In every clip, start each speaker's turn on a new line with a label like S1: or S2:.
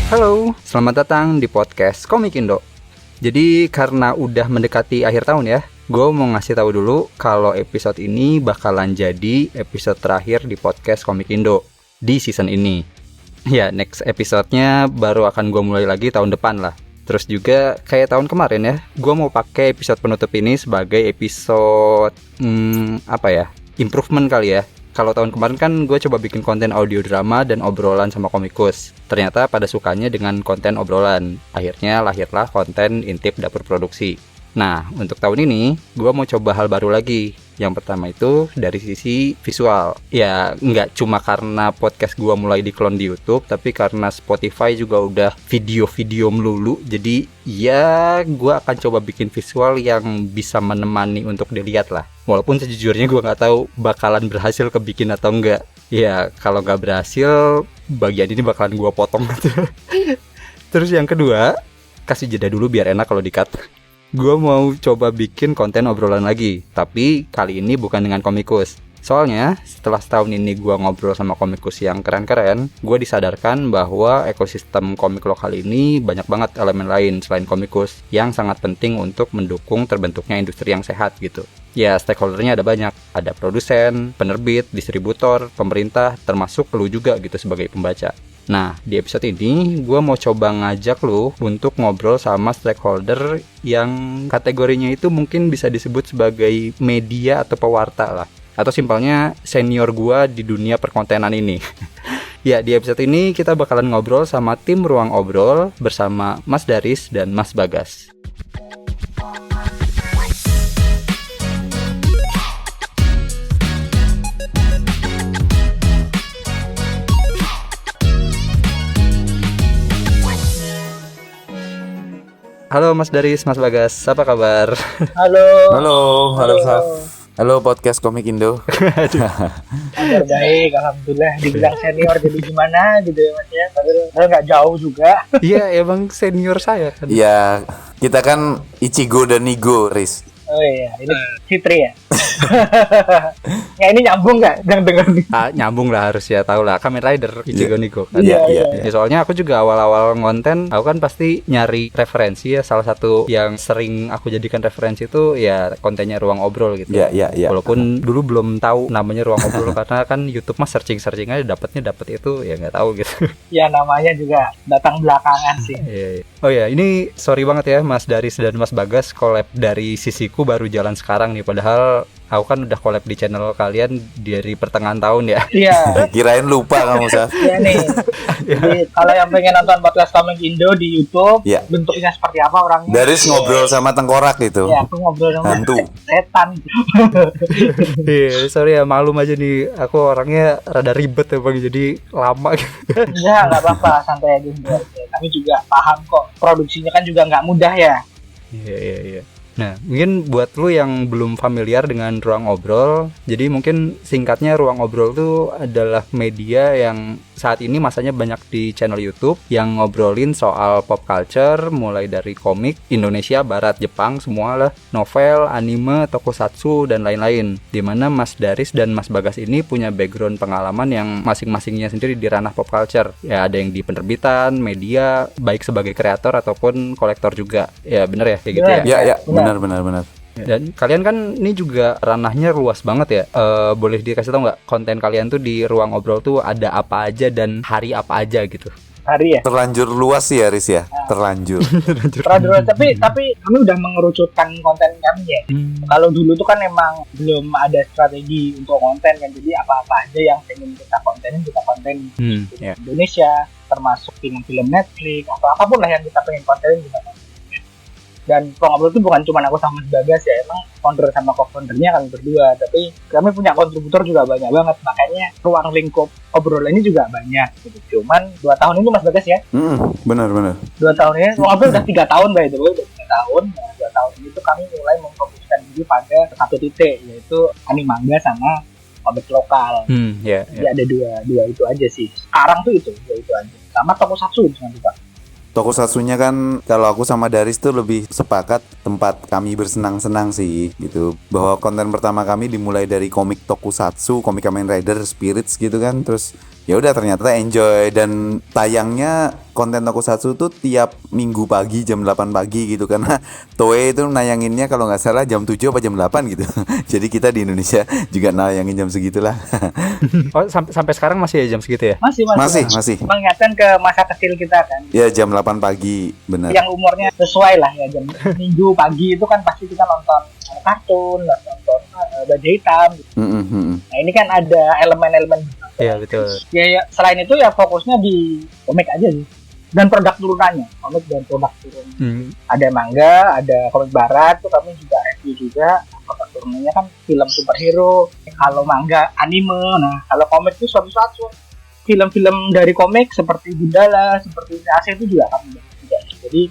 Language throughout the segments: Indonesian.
S1: Halo, selamat datang di podcast Komik Indo. Jadi karena udah mendekati akhir tahun ya, gue mau ngasih tahu dulu kalau episode ini bakalan jadi episode terakhir di podcast Komik Indo di season ini. Ya, next episode-nya baru akan gue mulai lagi tahun depan lah. Terus juga kayak tahun kemarin ya, gue mau pakai episode penutup ini sebagai episode improvement kali ya. Kalau tahun kemarin kan gue coba bikin konten audio drama dan obrolan sama komikus. Ternyata pada sukanya dengan konten obrolan. Akhirnya lahirlah konten intip dapur produksi. Nah, untuk tahun ini gue mau coba hal baru lagi. Yang pertama itu dari sisi visual. Ya, nggak cuma karena podcast gue mulai diklon di YouTube, tapi karena Spotify juga udah video-video melulu. Jadi ya gue akan coba bikin visual yang bisa menemani untuk dilihat lah. Walaupun sejujurnya gue nggak tahu bakalan berhasil kebikin atau enggak. Ya, kalau nggak berhasil, bagian ini bakalan gue potong gitu. Terus yang kedua, kasih jeda dulu biar enak kalau di-cut. Gue mau coba bikin konten obrolan lagi, tapi kali ini bukan dengan komikus. Soalnya setelah setahun ini gue ngobrol sama komikus yang keren-keren, gue disadarkan bahwa ekosistem komik lokal ini banyak banget elemen lain selain komikus yang sangat penting untuk mendukung terbentuknya industri yang sehat gitu. Ya, stakeholdernya ada banyak, ada produsen, penerbit, distributor, pemerintah, termasuk lu juga gitu sebagai pembaca. Nah, di episode ini gue mau coba ngajak lu untuk ngobrol sama stakeholder yang kategorinya itu mungkin bisa disebut sebagai media atau pewarta lah. Atau simpelnya senior gue di dunia perkontenan ini. Ya, di episode ini kita bakalan ngobrol sama tim Ruang Obrol bersama Mas Daris dan Mas Bagas. Halo Mas Daris, Mas Bagas, apa kabar?
S2: Halo Saf. Halo podcast Komik Indo.
S3: Kabar baik, alhamdulillah. Dibilang senior jadi gimana gitu ya Mas ya. Padahal nggak jauh juga.
S1: Iya, emang senior saya kan.
S2: Ya, kita kan Ichigo dan Nigo, Riz.
S3: Oh iya, ini Fitri ya. Ya ini nyambung nggak? Yang dengar nih.
S1: Nyambung lah harus ya, tahu lah. Kamen Rider Ichigo Nigo kan.
S2: Iya.
S1: Ya, soalnya aku juga awal-awal ngonten, aku kan pasti nyari referensi ya. Salah satu yang sering aku jadikan referensi itu ya kontennya Ruang Obrol gitu.
S2: Iya.
S1: Walaupun dulu belum tahu namanya Ruang Obrol karena kan YouTube mah searching aja dapet itu ya nggak tahu gitu.
S3: Ya namanya juga datang belakangan sih.
S1: Iya. Oh ya, ini sorry banget ya Mas Daris dan Mas Bagas, collab dari sisiku baru jalan sekarang nih, padahal aku kan udah collab di channel kalian dari pertengahan tahun ya.
S3: Iya.
S2: Kirain lupa kamu, Saf.
S3: Iya nih. Jadi kalau yang pengen nonton podcast Komik Indo di YouTube,
S2: Ya.
S3: bentuknya seperti apa orangnya?
S2: Daris ngobrol sama tengkorak gitu.
S3: Ya, aku ngobrol sama
S2: Hantu.
S3: setan.
S1: Iya, sorry ya, malum aja nih, aku orangnya rada ribet ya Bang, jadi lama gitu.
S3: Ya, nggak apa-apa, santai aja. Kami juga paham kok. Produksinya kan juga nggak mudah ya.
S1: Iya. Nah, mungkin buat lu yang belum familiar dengan Ruang Obrol, jadi mungkin singkatnya Ruang Obrol itu adalah media yang saat ini masanya banyak di channel YouTube yang ngobrolin soal pop culture, mulai dari komik, Indonesia, Barat, Jepang, semua lah, novel, anime, tokusatsu, dan lain-lain. Dimana Mas Daris dan Mas Bagas ini punya background pengalaman yang masing-masingnya sendiri di ranah pop culture. Ya, ada yang di penerbitan, media, baik sebagai kreator ataupun kolektor juga. Ya, bener ya, kayak gitu ya?
S2: Ya, benar.
S1: Dan kalian kan ini juga ranahnya luas banget ya. Boleh dikasih tahu nggak konten kalian tuh di Ruang Obrol tuh ada apa aja dan hari apa aja gitu?
S3: Hari ya.
S2: Terlanjur luas sih ya, Riz ya. Terlanjur.
S3: Tapi kami udah mengerucutkan konten kami ya. Kalau dulu tuh kan emang belum ada strategi untuk konten kan. Jadi apa-apa aja yang pengen kita kontenin
S1: Ya.
S3: Indonesia, termasuk film-film Netflix atau apapun lah yang kita pengen kontenin kita kontenin. Dan Ruang Obrol itu bukan cuma aku sama Mas Bagas ya, emang founder sama co-foundernya kami berdua, tapi kami punya kontributor juga banyak banget, makanya ruang lingkup obrolan ini juga banyak gitu. Cuman 2 tahun ini Mas Bagas ya,
S2: Benar.
S3: 2 tahun ini Ruang Obrol udah 3 tahun by the way, udah 3 tahun. Nah, 2 tahun ini tuh kami mulai memfokuskan diri pada satu titik, yaitu anime manga sama komik lokal. Jadi ada dua itu aja sih. Sekarang tuh itu aja. Sama tokusatsu jangan lupa.
S2: Tokusatsunya kan kalau aku sama Daris tuh lebih sepakat tempat kami bersenang-senang sih gitu. Bahwa konten pertama kami dimulai dari komik tokusatsu, komik Kamen Rider, Spirits gitu kan. Terus ya udah ternyata enjoy, dan tayangnya konten Tokusatsu tuh tiap minggu pagi jam 8 pagi gitu, karena Toei itu nayanginnya kalau nggak salah jam 7 apa jam 8 gitu. Jadi kita di Indonesia juga nayangin jam segitulah.
S1: Oh, sampai sekarang masih ya jam segitu ya?
S2: Masih.
S3: Mengingatkan ke masa kecil kita kan.
S2: Ya jam 8 pagi, benar.
S3: Yang umurnya sesuai lah ya, jam minggu pagi itu kan pasti kita nonton kartun, nonton Baja Hitam. Nah ini kan ada elemen-elemen.
S1: Iya betul.
S3: Ya selain itu ya fokusnya di komik aja sih. Dan produk turunannya, komik dan produk turunannya. Ada manga, ada komik barat, tuh kami juga review juga. Produk turunannya kan film superhero. Kalau manga anime, nah kalau komik itu suatu film-film dari komik seperti Gundala, seperti AC itu juga kami juga. Jadi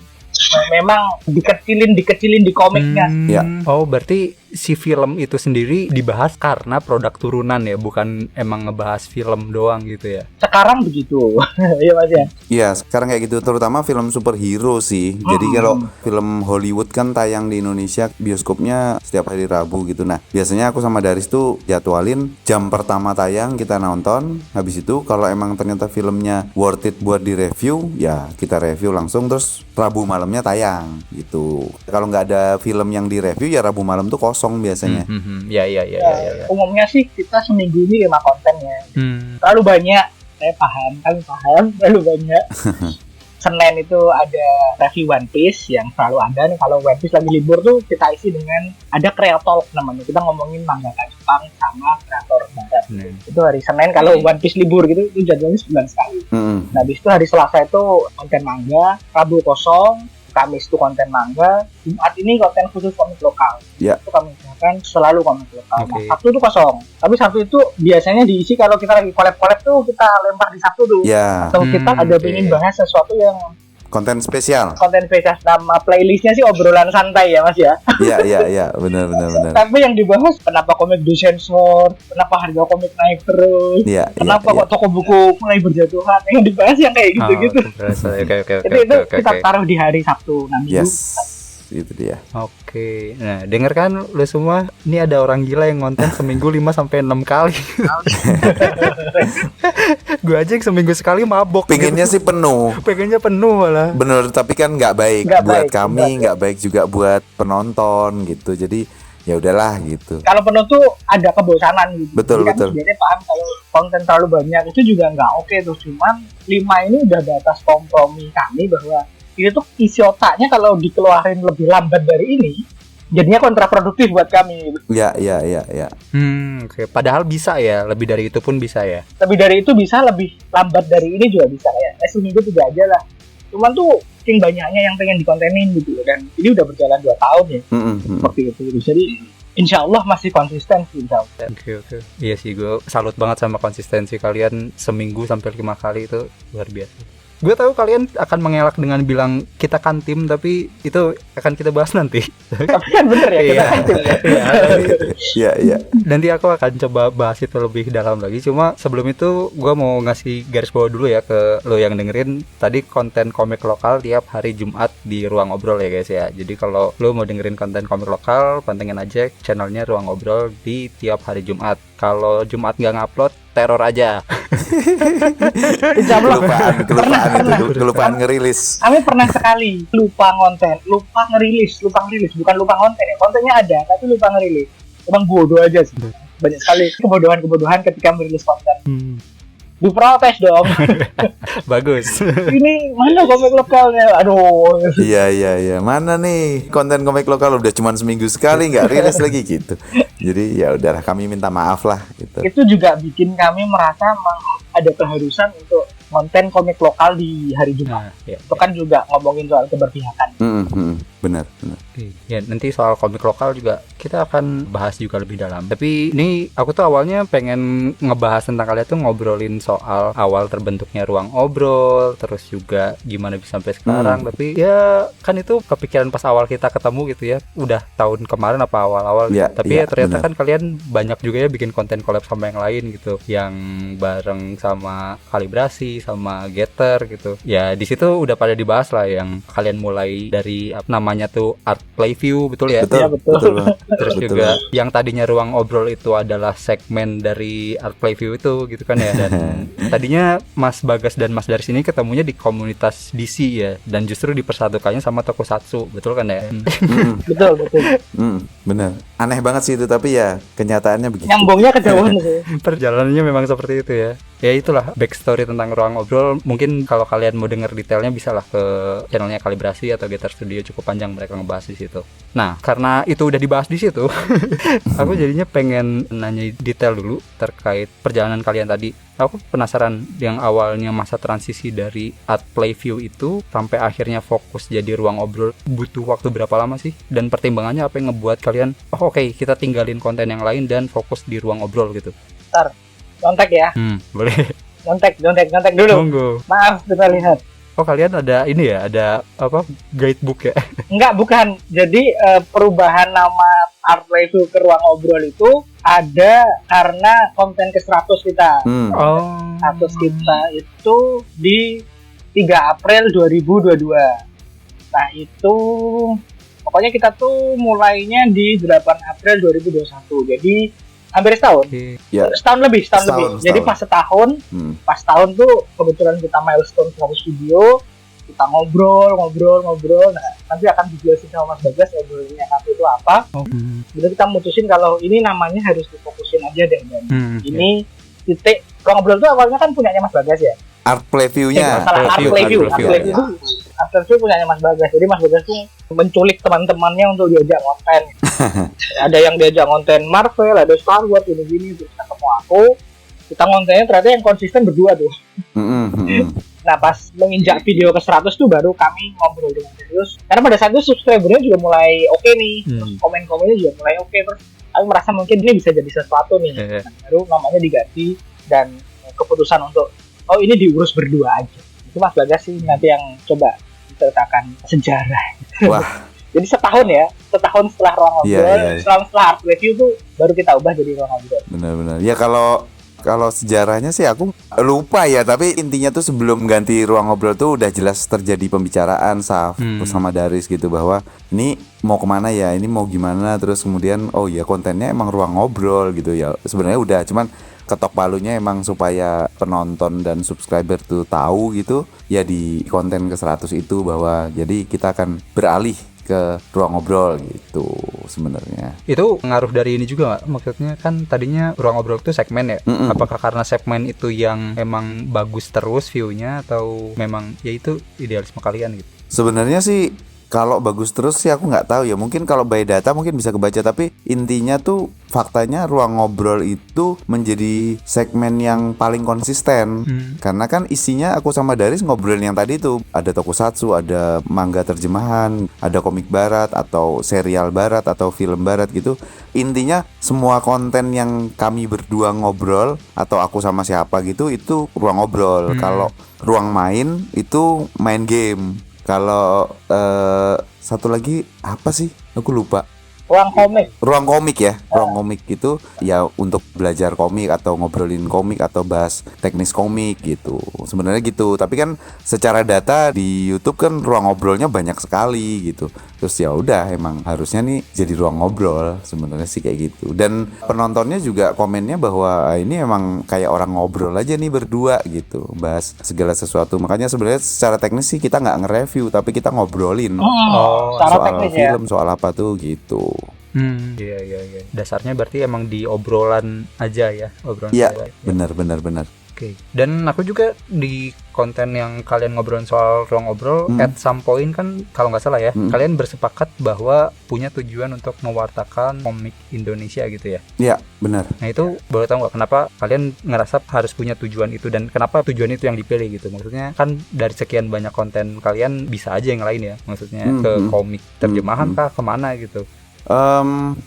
S3: memang dikecilin di komiknya.
S2: Ya.
S1: Oh, berarti si film itu sendiri dibahas karena produk turunan ya, bukan emang ngebahas film doang gitu ya.
S3: Sekarang begitu. Iya Mas ya.
S2: Iya, sekarang kayak gitu, terutama film superhero sih. Jadi kalau film Hollywood kan tayang di Indonesia bioskopnya setiap hari Rabu gitu. Nah, biasanya aku sama Daris tuh jadwalin jam pertama tayang kita nonton. Habis itu kalau emang ternyata filmnya worth it buat direview, ya kita review langsung, terus Rabu malamnya tayang gitu. Kalau nggak ada film yang direview ya Rabu malam tuh kosong biasanya.
S1: Ya.
S3: Umumnya sih kita seminggu ini 5 konten ya. Terlalu banyak, saya kalian paham, terlalu banyak. Senin itu ada review One Piece yang selalu ada nih. Kalau One Piece lagi libur tuh kita isi dengan ada Creator namanya. Kita ngomongin mangaka Jepang sama kreator barat. Itu hari Senin kalau One Piece libur gitu, itu jadwalnya sebulan sekali. Nah, habis itu hari Selasa itu konten manga, Rabu kosong, Kamis itu konten manga, Jumat ini konten khusus komik lokal.
S2: Ya.
S3: Itu kami usahakan selalu komik lokal.
S1: Okay.
S3: Nah, Sabtu itu kosong. Tapi Sabtu itu biasanya diisi kalau kita lagi collab tuh kita lempar di Sabtu tuh.
S2: Ya.
S3: Atau kita ada pengen bahas sesuatu yang
S2: Konten spesial.
S3: Nama playlistnya sih obrolan santai ya Mas ya.
S2: Iya, benar.
S3: Tapi yang dibahas kenapa komik disensor, kenapa harga komik naik terus, kenapa kok toko buku mulai berjatuhan, yang dibahas yang kayak gitu-gitu. Itu kita taruh di hari Sabtu nanti.
S2: Yes. Itu dia.
S1: Oke. Nah, denger kan lu semua, ini ada orang gila yang ngonten seminggu 5-6 kali. Gue aja yang seminggu sekali mabok.
S2: Pengennya
S1: gitu.
S2: sih penuh.
S1: Pengennya penuh malah.
S2: Bener, tapi kan nggak baik buat kami, nggak baik juga buat penonton gitu. Jadi ya udahlah gitu.
S3: Kalau penuh tuh ada kebosanan gitu.
S2: Betul.
S3: Jadi paham kalau konten terlalu banyak itu juga nggak oke tuh. Cuman 5 ini udah batas kompromi kami bahwa itu tuh isi otaknya kalau dikeluarin lebih lambat dari ini jadinya kontraproduktif buat kami.
S2: Ya.
S1: Oke. Padahal bisa ya, lebih dari itu pun bisa ya.
S3: Lebih dari itu bisa, lebih lambat dari ini juga bisa ya. Seminggu 3 aja lah. Cuman tuh saking banyaknya yang pengen dikontenin gitu, dan ini udah berjalan 2 tahun ya. Seperti itu. Jadi insya Allah masih konsisten sih, insya Allah.
S1: Oke. Iya sih, gue salut banget sama konsistensi kalian, seminggu sampai 5 kali itu luar biasa. Gue tahu kalian akan mengelak dengan bilang kita kan tim, tapi itu akan kita bahas nanti.
S3: Tapi kan bener ya, kita kan tim.
S2: Iya.
S1: Nanti aku akan coba bahas itu lebih dalam lagi. Cuma sebelum itu gue mau ngasih garis bawah dulu ya ke lo yang dengerin. Tadi konten komik lokal tiap hari Jumat di Ruang Obrol ya guys ya. Jadi kalau lo mau dengerin konten komik lokal, pantengin aja channelnya Ruang Obrol di tiap hari Jumat. Kalau Jumat nggak ngupload, teror aja.
S2: Kelupaan ngerilis.
S3: Kami pernah sekali lupa ngerilis, bukan lupa konten ya. Kontennya ada, tapi lupa ngerilis. Emang bodoh aja sih. Banyak sekali kebodohan ketika merilis konten. Diprotes dong.
S1: Bagus.
S3: Ini mana komik lokalnya? Aduh.
S2: Iya. Mana nih konten komik lokal udah cuma seminggu sekali nggak rilis lagi gitu. Jadi ya udahlah, kami minta maaf lah gitu.
S3: Itu juga bikin kami merasa ada keharusan untuk konten komik lokal di hari Jumat. Itu kan juga ngomongin soal keberpihakan.
S2: Benar.
S1: Ya, nanti soal komik lokal juga kita akan bahas juga lebih dalam. Tapi ini aku tuh awalnya pengen ngebahas tentang kalian tuh ngobrolin soal awal terbentuknya Ruang Obrol, terus juga gimana bisa sampai sekarang. Tapi ya kan itu kepikiran pas awal kita ketemu gitu ya. Udah tahun kemarin apa awal-awal. Tapi ternyata kan kalian banyak juga ya bikin konten collab sama yang lain gitu, yang bareng sama Kalibrasi sama Getter gitu. Ya di situ udah pada dibahas lah yang kalian mulai dari nama namanya tuh Art Playview, betul ya?
S2: Betul,
S3: Iya, betul.
S2: betul banget.
S1: Terus
S2: Betul
S1: juga
S2: banget.
S1: yang tadinya ruang obrol itu adalah segmen dari Art Playview itu gitu kan ya. Dan tadinya Mas Bagas dan Mas Daris ini ketemunya di komunitas DC ya, dan justru dipersatukannya sama Tokusatsu, betul kan ya?
S3: Betul.
S2: Bener. Aneh banget sih itu, tapi ya kenyataannya begitu.
S3: Nyambungnya kejauhan sih.
S1: Perjalanannya memang seperti itu ya. Ya itulah backstory tentang ruang obrol. Mungkin kalau kalian mau denger detailnya bisa lah ke channelnya Kalibrasi atau Getar Studio, cukup panjang mereka ngebahas di situ. Nah, karena itu udah dibahas di situ, aku jadinya pengen nanya detail dulu terkait perjalanan kalian tadi. Aku penasaran yang awalnya masa transisi dari Art Playview itu sampai akhirnya fokus jadi ruang obrol, butuh waktu berapa lama sih? Dan pertimbangannya apa yang ngebuat kalian, oke, kita tinggalin konten yang lain dan fokus di ruang obrol gitu?
S3: Ntar, nyontek ya.
S1: Boleh.
S3: Nyontek dulu.
S1: Monggo.
S3: Maaf, kita lihat.
S1: Oh, kalian ada ini ya, ada apa, guidebook ya?
S3: Enggak, bukan. Jadi perubahan nama Art Playview ke ruang obrol itu ada karena konten ke-100 kita.
S1: Oh.
S3: 100 kita itu di 3 April 2022. Nah, itu pokoknya kita tuh mulainya di 8 April 2021. Jadi hampir setahun.
S2: Ya.
S3: Setahun lebih. Jadi pas setahun tuh kebetulan kita milestone 100 video, kita ngobrol. Nah, nanti akan dijelasin sama Mas Bagas ngobrolnya nanti itu apa. Jadi kita mutusin kalau ini namanya harus difokusin aja deh. Dan ini titik ruang ngobrol itu awalnya kan punyanya Mas Bagas ya.
S2: Art Playview-nya.
S3: Art Playview punyanya Mas Bagas. Jadi Mas Bagas tuh menculik teman-temannya untuk diajak konten. Ada yang diajak konten Marvel, ada Star Wars, gini-gini. Terus ketemu aku, kita kontennya ternyata yang konsisten berdua tuh. Nah, pas menginjak video ke 100 tuh baru kami ngobrol dengan serius. Karena pada saat itu subscribernya juga mulai oke nih. Terus komen-komennya juga mulai oke. Terus aku merasa mungkin ini bisa jadi sesuatu nih. Nah, baru namanya diganti dan keputusan untuk ini diurus berdua aja. Itu Mas Bagas sih nanti yang coba menceritakan sejarah.
S2: Wah.
S3: Jadi setahun setelah ruang ngobrol, setelah Art Playview tuh baru kita ubah jadi ruang ngobrol.
S2: Benar-benar. Ya kalau sejarahnya sih aku lupa ya, tapi intinya tuh sebelum ganti ruang ngobrol tuh udah jelas terjadi pembicaraan sama Daris gitu, bahwa ini mau kemana ya, ini mau gimana, terus kemudian oh ya kontennya emang ruang ngobrol gitu ya. Sebenarnya udah, cuman ketok palunya emang supaya penonton dan subscriber tuh tahu gitu ya di konten ke-100 itu, bahwa jadi kita akan beralih ke ruang ngobrol gitu sebenarnya.
S1: Itu ngaruh dari ini juga nggak? Maksudnya kan tadinya ruang ngobrol itu segmen ya. Apakah karena segmen itu yang emang bagus terus view-nya, atau memang ya itu idealisme kalian gitu?
S2: Sebenarnya sih kalau bagus terus sih aku nggak tahu ya. Mungkin kalau by data mungkin bisa kebaca, tapi intinya tuh faktanya ruang ngobrol itu menjadi segmen yang paling konsisten. Karena kan isinya aku sama Daris ngobrolin yang tadi tuh, ada tokusatsu, ada manga terjemahan, ada komik barat atau serial barat atau film barat gitu. Intinya semua konten yang kami berdua ngobrol atau aku sama siapa gitu itu ruang ngobrol. Kalau ruang main itu main game. Kalau satu lagi apa sih? Aku lupa. Ruang komik ya. Ruang komik itu ya untuk belajar komik atau ngobrolin komik atau bahas teknis komik gitu. Sebenarnya gitu. Tapi kan secara data di YouTube kan ruang ngobrolnya banyak sekali gitu. Terus ya udah, emang harusnya nih jadi ruang ngobrol sebenarnya sih kayak gitu. Dan penontonnya juga komennya bahwa ini emang kayak orang ngobrol aja nih berdua gitu, bahas segala sesuatu. Makanya sebenarnya secara teknis sih kita nggak nge-review, tapi kita ngobrolin soal film, soal apa tuh gitu.
S1: Iya. Dasarnya berarti emang di obrolan aja ya, obrolan.
S2: Iya, benar.
S1: Oke. Dan aku juga di konten yang kalian ngobrolin soal ruang ngobrol, at some point kan kalau nggak salah ya, kalian bersepakat bahwa punya tujuan untuk mewartakan komik Indonesia gitu ya?
S2: Iya, benar.
S1: Nah itu boleh tahu nggak kenapa kalian ngerasa harus punya tujuan itu, dan kenapa tujuan itu yang dipilih gitu? Maksudnya kan dari sekian banyak konten kalian bisa aja yang lain ya, maksudnya ke komik terjemahan kah, kemana gitu?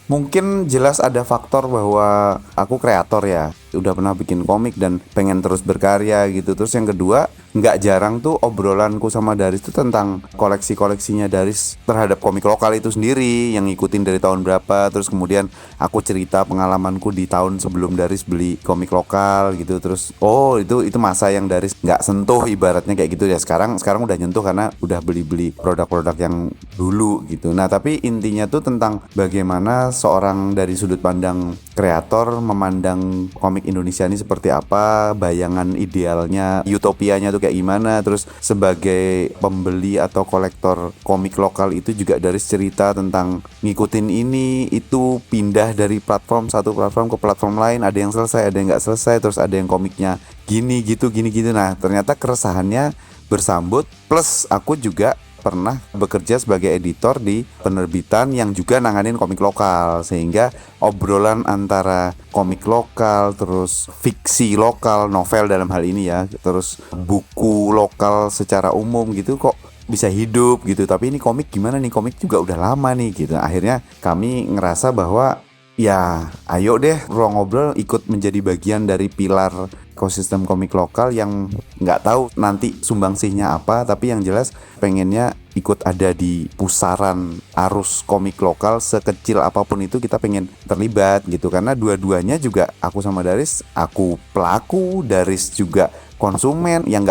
S2: Mungkin jelas ada faktor bahwa aku kreator ya. udah pernah bikin komik dan pengen terus berkarya gitu. Terus yang kedua, nggak jarang tuh obrolanku sama Daris tuh tentang koleksi-koleksinya Daris terhadap komik lokal itu sendiri, yang ngikutin dari tahun berapa. Terus kemudian aku cerita pengalamanku di tahun sebelum Daris beli komik lokal gitu. Terus itu masa yang Daris nggak sentuh ibaratnya kayak gitu ya. Sekarang udah nyentuh karena udah beli produk-produk yang dulu gitu. Nah tapi intinya tuh tentang bagaimana seorang dari sudut pandang kreator memandang komik Indonesia ini seperti apa, bayangan idealnya, utopianya tuh kayak gimana. Terus sebagai pembeli atau kolektor komik lokal itu juga dari cerita tentang ngikutin ini itu, pindah dari satu platform ke platform lain, ada yang selesai, ada yang nggak selesai, terus ada yang komiknya gini gitu. Nah ternyata keresahannya bersambut, plus aku juga pernah bekerja sebagai editor di penerbitan yang juga nanganin komik lokal, sehingga obrolan antara komik lokal, terus fiksi lokal, novel dalam hal ini ya, terus buku lokal secara umum gitu kok bisa hidup gitu. Tapi ini komik gimana nih, komik juga udah lama nih gitu. Akhirnya kami ngerasa bahwa ya ayo deh Ruang Ngobrol ikut menjadi bagian dari pilar ekosistem komik lokal yang nggak tahu nanti sumbangsihnya apa, tapi yang jelas pengennya ikut ada di pusaran arus komik lokal, sekecil apapun itu kita pengen terlibat gitu. Karena dua-duanya juga, aku sama Daris, aku pelaku, Daris juga konsumen yang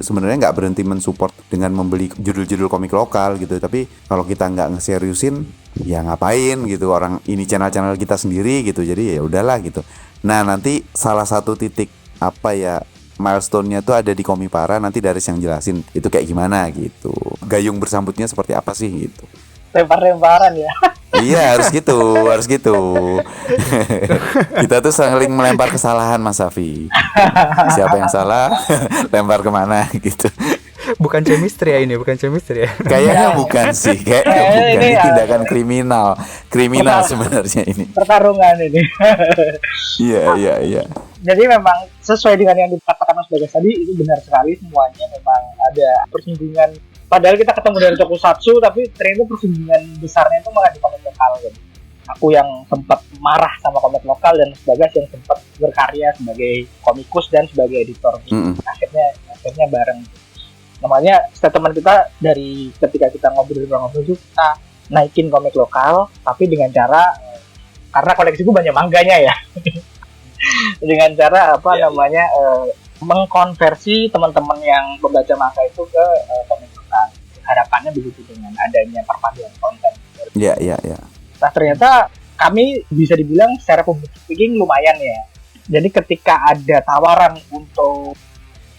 S2: sebenarnya nggak berhenti mensupport dengan membeli judul-judul komik lokal gitu. Tapi kalau kita nggak ngeseriusin ya ngapain gitu, orang ini channel kita sendiri gitu. Jadi ya udahlah gitu. Nah nanti salah satu titik milestone-nya tuh ada di Komipara, nanti Daris yang jelasin itu kayak gimana gitu. Gayung bersambutnya seperti apa sih gitu.
S3: Lempar-lemparan ya.
S2: Iya harus gitu. Kita tuh saling melempar kesalahan Mas Safi. Siapa yang salah lempar kemana gitu.
S1: Bukan chemistry ya ini, bukan chemistry ya.
S2: Kayaknya bukan sih, kayaknya bukan. Ini tindakan kriminal sebenarnya ini.
S3: Pertarungan ini.
S2: Iya.
S3: Jadi memang sesuai dengan yang dikatakan Mas Bagas tadi, itu benar sekali, semuanya memang ada persinggungan. Padahal kita ketemu dari tokusatsu, tapi ternyata persinggungan besarnya itu malah di komik lokal gitu. Aku yang sempat marah sama komik lokal dan Mas Bagas yang sempat berkarya sebagai komikus dan sebagai editor. Akhirnya bareng. Namanya statement kita dari ketika kita ngobrol itu kita naikin komik lokal, tapi dengan cara, karena koleksiku banyak mangganya ya. Dengan cara mengkonversi teman-teman yang membaca manga itu ke komik lokal. Harapannya begitu dengan adanya perpaduan konten.
S2: Iya.
S3: Nah ternyata kami bisa dibilang secara public speaking lumayan ya. Jadi ketika ada tawaran untuk,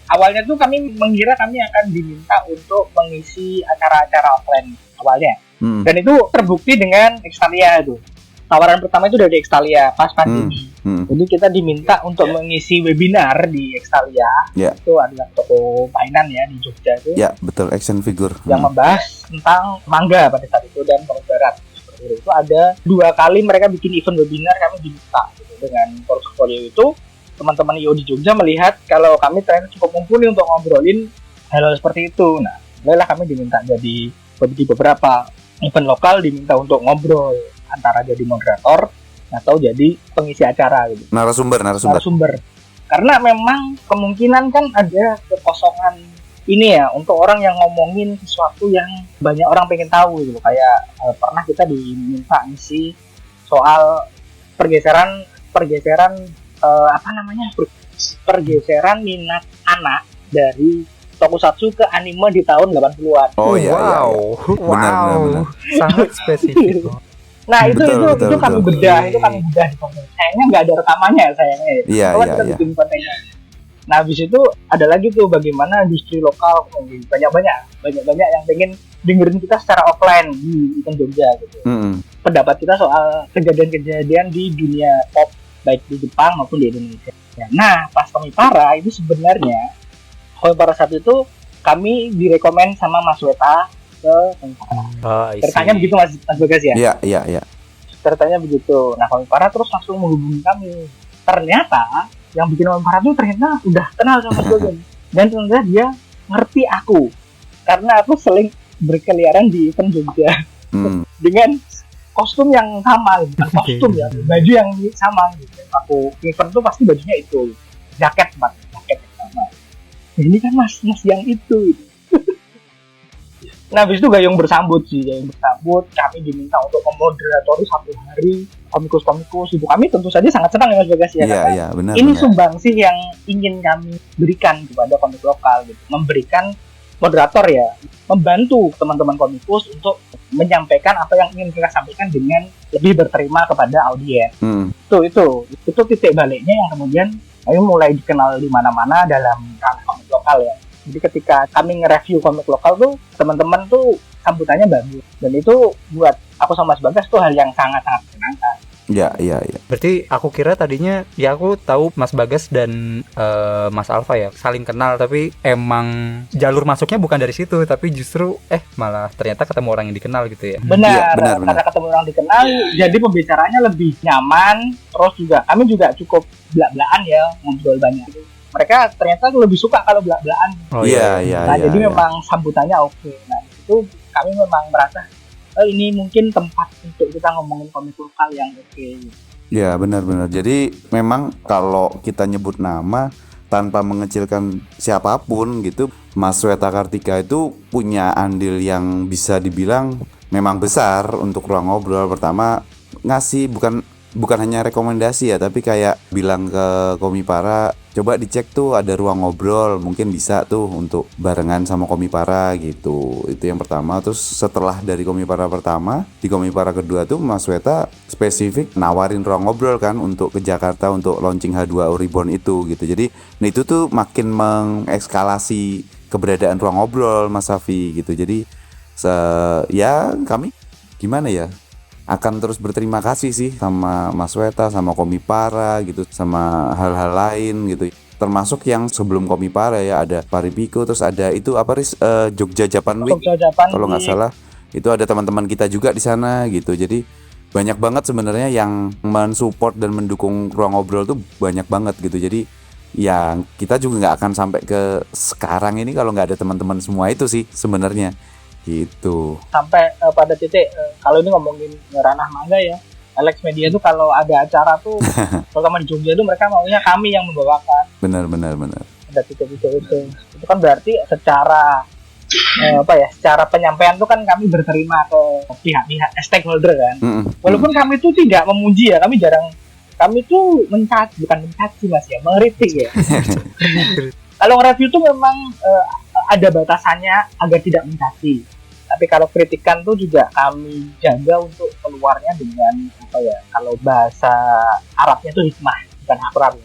S3: awalnya tuh kami mengira kami akan diminta untuk mengisi acara-acara offline awalnya. Dan itu terbukti dengan Extalia itu. Tawaran pertama itu dari Extalia pas pandemi. Jadi kita diminta untuk mengisi webinar di Extalia. Itu adalah toko mainan ya di Jogja itu.
S2: Ya, betul, action figure.
S3: Yang membahas tentang manga pada saat itu dan komik barat. Seperti itu ada 2 kali mereka bikin event webinar, kami diminta gitu. Dengan portfolio itu teman-teman IO di Jogja melihat kalau kami ternyata cukup mumpuni untuk ngobrolin hal-hal seperti itu. Nah, mulailah kami diminta jadi di beberapa event lokal, diminta untuk ngobrol antara jadi moderator atau jadi pengisi acara gitu.
S2: Narasumber.
S3: Karena memang kemungkinan kan ada kekosongan ini ya untuk orang yang ngomongin sesuatu yang banyak orang pengen tahu gitu. Kayak pernah kita diminta ngisi soal pergeseran minat anak dari tokusatsu ke anime di tahun 80-an.
S2: Oh iya.
S1: Wow.
S2: Benar.
S1: Sangat spesifik.
S3: Nah, itu kami bedah di konten. Sayangnya nggak ada rekamannya sayangnya.
S2: Iya.
S3: Bikin kontennya. Nah, habis itu ada lagi tuh bagaimana industri lokal banyak yang pengen dengerin kita secara offline di Jogja gitu. Pendapat kita soal kejadian-kejadian di dunia pop baik di Jepang maupun di Indonesia. Nah, pas Komipara itu sebenarnya Komipara saat itu kami direkomend sama Mas Weta ke Komipara. Ceritanya begitu Mas Bagas ya?
S2: Iya.
S3: Ceritanya begitu. Nah, Komipara terus langsung menghubungi kami. Ternyata yang bikin Komipara itu ternyata udah kenal sama Mas Bagas. Dan ternyata dia ngerti aku. Karena aku sering berkeliaran di event Jogja. Dengan kostum yang sama gitu. Bukan kostum ya, baju yang sama gitu. Aku event tuh pasti bajunya itu, jaket yang sama. Nah, ini kan mas yang itu. Nah, habis itu gayung bersambut. Kami diminta untuk memoderatori 1 hari komikus. Ibu kami tentu saja sangat senang ya Mas Bagas ya.
S2: Iya, benar.
S3: Ini sumbangsih yang ingin kami berikan kepada komik lokal gitu. Memberikan moderator ya, membantu teman-teman komikus untuk menyampaikan apa yang ingin mereka sampaikan dengan lebih berterima kepada audiens. Itu titik baliknya yang kemudian kami mulai dikenal di mana-mana dalam ranah komik lokal ya. Jadi ketika kami nge-review komik lokal tuh teman-teman tuh sambutannya bagus, dan itu buat aku sama Mas Bagas tuh hal yang sangat-sangat menyenangkan.
S2: Iya.
S1: Berarti aku kira tadinya ya aku tahu Mas Bagas dan Mas Alfa ya saling kenal, tapi emang jalur masuknya bukan dari situ, tapi justru malah ternyata ketemu orang yang dikenal gitu ya.
S3: Benar. Karena ketemu orang dikenal, jadi pembicaranya lebih nyaman. Terus juga kami juga cukup belak-belakan ya, ngobrol banyak. Mereka ternyata lebih suka kalau belak-belakan.
S2: Iya.
S3: Jadi memang sambutannya oke. Nah, itu kami memang merasa ini mungkin tempat untuk kita ngomongin komik lokal yang oke.
S2: Ya, benar. Jadi memang kalau kita nyebut nama tanpa mengecilkan siapapun gitu, Mas Weta Kartika itu punya andil yang bisa dibilang memang besar untuk ruang ngobrol. Pertama ngasih bukan hanya rekomendasi ya, tapi kayak bilang ke Komipara, coba dicek tuh ada ruang ngobrol, mungkin bisa tuh untuk barengan sama Komipara gitu. Itu yang pertama. Terus setelah dari Komipara pertama, di Komipara kedua tuh Mas Weta spesifik nawarin ruang ngobrol kan untuk ke Jakarta untuk launching H2O Reborn itu gitu. Jadi itu tuh makin mengekskalasi keberadaan ruang ngobrol Mas Safi gitu. Jadi ya kami gimana ya, akan terus berterima kasih sih sama Mas Weta, sama Komipara gitu, sama hal-hal lain gitu. Termasuk yang sebelum Komipara ya, ada Paripiko, terus ada itu Jogja Japan Week. Kalau nggak salah itu ada teman-teman kita juga di sana gitu. Jadi banyak banget sebenarnya yang mensupport dan mendukung ruang ngobrol tuh banyak banget gitu. Jadi ya kita juga nggak akan sampai ke sekarang ini kalau nggak ada teman-teman semua itu sih sebenarnya. Gitu.
S3: Sampai pada titik kalau ini ngomongin ranah manga ya, Alex Media tuh kalau ada acara tuh terutama di Jogja tuh mereka maunya kami yang membawakan.
S2: Benar.
S3: Ada titik-titik itu kan berarti secara secara penyampaian tuh kan kami berterima ke pihak-pihak stakeholder kan. Walaupun kami tuh tidak memuji ya, kami tuh bukan mencaci Mas ya, mengkritik ya. Kalau nge-review tuh memang ada batasannya agar tidak mencaci. Tapi kalau kritikan tuh juga kami jaga untuk keluarnya dengan kalau bahasa Arabnya tuh hikmah, bukan akram.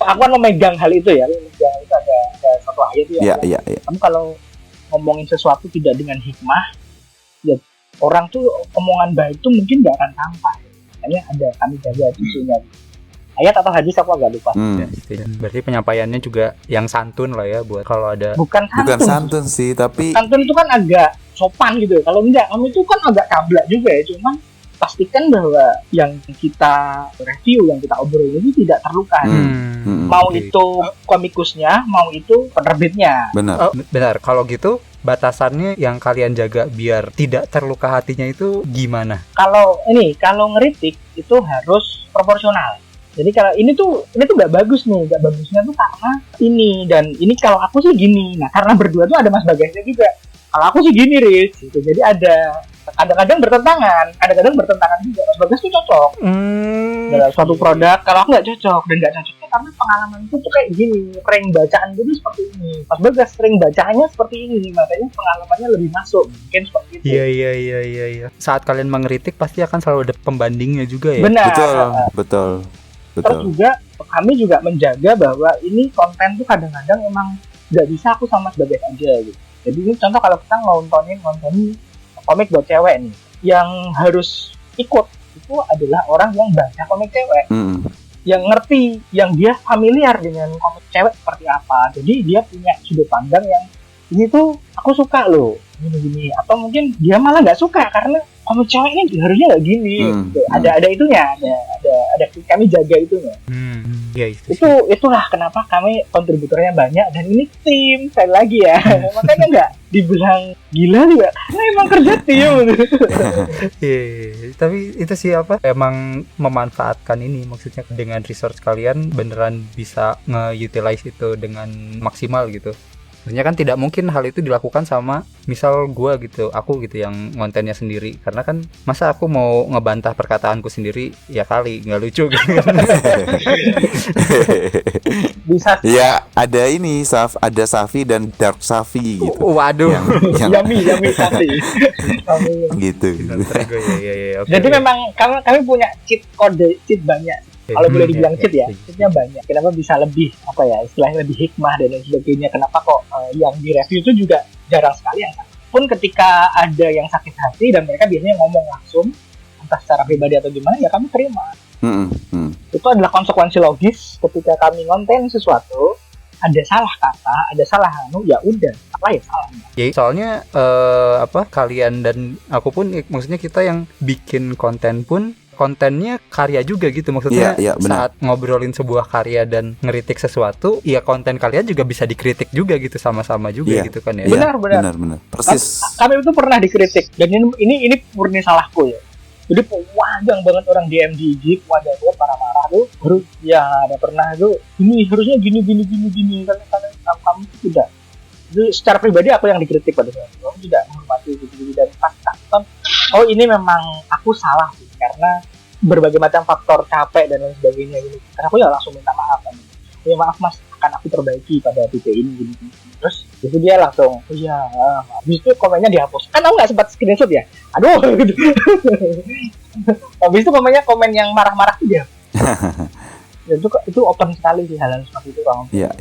S3: Aku kan memegang hal itu ya, ada satu ayat ya.
S2: Iya.
S3: Kamu kalau ngomongin sesuatu tidak dengan hikmah, ya orang tuh omongan baik tuh mungkin gak akan sampai. Makanya kami jaga isunya. Ayat atau hadis aku agak lupa.
S1: Berarti penyampaiannya juga yang santun lah ya, buat kalau ada.
S3: Bukan
S2: santun sih, tapi
S3: santun itu kan agak sopan gitu. Kalau enggak, kami itu kan agak kablak juga ya. Cuman pastikan bahwa yang kita review, yang kita obrolin ini tidak terluka. Mau itu komikusnya, mau itu penerbitnya.
S1: Benar. Kalau gitu batasannya yang kalian jaga biar tidak terluka hatinya itu gimana? Kalau
S3: ngeritik itu harus proporsional. Jadi kalau ini tuh nggak bagus nih, nggak bagusnya tuh karena ini dan ini kalau aku sih gini. Nah karena berdua tuh ada Mas Bagasnya juga. Kalau aku sih gini, Riz. Gitu. Jadi ada kadang-kadang bertentangan juga. Mas Bagas tuh cocok dalam suatu produk. Kalau aku nggak cocok, dan nggak cocoknya karena pengalaman itu tuh kayak gini. Sering bacaan gitu seperti ini. Mas Bagas sering bacaannya seperti ini, makanya pengalamannya lebih masuk. Mungkin seperti itu.
S1: Iya. Saat kalian mengkritik pasti akan selalu ada pembandingnya juga ya.
S3: Benar.
S2: Betul.
S3: Terus juga kami juga menjaga bahwa ini konten tuh kadang-kadang emang nggak bisa aku sama Bagas aja gitu. Jadi ini contoh kalau kita nontonin komik buat cewek nih, yang harus ikut itu adalah orang yang baca komik cewek, yang ngerti, yang dia familiar dengan komik cewek seperti apa. Jadi dia punya sudut pandang yang ini tuh aku suka loh, gini. Atau mungkin dia malah nggak suka karena komik cewek ini harusnya nggak gini. Gitu. Ada itunya, ada kami jaga itunya.
S1: Iya itu.
S3: Itulah kenapa kami kontributornya banyak dan ini tim sekali lagi ya. Makanya nggak dibilang gila juga karena emang kerja tim.
S1: Iya, tapi itu sih apa? Emang memanfaatkan ini, maksudnya dengan resource kalian beneran bisa nge-utilize itu dengan maksimal gitu. Sebenarnya kan tidak mungkin hal itu dilakukan sama misal gua gitu, aku gitu yang kontennya sendiri, karena kan masa aku mau ngebantah perkataanku sendiri, ya kali nggak lucu gitu.
S3: Bisa
S2: Ya ada ini ada Safi dan Dark Safi gitu.
S1: Waduh.
S2: Yang
S3: yummy tapi.
S2: gitu.
S1: Iya, oke.
S3: Jadi memang kami punya cheat banyak. Kalau boleh dibilang cheat ya, cheatnya banyak. Kenapa bisa lebih apa ya, istilahnya lebih hikmah dan lain sebagainya. Kenapa kok yang di review itu juga jarang sekali yang pun ketika ada yang sakit hati dan mereka biasanya ngomong langsung entah secara pribadi atau gimana, ya kami terima. Itu adalah konsekuensi logis ketika kami ngonten sesuatu, ada salah kata, ada salah ya udah, apa ya salah.
S1: Ya soalnya kalian dan aku pun maksudnya kita yang bikin konten pun kontennya karya juga gitu, maksudnya saat ngobrolin sebuah karya dan ngeritik sesuatu, ya konten kalian juga bisa dikritik juga gitu, sama-sama juga gitu kan ya.
S3: Benar.
S2: Persis.
S3: Kami itu pernah dikritik dan ini murni salahku ya. Jadi wajang banget orang DM di IG, wajang banget marah-marah tuh. Baru ya ada pernah tuh, ini harusnya gini kan kamu tidak. Itu secara pribadi aku yang dikritik pada saat itu. Kamu tidak menghormati gitu dan pas kan, oh ini memang aku salah sih, karena berbagai macam faktor capek dan lain sebagainya gitu. Karena aku ya langsung minta maaf kan. Ya maaf mas, akan aku perbaiki pada titik ini gini. Terus itu dia langsung, oh iya, habis itu komennya dihapus. Kan aku nggak sempat screenshot ya. Aduh, gitu. Habis itu komen yang marah-marah itu dia. Itu open sekali sih hal-hal seperti itu Bang.
S2: Iya.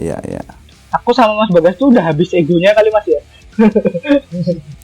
S3: Aku sama Mas Bagas tuh udah habis egonya kali Mas ya.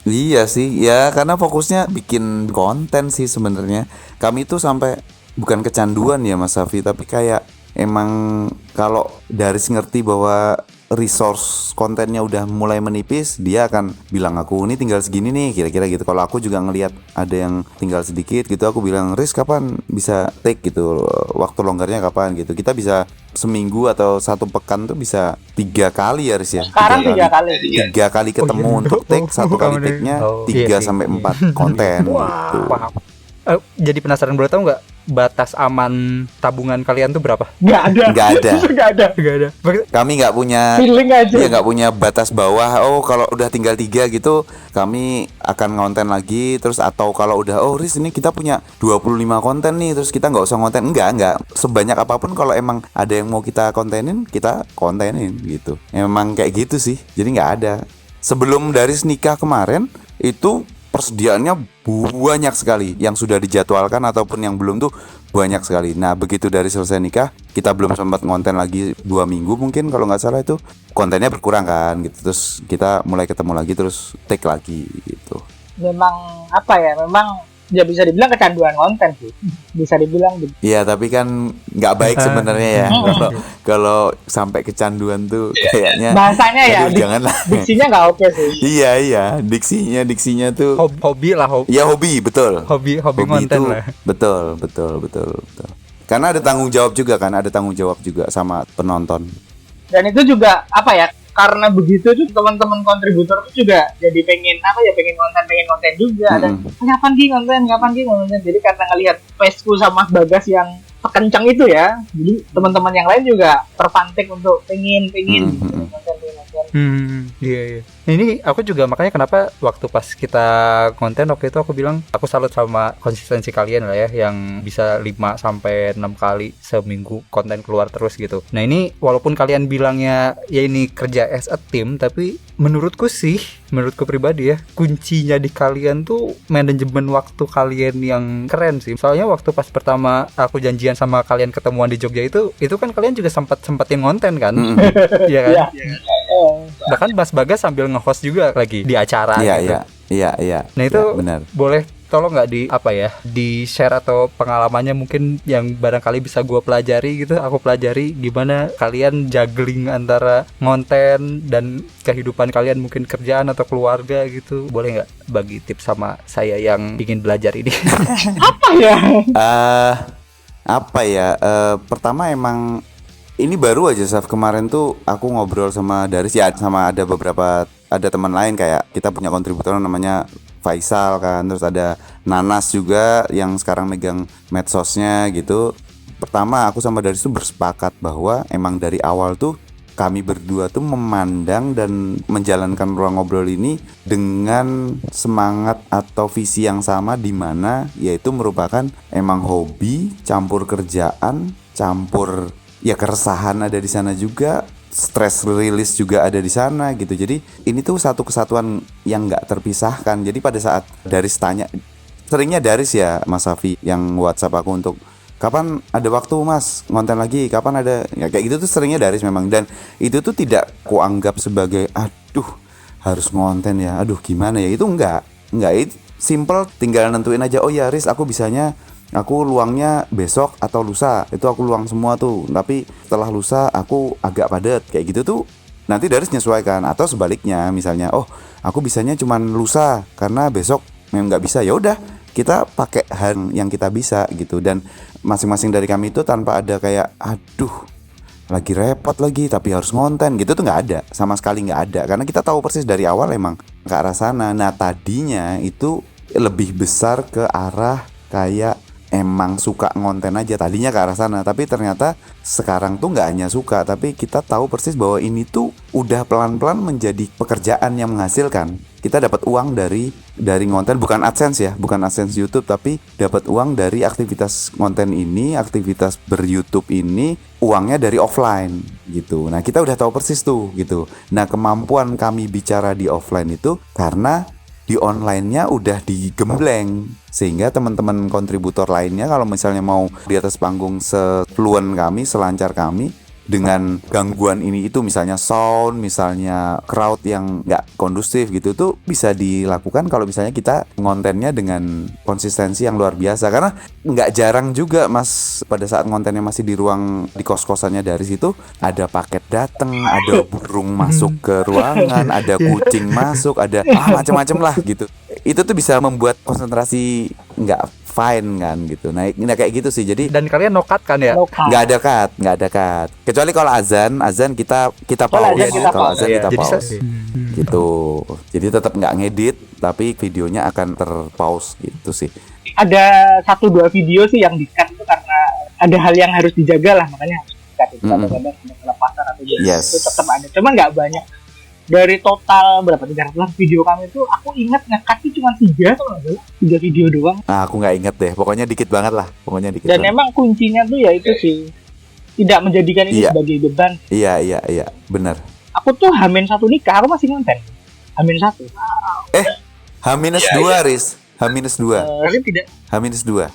S2: Iya sih, ya karena fokusnya bikin konten sih sebenarnya. Kami tuh sampai bukan kecanduan ya Mas Safi, tapi kayak emang kalau Daris ngerti bahwa resource kontennya udah mulai menipis, dia akan bilang aku ini tinggal segini nih kira-kira gitu. Kalau aku juga ngelihat ada yang tinggal sedikit gitu, aku bilang Riz kapan bisa take gitu, waktu longgarnya kapan gitu. Kita bisa seminggu atau satu pekan tuh bisa 3 kali ya Riz ya.
S3: Sekarang 3 kali.
S2: 3 kali ketemu untuk take, satu kali take-nya 3 sampai 4 konten gitu.
S1: Jadi penasaran, boleh tahu nggak batas aman tabungan kalian tuh berapa?
S2: Nggak ada. Kami nggak punya
S3: feeling aja.
S2: Iya, nggak punya batas bawah. Oh kalau udah tinggal 3 gitu, kami akan ngonten lagi. Terus atau kalau udah Riz ini kita punya 25 konten nih, terus kita nggak usah ngonten. Enggak. Sebanyak apapun kalau emang ada yang mau kita kontenin, kita kontenin gitu. Emang kayak gitu sih. Jadi nggak ada. Sebelum Daris nikah kemarin itu persediaannya banyak sekali, yang sudah dijadwalkan ataupun yang belum tuh banyak sekali. Nah begitu dari selesai nikah, kita belum sempat ngonten lagi 2 minggu mungkin kalau nggak salah, itu kontennya berkurang kan gitu. Terus kita mulai ketemu lagi, terus take lagi gitu.
S3: Memang apa ya, memang ya bisa dibilang kecanduan konten sih, bisa dibilang gitu.
S2: Iya tapi kan nggak baik sebenarnya ya. Kalau sampai kecanduan tuh kayaknya
S3: bahasanya ya
S2: janganlah.
S3: Diksinya nggak oke sih.
S2: Iya diksinya tuh
S1: hobi lah.
S2: Ya hobi, betul.
S1: Hobi konten
S2: itu,
S1: lah.
S2: Betul. Karena ada tanggung jawab juga sama penonton.
S3: Dan itu juga apa ya? Karena begitu tuh teman-teman kontributor tuh juga jadi pengen konten juga. Dan kapan konten. Jadi karena ngelihat paceku sama Bagas yang kencang itu ya, jadi teman-teman yang lain juga terpantik untuk pengen konten.
S1: Iya. Ini aku juga makanya kenapa waktu pas kita konten waktu itu aku bilang aku salut sama konsistensi kalian lah ya, yang bisa 5 sampai 6 kali seminggu konten keluar terus gitu. Nah ini walaupun kalian bilangnya ya ini kerja as a team, tapi menurutku pribadi ya, kuncinya di kalian tuh manajemen waktu kalian yang keren sih. Soalnya waktu pas pertama aku janjian sama kalian ketemuan di Jogja itu kan kalian juga sempetin konten kan. Iya kan? Bahkan Mas Bagas sambil nge-host juga lagi di acara gitu.
S2: Iya.
S1: Nah itu
S2: benar.
S1: Boleh tolong nggak di share atau pengalamannya mungkin yang barangkali bisa gue pelajari gitu, aku pelajari gimana kalian juggling antara ngonten dan kehidupan kalian, mungkin kerjaan atau keluarga gitu. Boleh nggak bagi tips sama saya yang ingin belajar ini?
S3: Apa ya?
S2: Pertama emang Ini baru aja Saf, kemarin tuh aku ngobrol sama Daris ya, sama ada teman lain, kayak kita punya kontributor namanya Faisal kan, terus ada Nanas juga yang sekarang megang medsosnya gitu. Pertama aku sama Daris tuh bersepakat bahwa emang dari awal tuh kami berdua tuh memandang dan menjalankan ruang ngobrol ini dengan semangat atau visi yang sama, di mana yaitu merupakan emang hobi campur kerjaan, campur ya keresahan ada di sana juga, stress release juga ada di sana gitu. Jadi ini tuh satu kesatuan yang nggak terpisahkan. Jadi pada saat Daris tanya, seringnya Daris ya Mas Safi yang WhatsApp aku untuk kapan ada waktu Mas ngonten lagi, kapan ada ya, kayak gitu tuh seringnya Daris memang. Dan itu tuh tidak kuanggap sebagai aduh harus ngonten ya, aduh gimana ya, itu enggak itu simple, tinggal nentuin aja, oh ya Riz aku bisanya aku luangnya besok atau lusa, itu aku luang semua tuh, tapi setelah lusa aku agak padat, kayak gitu tuh nanti Daris nyesuaikan. Atau sebaliknya misalnya, oh aku bisanya cuman lusa karena besok memang nggak bisa, ya udah kita pakai hari yang kita bisa gitu. Dan masing-masing dari kami itu tanpa ada kayak aduh lagi repot lagi tapi harus ngonten gitu tuh nggak ada, sama sekali nggak ada, karena kita tahu persis dari awal emang ke arah sana. Nah tadinya itu lebih besar ke arah kayak emang suka ngonten aja tadinya ke arah sana, tapi ternyata sekarang tuh nggak hanya suka, tapi kita tahu persis bahwa ini tuh udah pelan-pelan menjadi pekerjaan yang menghasilkan. Kita dapat uang dari ngonten, bukan AdSense ya, bukan AdSense YouTube, tapi dapat uang dari aktivitas konten ini, aktivitas ber-YouTube ini, uangnya dari offline gitu. Nah kita udah tahu persis tuh gitu. Nah kemampuan kami bicara di offline itu karena di online-nya udah digembleng, sehingga teman-teman kontributor lainnya kalau misalnya mau di atas panggung sefluent kami, selancar kami, dengan gangguan ini itu misalnya sound, misalnya crowd yang nggak kondusif gitu, tuh bisa dilakukan kalau misalnya kita ngontennya dengan konsistensi yang luar biasa. Karena nggak jarang juga Mas pada saat ngontennya masih di ruang di kos-kosannya dari situ ada paket dateng, ada burung masuk ke ruangan, ada kucing masuk, ada macam-macam lah gitu. Itu tuh bisa membuat konsentrasi nggak fine kan gitu. Nah kayak gitu sih. Jadi
S1: Dan kalian no cut kan ya?
S2: nggak ada cut. Kecuali kalau azan kita pause. Kalau azan kita pause. Gitu. Jadi tetap nggak ngedit, tapi videonya akan terpause gitu sih.
S3: Ada 1-2 video sih yang di-cut itu karena ada hal yang harus dijaga lah, makanya harus di-cut itu. Kadang-kadang ada kelepasan atau
S2: Yes.
S3: itu tetap ada. Cuman nggak banyak. Dari total berapa 300 video kami itu, aku ingat nge-cut itu cuma 3 atau 3 video doang.
S2: Nah, aku nggak inget deh. Pokoknya dikit banget lah. Pokoknya dikit.
S3: Dan
S2: banget.
S3: emang kuncinya tuh ya itu sih, tidak menjadikan ini sebagai beban.
S2: Iya, benar.
S3: Aku tuh H-1 nikah, aku masih ngonten. H-1.
S2: H-2 Riz. H-2.
S3: Tapi tidak
S2: H-2.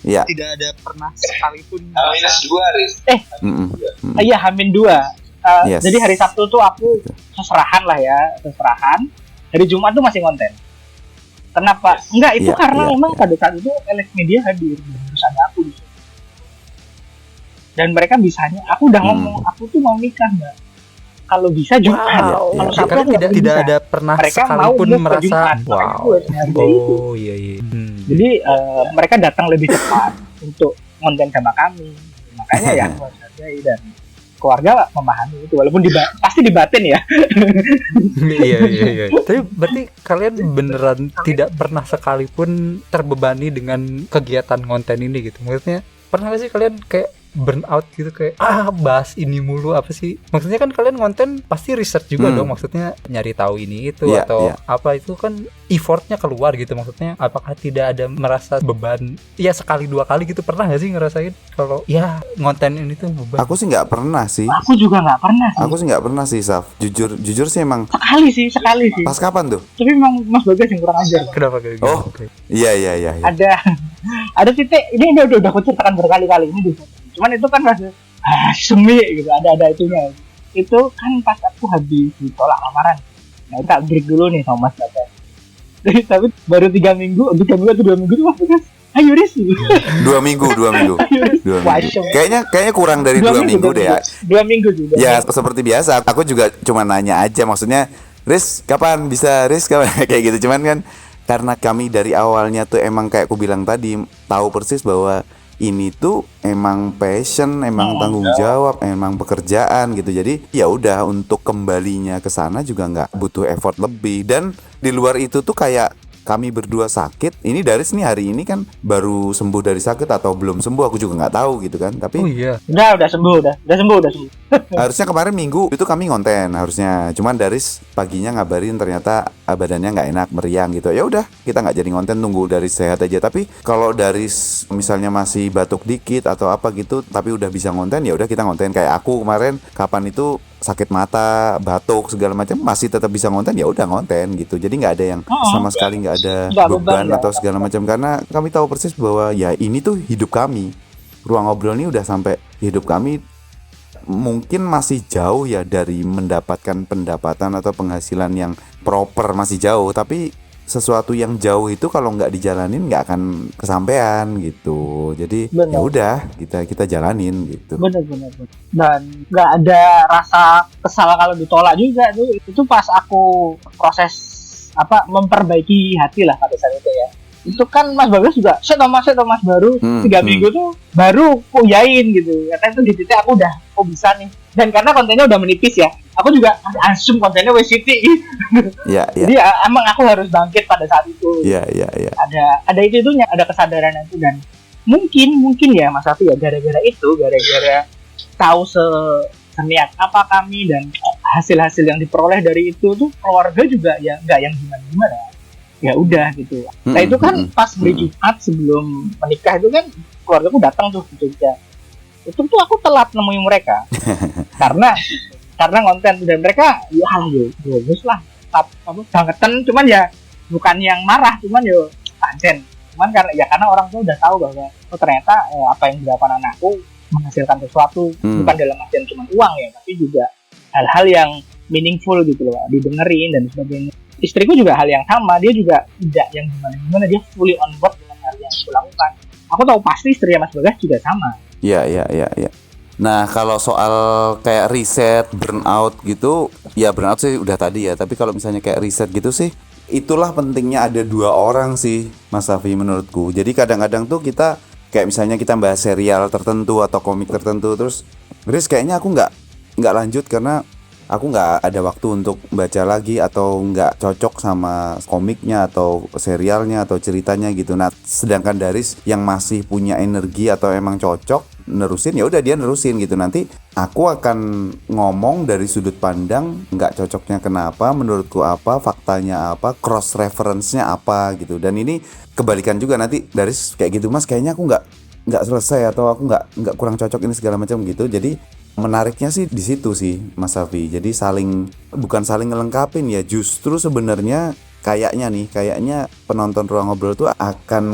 S2: Iya.
S3: tidak ada pernah sekalipun
S4: H-2 Riz.
S3: Iya H-2.
S2: Yes.
S3: Jadi hari Sabtu tuh aku seserahan. Hari Jumat tuh masih konten. Kenapa? Enggak, itu karena memang pada saat itu Alex Media hadir, terus ada aku di situ. Dan mereka bisanya, aku udah ngomong, aku tuh mau nikah Mbak. Kalau bisa Jumat. Kalau Sabtu
S1: Karena tidak ada pernah
S3: mereka
S1: sekalipun
S3: mau
S1: merasa
S3: Jumat.
S1: wow. Iya.
S3: Jadi mereka datang lebih cepat untuk konten sama kami. Makanya ya aku hargai dan keluarga memahami itu, walaupun pasti dibatin ya.
S1: Iya. Tapi berarti kalian beneran tidak pernah sekalipun terbebani dengan kegiatan konten ini gitu. Maksudnya pernah gak sih kalian kayak burn out gitu, kayak bahas ini mulu apa sih? Maksudnya kan kalian konten pasti research juga dong, maksudnya nyari tahu ini itu atau apa, itu kan effortnya keluar gitu. Maksudnya apakah tidak ada merasa beban ya sekali 2 kali gitu? Pernah gak sih ngerasain kalau ya ngonten ini tuh beban?
S2: Aku sih nggak pernah sih.
S3: Aku juga nggak pernah sih.
S2: Aku sih nggak pernah sih, Saf. Jujur sih emang.
S3: Sekali sih.
S2: Pas kapan tuh?
S3: Tapi memang Mas Bagas yang kurang ajar.
S1: Kenapa kayak gitu?
S2: Oh, iya.
S3: Ada titik, ini udah aku ceritakan berkali-kali ini dulu. Cuman itu kan masih semi gitu, ada itunya. Itu kan pas aku habis ditolak lamaran. Nah, kita break dulu nih sama Mas Bagas. Tapi baru 3 minggu, 3 minggu atau 2 minggu tuh Mas Bagas, ayo Riz.
S2: 2 minggu. Kayaknya kurang dari 2 minggu deh ya.
S3: 2 minggu juga.
S2: Ya seperti biasa, aku juga cuma nanya aja, maksudnya Riz kapan bisa, Riz kapan kayak gitu. Cuman kan karena kami dari awalnya tuh emang kayak aku bilang tadi, tahu persis bahwa ini tuh emang passion, emang tanggung jawab, emang pekerjaan gitu. Jadi ya udah, untuk kembalinya ke sana juga nggak butuh effort lebih. Dan di luar itu tuh kayak kami berdua sakit. Ini Daris nih hari ini kan baru sembuh dari sakit atau belum sembuh, aku juga nggak tahu gitu kan. Tapi
S1: Oh iya.
S3: Udah sembuh, udah sembuh.
S2: harusnya kemarin Minggu itu kami ngonten harusnya. Cuman Daris paginya ngabarin ternyata badannya nggak enak, meriang gitu. Ya udah, kita nggak jadi ngonten, tunggu Daris sehat aja. Tapi kalau Daris misalnya masih batuk dikit atau apa gitu, tapi udah bisa ngonten, ya udah kita ngonten. Kayak aku kemarin kapan itu sakit mata, batuk segala macam, masih tetap bisa ngonten, ya udah ngonten gitu. Jadi nggak ada yang sama sekali nggak ada
S3: Nggak
S2: beban
S3: beban,
S2: atau segala macam, karena kami tahu persis bahwa ya ini tuh hidup kami. Ruang Ngobrol ini udah sampai hidup kami. Mungkin masih jauh ya dari mendapatkan pendapatan atau penghasilan yang proper, masih jauh. Tapi sesuatu yang jauh itu kalau nggak dijalanin nggak akan kesampaian gitu. Jadi
S3: Benar.
S2: ya udah, kita jalanin gitu.
S3: Bener. Dan nggak ada rasa kesal kalau ditolak juga tuh. Itu pas aku proses memperbaiki hati lah pada saat itu ya. Itu kan Mas Bagas juga set Mas baru 3 minggu tuh baru kuyain gitu. Karena itu di titik aku udah bisa nih. Dan karena kontennya udah menipis ya, aku juga asum kontennya WCT.
S2: Ya.
S3: Jadi emang aku harus bangkit pada saat itu.
S2: Ya.
S3: Ada itunya, ada kesadaran itu. Dan mungkin ya Mas Safi ya, gara-gara tahu seniat apa kami dan hasil-hasil yang diperoleh dari itu tuh, keluarga juga ya nggak yang gimana-gimana. Ya udah gitu. Nah itu kan pas hari Jumat sebelum menikah itu kan keluargaku datang tuh ke Jogja. Itu tuh aku telat nemuin mereka karena konten, dan mereka ya bagus lah bangetan, cuman ya bukan yang marah, cuman ya pancen, cuman karena orang tuh udah tahu bahwa ternyata apa yang dilakukan anakku menghasilkan sesuatu, bukan dalam artian cuma uang ya, tapi juga hal-hal yang meaningful gitu loh, didengerin dan sebagainya. Istriku juga hal yang sama, dia juga tidak yang gimana, dia fully on board dengan hal yang aku lakukan. Aku tahu pasti istri Mas Bagas juga sama.
S2: Iya. Nah, kalau soal kayak riset, burnout gitu, ya burnout sih udah tadi ya. Tapi kalau misalnya kayak riset gitu sih, itulah pentingnya ada 2 orang sih, Mas Safi, menurutku. Jadi kadang-kadang tuh kita kayak misalnya kita bahas serial tertentu atau komik tertentu, terus kayaknya aku nggak lanjut karena aku nggak ada waktu untuk baca lagi atau nggak cocok sama komiknya atau serialnya atau ceritanya gitu. Nah, sedangkan Daris yang masih punya energi atau emang cocok nerusin, ya udah dia nerusin gitu. Nanti aku akan ngomong dari sudut pandang nggak cocoknya kenapa, menurutku apa, faktanya apa, cross reference-nya apa gitu. Dan ini kebalikan juga, nanti Daris kayak gitu, Mas kayaknya aku nggak selesai atau aku nggak kurang cocok ini segala macam gitu. Jadi menariknya sih di situ sih, Mas Safi. Jadi bukan saling ngelengkapin ya, justru sebenarnya kayaknya penonton Ruang Ngobrol tuh akan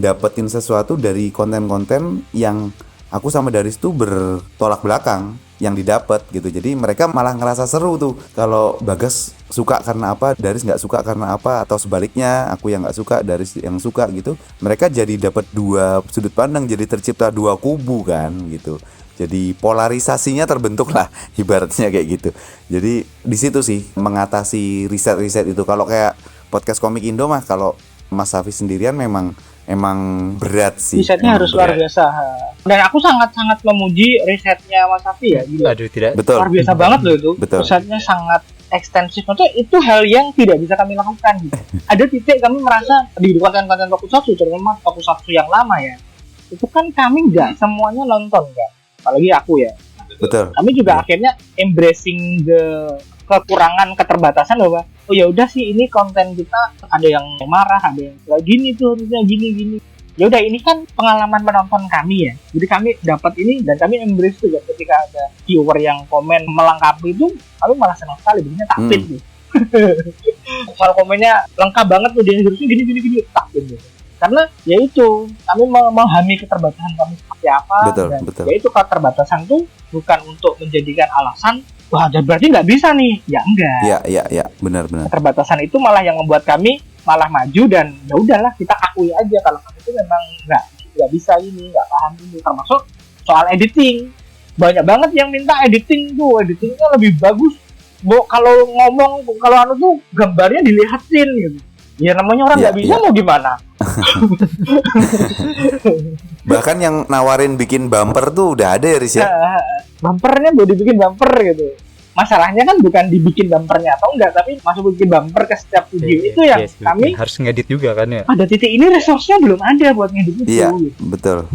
S2: dapetin sesuatu dari konten-konten yang aku sama Daris tuh bertolak belakang yang didapat gitu. Jadi mereka malah ngerasa seru tuh kalau Bagas suka karena apa, Daris nggak suka karena apa, atau sebaliknya aku yang nggak suka, Daris yang suka gitu. Mereka jadi dapat 2 sudut pandang, jadi tercipta 2 kubu kan gitu. Jadi polarisasinya terbentuk lah, ibaratnya kayak gitu. Jadi di situ sih mengatasi riset-riset itu. Kalau kayak podcast Komik Indo mah, kalau Mas Safi sendirian memang berat sih.
S3: Risetnya harus luar biasa. Dan aku sangat-sangat memuji risetnya Mas Safi ya. Gitu.
S1: Aduh, tidak.
S2: Betul.
S3: Luar biasa banget loh itu.
S2: Betul.
S3: Risetnya sangat ekstensif. Maksudnya itu hal yang tidak bisa kami lakukan. Gitu. Ada titik kami merasa di konten-konten Tokusatsu, terutama Tokusatsu yang lama ya, itu kan kami nggak semuanya nonton kan. Apalagi aku ya.
S2: Betul.
S3: Kami juga akhirnya embracing the kekurangan, keterbatasan bahwa oh ya udah sih, ini konten kita ada yang marah, ada yang kayak gini tuh, harusnya gini. Ya udah, ini kan pengalaman penonton kami ya. Jadi kami dapat ini dan kami embrace juga ketika ada viewer yang komen melengkapi itu, kami malah senang sekali, begini takpit nih. Soal komennya lengkap banget tuh, dia harusnya gini takpit gitu. Karena ya itu, kami memahami keterbatasan kami seperti apa.
S2: Betul.
S3: Ya itu, keterbatasan tuh bukan untuk menjadikan alasan wah berarti nggak bisa nih, ya enggak.
S2: Iya, benar.
S3: Keterbatasan itu malah yang membuat kami malah maju, dan ya udahlah, kita akui aja kalau kami itu memang nggak bisa ini, nggak paham ini. Termasuk soal editing, banyak banget yang minta editingnya lebih bagus. Kalau ngomong, kalau tuh gambarnya dilihatin gitu. Ya namanya orang nggak bisa, mau gimana?
S2: Bahkan yang nawarin bikin bumper tuh udah ada ya, Riz ya?
S3: Bumpernya mau dibikin bumper gitu. Masalahnya kan bukan dibikin bumpernya atau enggak, tapi masuk bikin bumper ke setiap video itu yang kami
S1: harus ngedit juga kan ya.
S3: pada titik ini resource-nya belum ada buat ngedit itu.
S2: Iya,
S3: gitu.
S2: betul.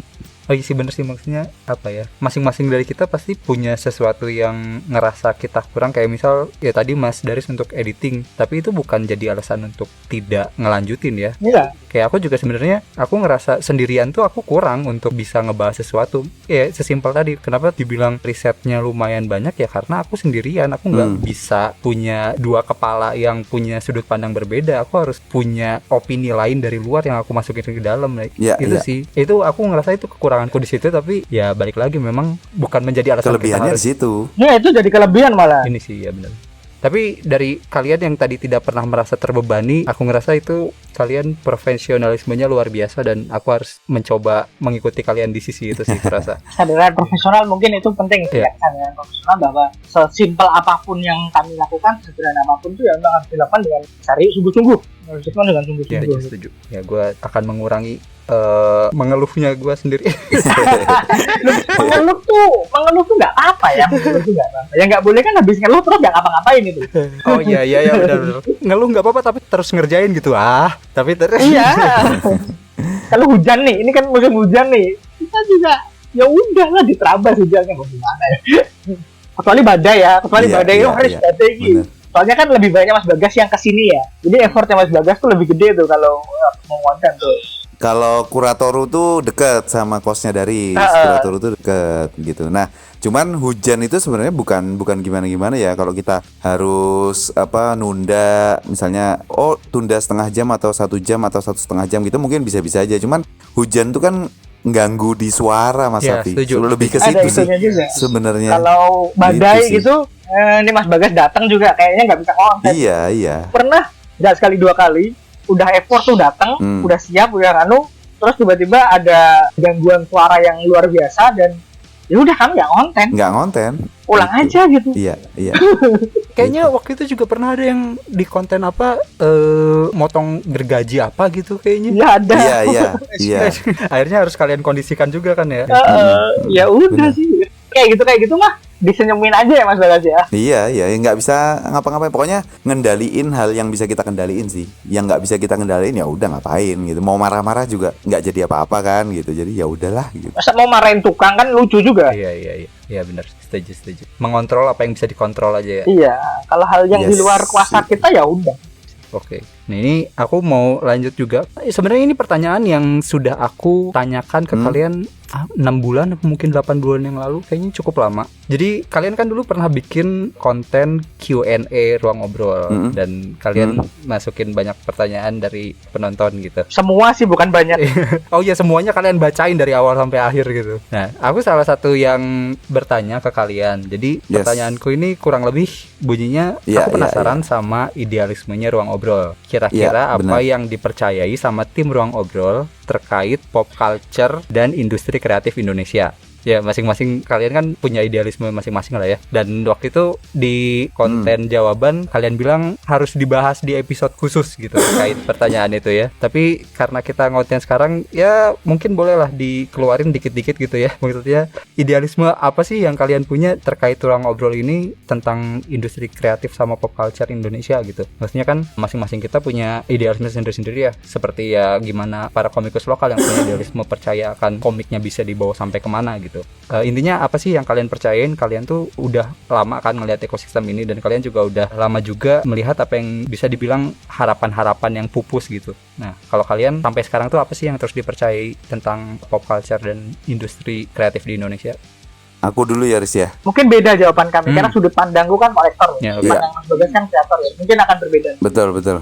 S1: Oh iya sih bener sih, maksudnya apa ya, masing-masing dari kita pasti punya sesuatu yang ngerasa kita kurang. Kayak misal ya tadi Mas Daris untuk editing, tapi itu bukan jadi alasan untuk tidak ngelanjutin ya.
S3: Iya.
S1: Kayak aku juga sebenarnya aku ngerasa sendirian tuh aku kurang untuk bisa ngebahas sesuatu. Ya sesimpel tadi, kenapa dibilang risetnya lumayan banyak ya karena aku sendirian. Aku nggak bisa punya dua kepala yang punya sudut pandang berbeda. Aku harus punya opini lain dari luar yang aku masukin ke dalam.
S2: Ya,
S1: itu
S2: ya.
S1: sih, itu aku ngerasa itu kekuranganku di situ. Tapi ya balik lagi memang bukan menjadi alasan
S2: Kelebihannya
S1: kita
S2: di situ.
S3: Ya itu jadi kelebihan malah.
S1: ini sih ya benar. Tapi dari kalian yang tadi tidak pernah merasa terbebani, aku ngerasa itu kalian profesionalismenya luar biasa dan aku harus mencoba mengikuti kalian di sisi itu sih kurasa.
S3: Kesadaran profesional mungkin itu penting sih ya. Kesadaran profesional bahwa sesimpel apapun yang kami lakukan, sederhana apapun itu ya memang harus dilakukan dengan serius, sungguh-sungguh. Harus dilakukan dengan
S1: Ya,
S3: sungguh-sungguh.
S1: setuju. Ya gue akan mengurangi mengeluhnya gue sendiri.
S3: mengeluh tuh nggak apa ya, mengeluh tuh nggak apa. Yang nggak boleh kan habis ngeluh terus nggak ngapa-ngapain itu.
S1: Oh iya benar. Ngeluh nggak apa-apa tapi terus ngerjain gitu tapi terus.
S3: Iya. Kalau hujan nih, ini kan musim hujan nih, kita juga ya udahlah diterabas hujannya mau gimana ya. Kecuali badai ya, badai itu harus badai gitu. Soalnya kan lebih banyak Mas Bagas yang kesini ya, jadi effortnya Mas Bagas tuh lebih gede tuh kalau mau konten tuh.
S2: Kalau Kuratoru tuh deket sama kosnya dari Kuratoru tuh deket gitu. Nah, cuman hujan itu sebenarnya bukan gimana-gimana ya. Kalau kita harus nunda, misalnya tunda setengah jam atau 1 jam atau 1,5 jam gitu mungkin bisa-bisa aja. Cuman hujan tuh kan ganggu di suara Mas Safi. Lebih ke situ sih sebenarnya.
S3: Kalau badai gitu, ini Mas Bagas datang juga kayaknya nggak bisa konten.
S2: Iya.
S3: Pernah nggak sekali 2 kali. Udah effort tuh datang, udah siap, udah terus tiba-tiba ada gangguan suara yang luar biasa dan ya udah kami nggak konten. Ulang aja gitu.
S2: Iya.
S1: Kayaknya waktu itu juga pernah ada yang di konten motong gergaji apa gitu kayaknya.
S3: Iya ada.
S2: Iya.
S1: Akhirnya harus kalian kondisikan juga kan ya.
S3: Ya udah sih. Kayak gitu mah disenyumin aja ya Mas Bagas ya.
S2: Iya, nggak bisa ngapa-ngapain. Pokoknya ngendaliin hal yang bisa kita kendaliin sih. Yang nggak bisa kita kendaliin ya udah ngapain gitu. Mau marah-marah juga nggak jadi apa-apa kan gitu. Jadi ya udahlah gitu.
S3: Masa mau marahin tukang kan lucu juga.
S1: Iya benar, setuju. Mengontrol apa yang bisa dikontrol aja ya.
S3: Iya, kalau hal yang di luar kuasa kita ya udah.
S1: Oke. Nah ini aku mau lanjut juga. Sebenarnya ini pertanyaan yang sudah aku tanyakan ke kalian 6 bulan atau mungkin 8 bulan yang lalu, kayaknya cukup lama. Jadi kalian kan dulu pernah bikin konten Q&A ruang obrol dan kalian masukin banyak pertanyaan dari penonton gitu.
S3: Semua sih bukan banyak.
S1: Oh iya, semuanya kalian bacain dari awal sampai akhir gitu. Nah, aku salah satu yang bertanya ke kalian. Jadi pertanyaanku ini kurang lebih bunyinya, aku penasaran sama idealismenya ruang obrol. Kira-kira apa yang dipercayai sama tim ruang obrol terkait pop culture dan industri kreatif Indonesia? Ya masing-masing kalian kan punya idealisme masing-masing lah ya. Dan waktu itu di konten jawaban kalian bilang harus dibahas di episode khusus gitu terkait pertanyaan itu ya. Tapi karena kita ngonten sekarang ya mungkin bolehlah dikeluarin dikit-dikit gitu ya. Maksudnya idealisme apa sih yang kalian punya terkait ruang obrol ini tentang industri kreatif sama pop culture Indonesia gitu. Maksudnya kan masing-masing kita punya idealisme sendiri-sendiri ya. Seperti ya gimana para komikus lokal yang punya idealisme percaya akan komiknya bisa dibawa sampai kemana gitu. Intinya apa sih yang kalian percayain? Kalian tuh udah lama kan ngelihat ekosistem ini dan kalian juga udah lama juga melihat apa yang bisa dibilang harapan-harapan yang pupus gitu. Nah, kalau kalian sampai sekarang tuh apa sih yang terus dipercayai tentang pop culture dan industri kreatif di Indonesia?
S2: Aku dulu ya Riz ya.
S3: Mungkin beda jawaban kami karena sudut pandangku kan kolektor.
S1: Ya,
S3: pandang Mas Bagas kan kreator ya. Mungkin akan berbeda.
S2: Betul.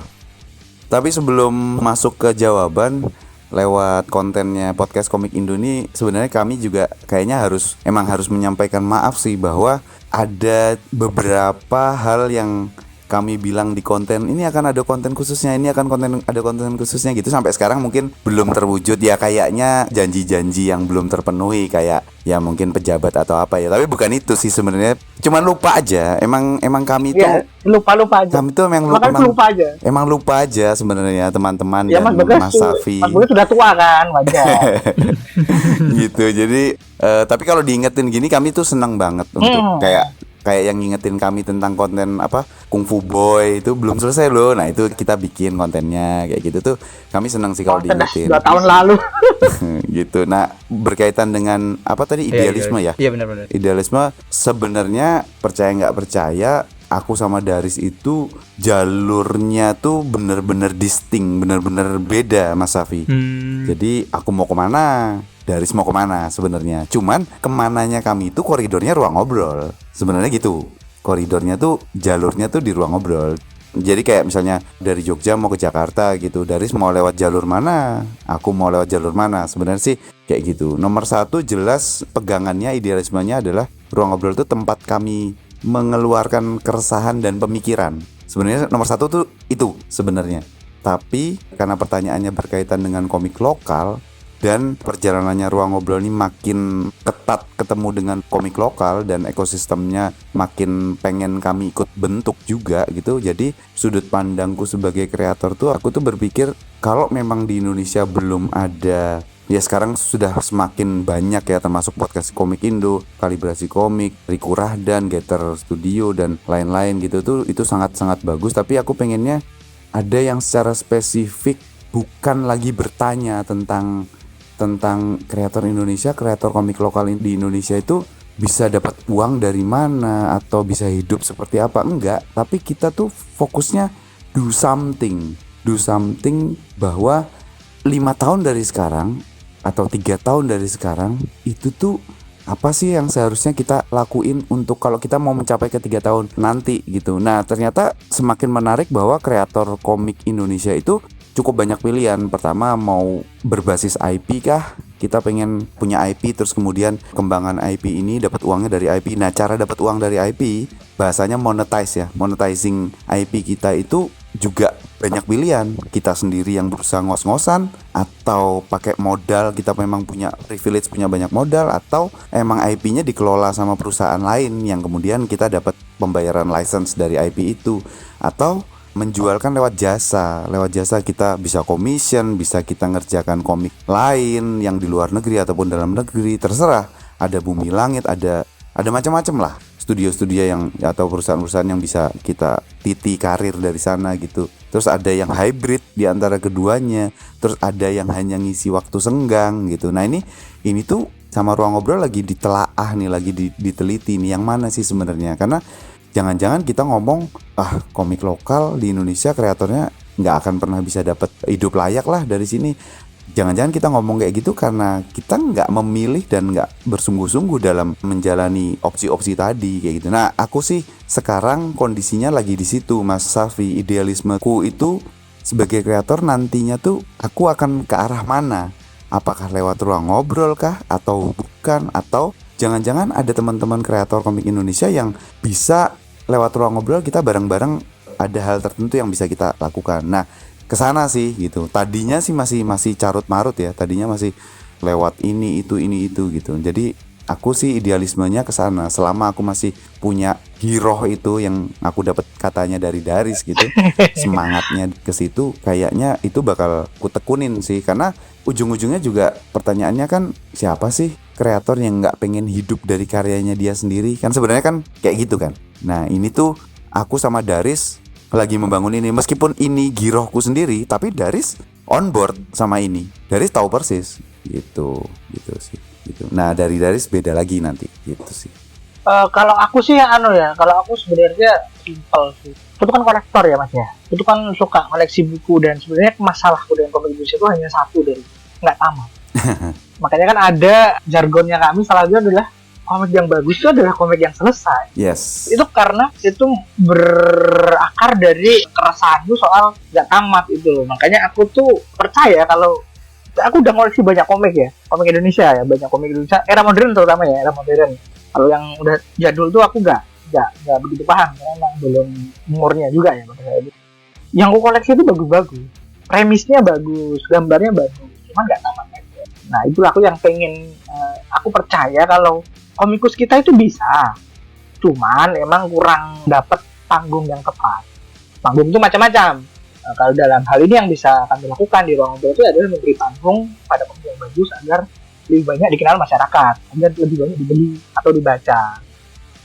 S2: Tapi sebelum masuk ke jawaban lewat kontennya podcast Komik Indo ini, sebenarnya kami juga kayaknya harus menyampaikan maaf sih bahwa ada beberapa hal yang kami bilang di konten ini akan ada konten khususnya, ini akan ada konten khususnya gitu, sampai sekarang mungkin belum terwujud ya, kayaknya janji-janji yang belum terpenuhi kayak ya mungkin pejabat atau apa ya, tapi bukan itu sih sebenarnya, cuman lupa aja. Emang kami itu
S3: lupa aja.
S2: Kami tuh emang lupa aja sebenarnya teman-teman
S3: ya,
S2: dan Mas Safi.
S3: Mas Bagas sudah tua kan, wajar.
S2: Gitu. Jadi tapi kalau diingetin gini kami tuh senang banget untuk kayak yang ngingetin kami tentang konten apa Kung Fu Boy itu belum selesai loh. Nah itu kita bikin kontennya kayak gitu tuh, kami senang sih kalau diingetin.
S3: 2 tahun lalu.
S2: Gitu. Nah berkaitan dengan apa tadi, idealisme ya?
S1: Iya benar-benar.
S2: Idealisme sebenarnya percaya nggak percaya, aku sama Daris itu jalurnya tuh bener-bener distinct, bener-bener beda Mas Safi. Jadi aku mau kemana, Daris mau kemana sebenarnya. Cuman kemananya kami itu koridornya ruang ngobrol. Sebenarnya gitu. Koridornya tuh, jalurnya tuh di ruang ngobrol. Jadi kayak misalnya dari Jogja mau ke Jakarta gitu, Daris mau lewat jalur mana, aku mau lewat jalur mana. Sebenarnya sih kayak gitu. Nomor 1 jelas pegangannya, idealismenya adalah ruang ngobrol itu tempat kami mengeluarkan keresahan dan pemikiran. Sebenarnya nomor 1 tuh itu sebenarnya. Tapi karena pertanyaannya berkaitan dengan komik lokal dan perjalanannya ruang ngobrol ini makin ketat ketemu dengan komik lokal dan ekosistemnya makin pengen kami ikut bentuk juga gitu. Jadi sudut pandangku sebagai kreator tuh, aku tuh berpikir kalau memang di Indonesia belum ada, ya sekarang sudah semakin banyak ya, termasuk podcast Komik Indo, Kalibrasi Komik, Riku Rahdan, Getter Studio dan lain-lain gitu tuh, itu sangat-sangat bagus. Tapi aku pengennya ada yang secara spesifik, bukan lagi bertanya tentang kreator Indonesia, kreator komik lokal di Indonesia itu bisa dapat uang dari mana atau bisa hidup seperti apa, enggak. Tapi kita tuh fokusnya do something bahwa 5 tahun dari sekarang atau 3 tahun dari sekarang itu tuh apa sih yang seharusnya kita lakuin untuk kalau kita mau mencapai ke 3 tahun nanti gitu. Nah ternyata semakin menarik bahwa kreator komik Indonesia itu cukup banyak pilihan. Pertama, mau berbasis IP kah? Kita pengen punya IP, terus kemudian kembangan IP ini dapat uangnya dari IP. Nah, cara dapat uang dari IP, bahasanya monetize ya. Monetizing IP kita itu juga banyak pilihan. Kita sendiri yang berusaha ngos-ngosan, atau pakai modal, kita memang punya privilege, punya banyak modal, atau emang IP-nya dikelola sama perusahaan lain yang kemudian kita dapat pembayaran license dari IP itu, atau menjualkan lewat jasa kita bisa commission, bisa kita ngerjakan komik lain yang di luar negeri ataupun dalam negeri, terserah. Ada Bumi Langit, ada macam-macam lah studio-studio yang atau perusahaan-perusahaan yang bisa kita titi karir dari sana gitu. Terus ada yang hybrid di antara keduanya, terus ada yang hanya ngisi waktu senggang gitu. Nah ini tuh sama Ruang Ngobrol lagi ditelaah nih, lagi diteliti nih yang mana sih sebenarnya. Karena jangan-jangan kita ngomong komik lokal di Indonesia kreatornya nggak akan pernah bisa dapat hidup layak lah dari sini. Jangan-jangan kita ngomong kayak gitu karena kita nggak memilih dan nggak bersungguh-sungguh dalam menjalani opsi-opsi tadi kayak gitu. Nah aku sih sekarang kondisinya lagi di situ Mas Safi. Idealismeku itu sebagai kreator nantinya tuh aku akan ke arah mana? Apakah lewat Ruang Ngobrol kah atau bukan? Atau jangan-jangan ada teman-teman kreator komik Indonesia yang bisa lewat Ruang Ngobrol kita bareng-bareng ada hal tertentu yang bisa kita lakukan. Nah, kesana sih gitu. Tadinya sih masih carut marut ya. Tadinya masih lewat ini itu gitu. Jadi aku sih idealismenya kesana. Selama aku masih punya giroh itu yang aku dapat katanya dari Daris gitu, semangatnya ke situ, kayaknya itu bakal kutekunin sih. Karena ujung-ujungnya juga pertanyaannya kan siapa sih kreator yang nggak pengen hidup dari karyanya dia sendiri, kan sebenarnya kan kayak gitu kan. Nah ini tuh aku sama Daris lagi membangun ini, meskipun ini girohku sendiri, tapi Daris on board sama ini. Daris tahu persis gitu sih gitu. Nah dari Daris beda lagi nanti gitu sih.
S3: Kalau aku sih kalau aku sebenarnya simpel sih. Itu kan kolektor ya Mas ya. Itu kan suka koleksi buku, dan sebenarnya masalahku dengan komik Indonesia itu hanya satu, dari nggak tamat. Makanya kan ada jargonnya kami, salah satunya adalah komik yang bagus itu adalah komik yang selesai.
S2: Yes.
S3: Itu karena itu berakar dari keresahanku soal nggak tamat itu loh. Makanya aku tuh percaya kalau aku udah ngoleksi banyak komik ya, komik Indonesia ya, banyak komik Indonesia era modern terutama ya, era modern. Kalau yang udah jadul tuh aku nggak. nggak begitu paham karena emang belum umurnya juga ya pada saat itu. Yang aku koleksi itu bagus-bagus, premisnya bagus, gambarnya bagus, cuma nggak tamat aja. Nah itulah aku yang pengen, aku percaya kalau komikus kita itu bisa, cuman emang kurang dapat panggung yang tepat. Panggung itu macam-macam. Nah, kalau dalam hal ini yang bisa kami lakukan di ruang ngobrol itu adalah memberi panggung pada panggung yang bagus agar lebih banyak dikenal masyarakat, agar lebih banyak dibeli atau dibaca.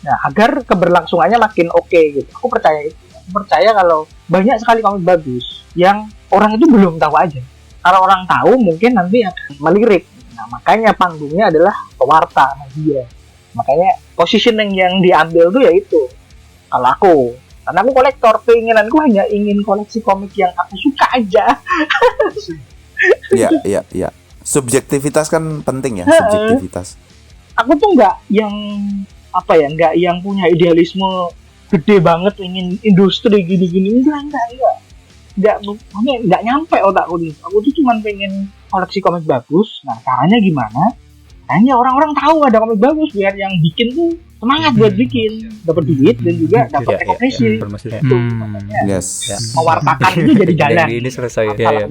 S3: Nah, agar keberlangsungannya makin oke gitu. Aku percaya itu. Aku percaya kalau banyak sekali komik bagus yang orang itu belum tahu aja. Kalau orang tahu mungkin nanti akan melirik. Nah, makanya panggungnya adalah pewarta media. Makanya positioning yang diambil tuh yaitu kalau aku, karena aku kolektor, keinginanku hanya ingin koleksi komik yang aku suka aja.
S2: Iya. Subjektivitas kan penting ya, subjektivitas.
S3: Aku tuh nggak yang punya idealisme gede banget ingin industri gini-gini, nggak nyampe otakku nih. Aku tuh cuma pengen koleksi komik bagus. Nah caranya gimana? Caranya orang-orang tahu ada komik bagus biar yang bikin tuh semangat buat bikin, dapat duit dan juga dapat rekognisi. Itu makanya mewartakan itu jadi jalan.
S1: Ini selesai.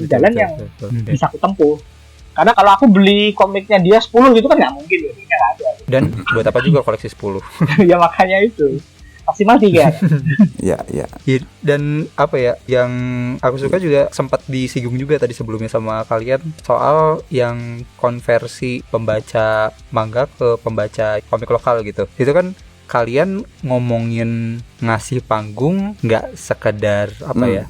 S3: Jalan yang bisa aku tempuh. Karena kalau aku beli komiknya dia 10 gitu kan nggak mungkin ya, nggak ada.
S1: Dan buat apa juga koleksi 10?
S3: Ya makanya itu maksimal 3.
S2: Iya.
S1: Dan apa ya, yang aku suka juga sempat disinggung juga tadi sebelumnya sama kalian soal yang konversi pembaca manga ke pembaca komik lokal gitu. Itu kan kalian ngomongin ngasih panggung, nggak sekedar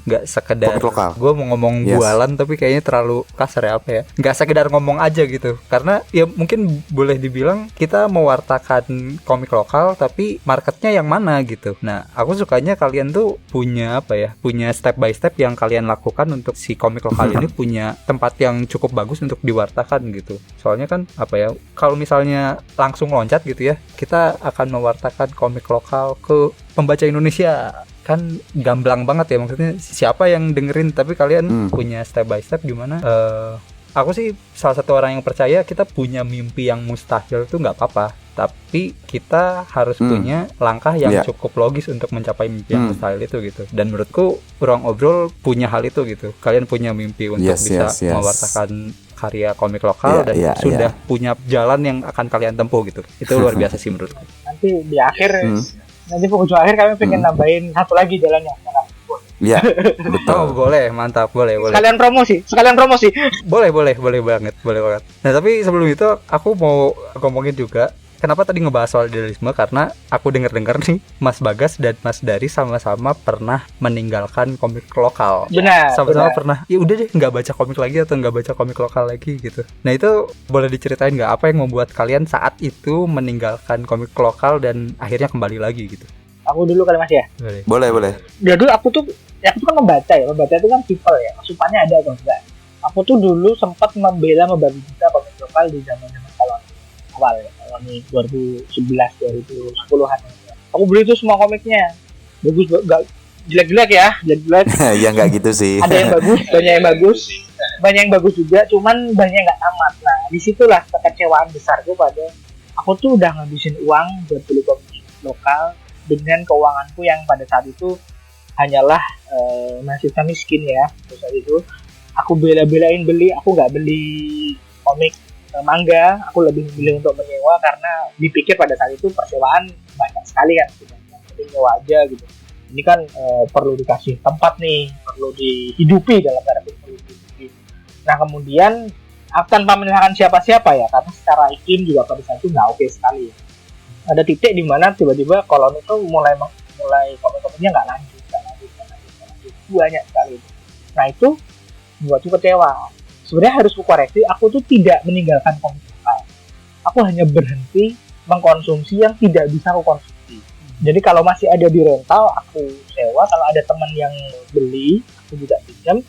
S1: nggak sekedar gue mau ngomong bualan tapi kayaknya terlalu kasar ya, nggak sekedar ngomong aja gitu, karena ya mungkin boleh dibilang kita mewartakan komik lokal tapi marketnya yang mana gitu. Nah aku sukanya kalian tuh punya punya step by step yang kalian lakukan untuk si komik lokal ini punya tempat yang cukup bagus untuk diwartakan gitu. Soalnya kan kalau misalnya langsung loncat gitu ya, kita akan mewartakan komik lokal ke pembaca Indonesia kan gamblang banget ya, maksudnya siapa yang dengerin, tapi kalian punya step by step gimana. Aku sih salah satu orang yang percaya kita punya mimpi yang mustahil tuh nggak apa-apa, tapi kita harus punya langkah yang cukup logis untuk mencapai mimpi yang mustahil itu gitu. Dan menurutku Ruang Obrol punya hal itu gitu. Kalian punya mimpi untuk bisa mewartakan karya komik lokal dan sudah punya jalan yang akan kalian tempuh gitu. Itu luar biasa sih menurutku.
S3: Nanti di akhir nanti penghujung akhir kami pengen nambahin satu lagi jalan yang
S2: Iya, betul.
S1: Oh, boleh, mantap, boleh.
S3: Sekalian promosi.
S1: Boleh banget. Nah, tapi sebelum itu aku mau ngomongin juga kenapa tadi ngebahas soal idealisme, karena aku dengar nih Mas Bagas dan Mas Dari sama-sama pernah meninggalkan komik lokal.
S3: Benar.
S1: Sama-sama pernah. Ya udah deh, nggak baca komik lagi atau nggak baca komik lokal lagi gitu. Nah itu boleh diceritain nggak apa yang membuat kalian saat itu meninggalkan komik lokal dan akhirnya kembali lagi gitu?
S3: Aku dulu kali Mas ya.
S2: Boleh.
S3: Jadi aku tuh kan membaca itu kan people ya. Asupannya ada atau enggak. Aku tuh dulu sempat membantu kita komik lokal di zaman-zaman awal ya. Ini 2011 2010-an. Aku beli itu semua komiknya. Bagus, enggak jelek-jelek ya.
S2: Ya enggak gitu sih.
S3: Ada yang bagus, banyak yang bagus juga, cuman banyak yang enggak tamat. Nah, disitulah kekecewaan besarku pada aku tuh udah ngabisin uang buat beli komik lokal dengan keuanganku yang pada saat itu hanyalah mahasiswa miskin ya. Pada saat itu aku bela-belain beli, aku nggak beli komik manga, aku lebih memilih untuk menyewa karena dipikir pada saat itu persewaan banyak sekali kan, jadi nyewa aja gitu. Ini kan perlu dikasih tempat nih, perlu dihidupi dalam tanda kutip. Nah kemudian tanpa menyalahkan siapa-siapa ya, karena secara iklim juga pada saat itu nggak oke sekali. Ada titik di mana tiba-tiba kolom itu mulai komik-komiknya nggak lanjut banyak sekali. Nah itu buatku kecewa. Sebenarnya harus kukoreksi, aku tuh tidak meninggalkan komik lokal. Aku hanya berhenti mengkonsumsi yang tidak bisa aku konsumsi. Jadi kalau masih ada di rental, aku sewa. Kalau ada teman yang beli, aku juga pinjam.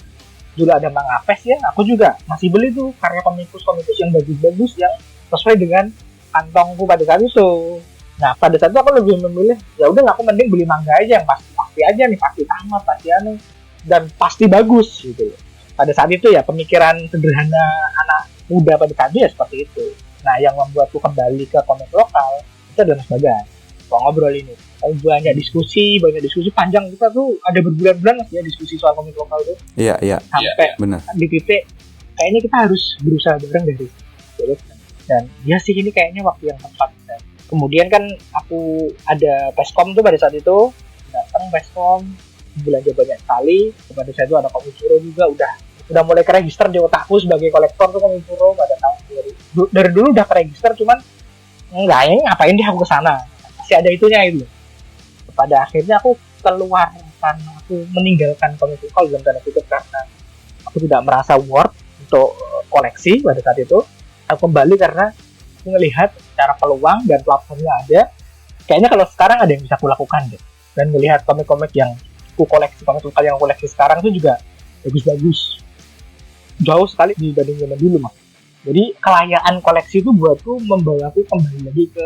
S3: Dulu ada Mangapes ya, aku juga masih beli tuh karya komikus yang bagus-bagus yang sesuai dengan kantongku pada saat itu. Nah pada saat itu aku lebih memilih, ya udah aku mending beli manga aja yang pasti aja nih, pasti tamat, pasti aneh dan pasti bagus gitu. Pada saat itu ya pemikiran sederhana anak muda pada saat itu ya seperti itu. Nah yang membuatku kembali ke komik lokal itu adalah Mas Bagas. ngobrol ini. Banyak diskusi panjang, kita tuh ada berbulan-bulan ya diskusi soal komik lokal tuh.
S2: Iya,
S3: Sampai
S2: benar.
S3: di titik kayaknya kita harus berusaha bareng dari dan ya sih ini kayaknya waktu yang tepat. Dan kemudian kan aku ada Peskom tuh pada saat itu, datang Peskom, belanja banyak sekali. Pada saat itu ada Komifuro juga, udah mulai keregister di otakku sebagai kolektor tuh Komifuro pada tahun 2000. Dari dulu udah keregister, cuman enggak, ini ngapain deh aku kesana, masih ada itunya itu. Pada akhirnya aku keluar karena aku meninggalkan komik lokal dalam tanda kutip karena aku tidak merasa worth untuk koleksi pada saat itu. Aku kembali karena aku melihat secara peluang dan platformnya ada, kayaknya kalau sekarang ada yang bisa aku lakukan deh. Dan melihat komik-komik yang aku koleksi, komik lokal yang aku koleksi sekarang itu juga bagus-bagus, jauh sekali dibanding zaman dulu mah. Jadi kelayaan koleksi itu buatku membawaku kembali lagi ke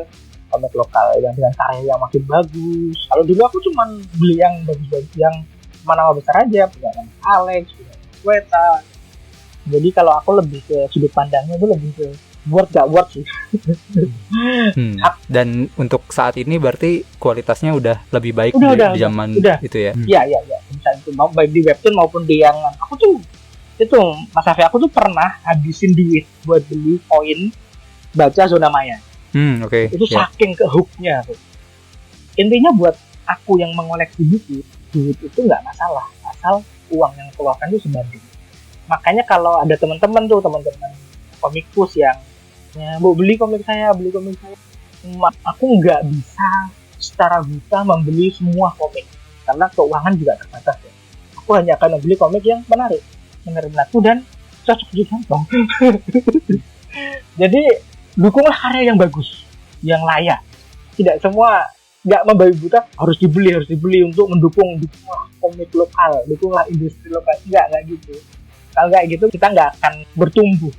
S3: komik lokal yang dengan karya yang makin bagus. Kalau dulu aku cuma beli yang bagus-bagus, yang nama besar aja, punya Alex, punya Weta. Jadi kalau aku lebih ke sudut pandangnya itu lebih ke worth gak worth sih.
S1: Dan untuk saat ini berarti kualitasnya udah lebih baik di zaman itu ya?
S3: Iya. Misalnya itu baik di webtoon maupun di yang aku tuh itu Mas Afi, aku tuh pernah habisin duit buat beli koin baca Zona Maya. Itu saking ke hooknya tuh. Intinya buat aku yang mengoleksi buku, duit itu nggak masalah, asal uang yang keluarkan itu sebanding. Makanya kalau ada teman-teman komikus yang mau beli komik saya, aku nggak bisa secara buta membeli semua komik karena keuangan juga terbatas ya. Aku hanya akan membeli komik yang menarik aku dan cocok dikantong. Jadi dukunglah karya yang bagus, yang layak. Tidak semua, nggak membabi buta harus dibeli untuk mendukung komik lokal, dukunglah industri lokal. Nggak gitu. Kalau nggak gitu kita nggak akan bertumbuh.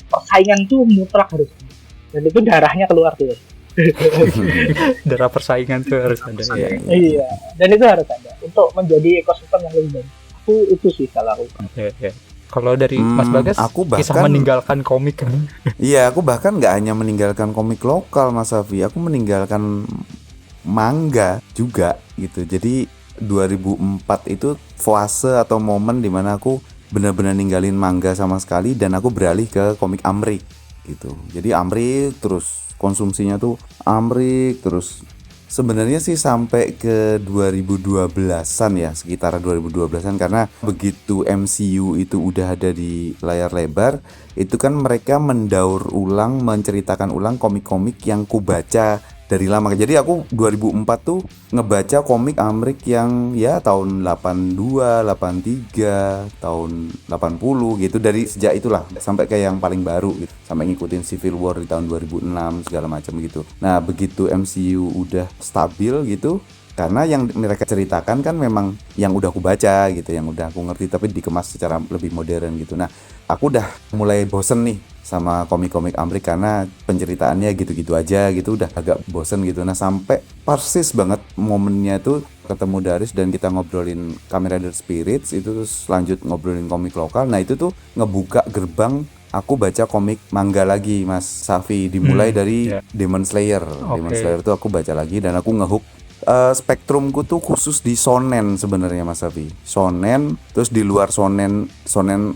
S3: Persaingan tuh mutlak harus ada. Dan itu darahnya keluar tuh.
S1: Darah persaingan tuh harus ada.
S3: Iya. Dan itu harus ada untuk menjadi ekosistem yang lebih baik. Itu sih salah aku.
S1: Kalau dari Mas Bagas,
S2: aku bahkan
S1: kisah meninggalkan komik kan?
S2: Iya, aku bahkan nggak hanya meninggalkan komik lokal, Mas Safi. Aku meninggalkan manga juga gitu. Jadi 2004 itu fase atau momen dimana aku benar-benar ninggalin manga sama sekali dan aku beralih ke komik Amrik gitu. Jadi Amrik terus konsumsinya tuh Amrik terus. Sebenarnya sih sampai ke 2012-an ya, sekitar 2012-an karena begitu MCU itu udah ada di layar lebar, itu kan mereka mendaur ulang, menceritakan ulang komik-komik yang ku baca dari lama. Jadi aku 2004 tuh ngebaca komik Amrik yang ya tahun 82, 83, tahun 80 gitu, dari sejak itulah sampai ke yang paling baru gitu. Sampai ngikutin Civil War di tahun 2006 segala macam gitu. Nah, begitu MCU udah stabil gitu, karena yang mereka ceritakan kan memang yang udah aku baca gitu, yang udah aku ngerti tapi dikemas secara lebih modern gitu. Nah, aku udah mulai bosen nih sama komik-komik Amrik karena penceritaannya gitu-gitu aja gitu, udah agak bosen gitu. Nah, sampai persis banget momennya tuh ketemu Daris dan kita ngobrolin Kamen Rider Spirits itu, terus lanjut ngobrolin komik lokal. Nah, itu tuh ngebuka gerbang aku baca komik manga lagi, Mas Safi. Dimulai dari Demon Slayer. Demon Slayer tuh aku baca lagi dan aku ngehook. Spektrumku tuh khusus di shonen sebenarnya, Mas Safi. Shonen, terus di luar shonen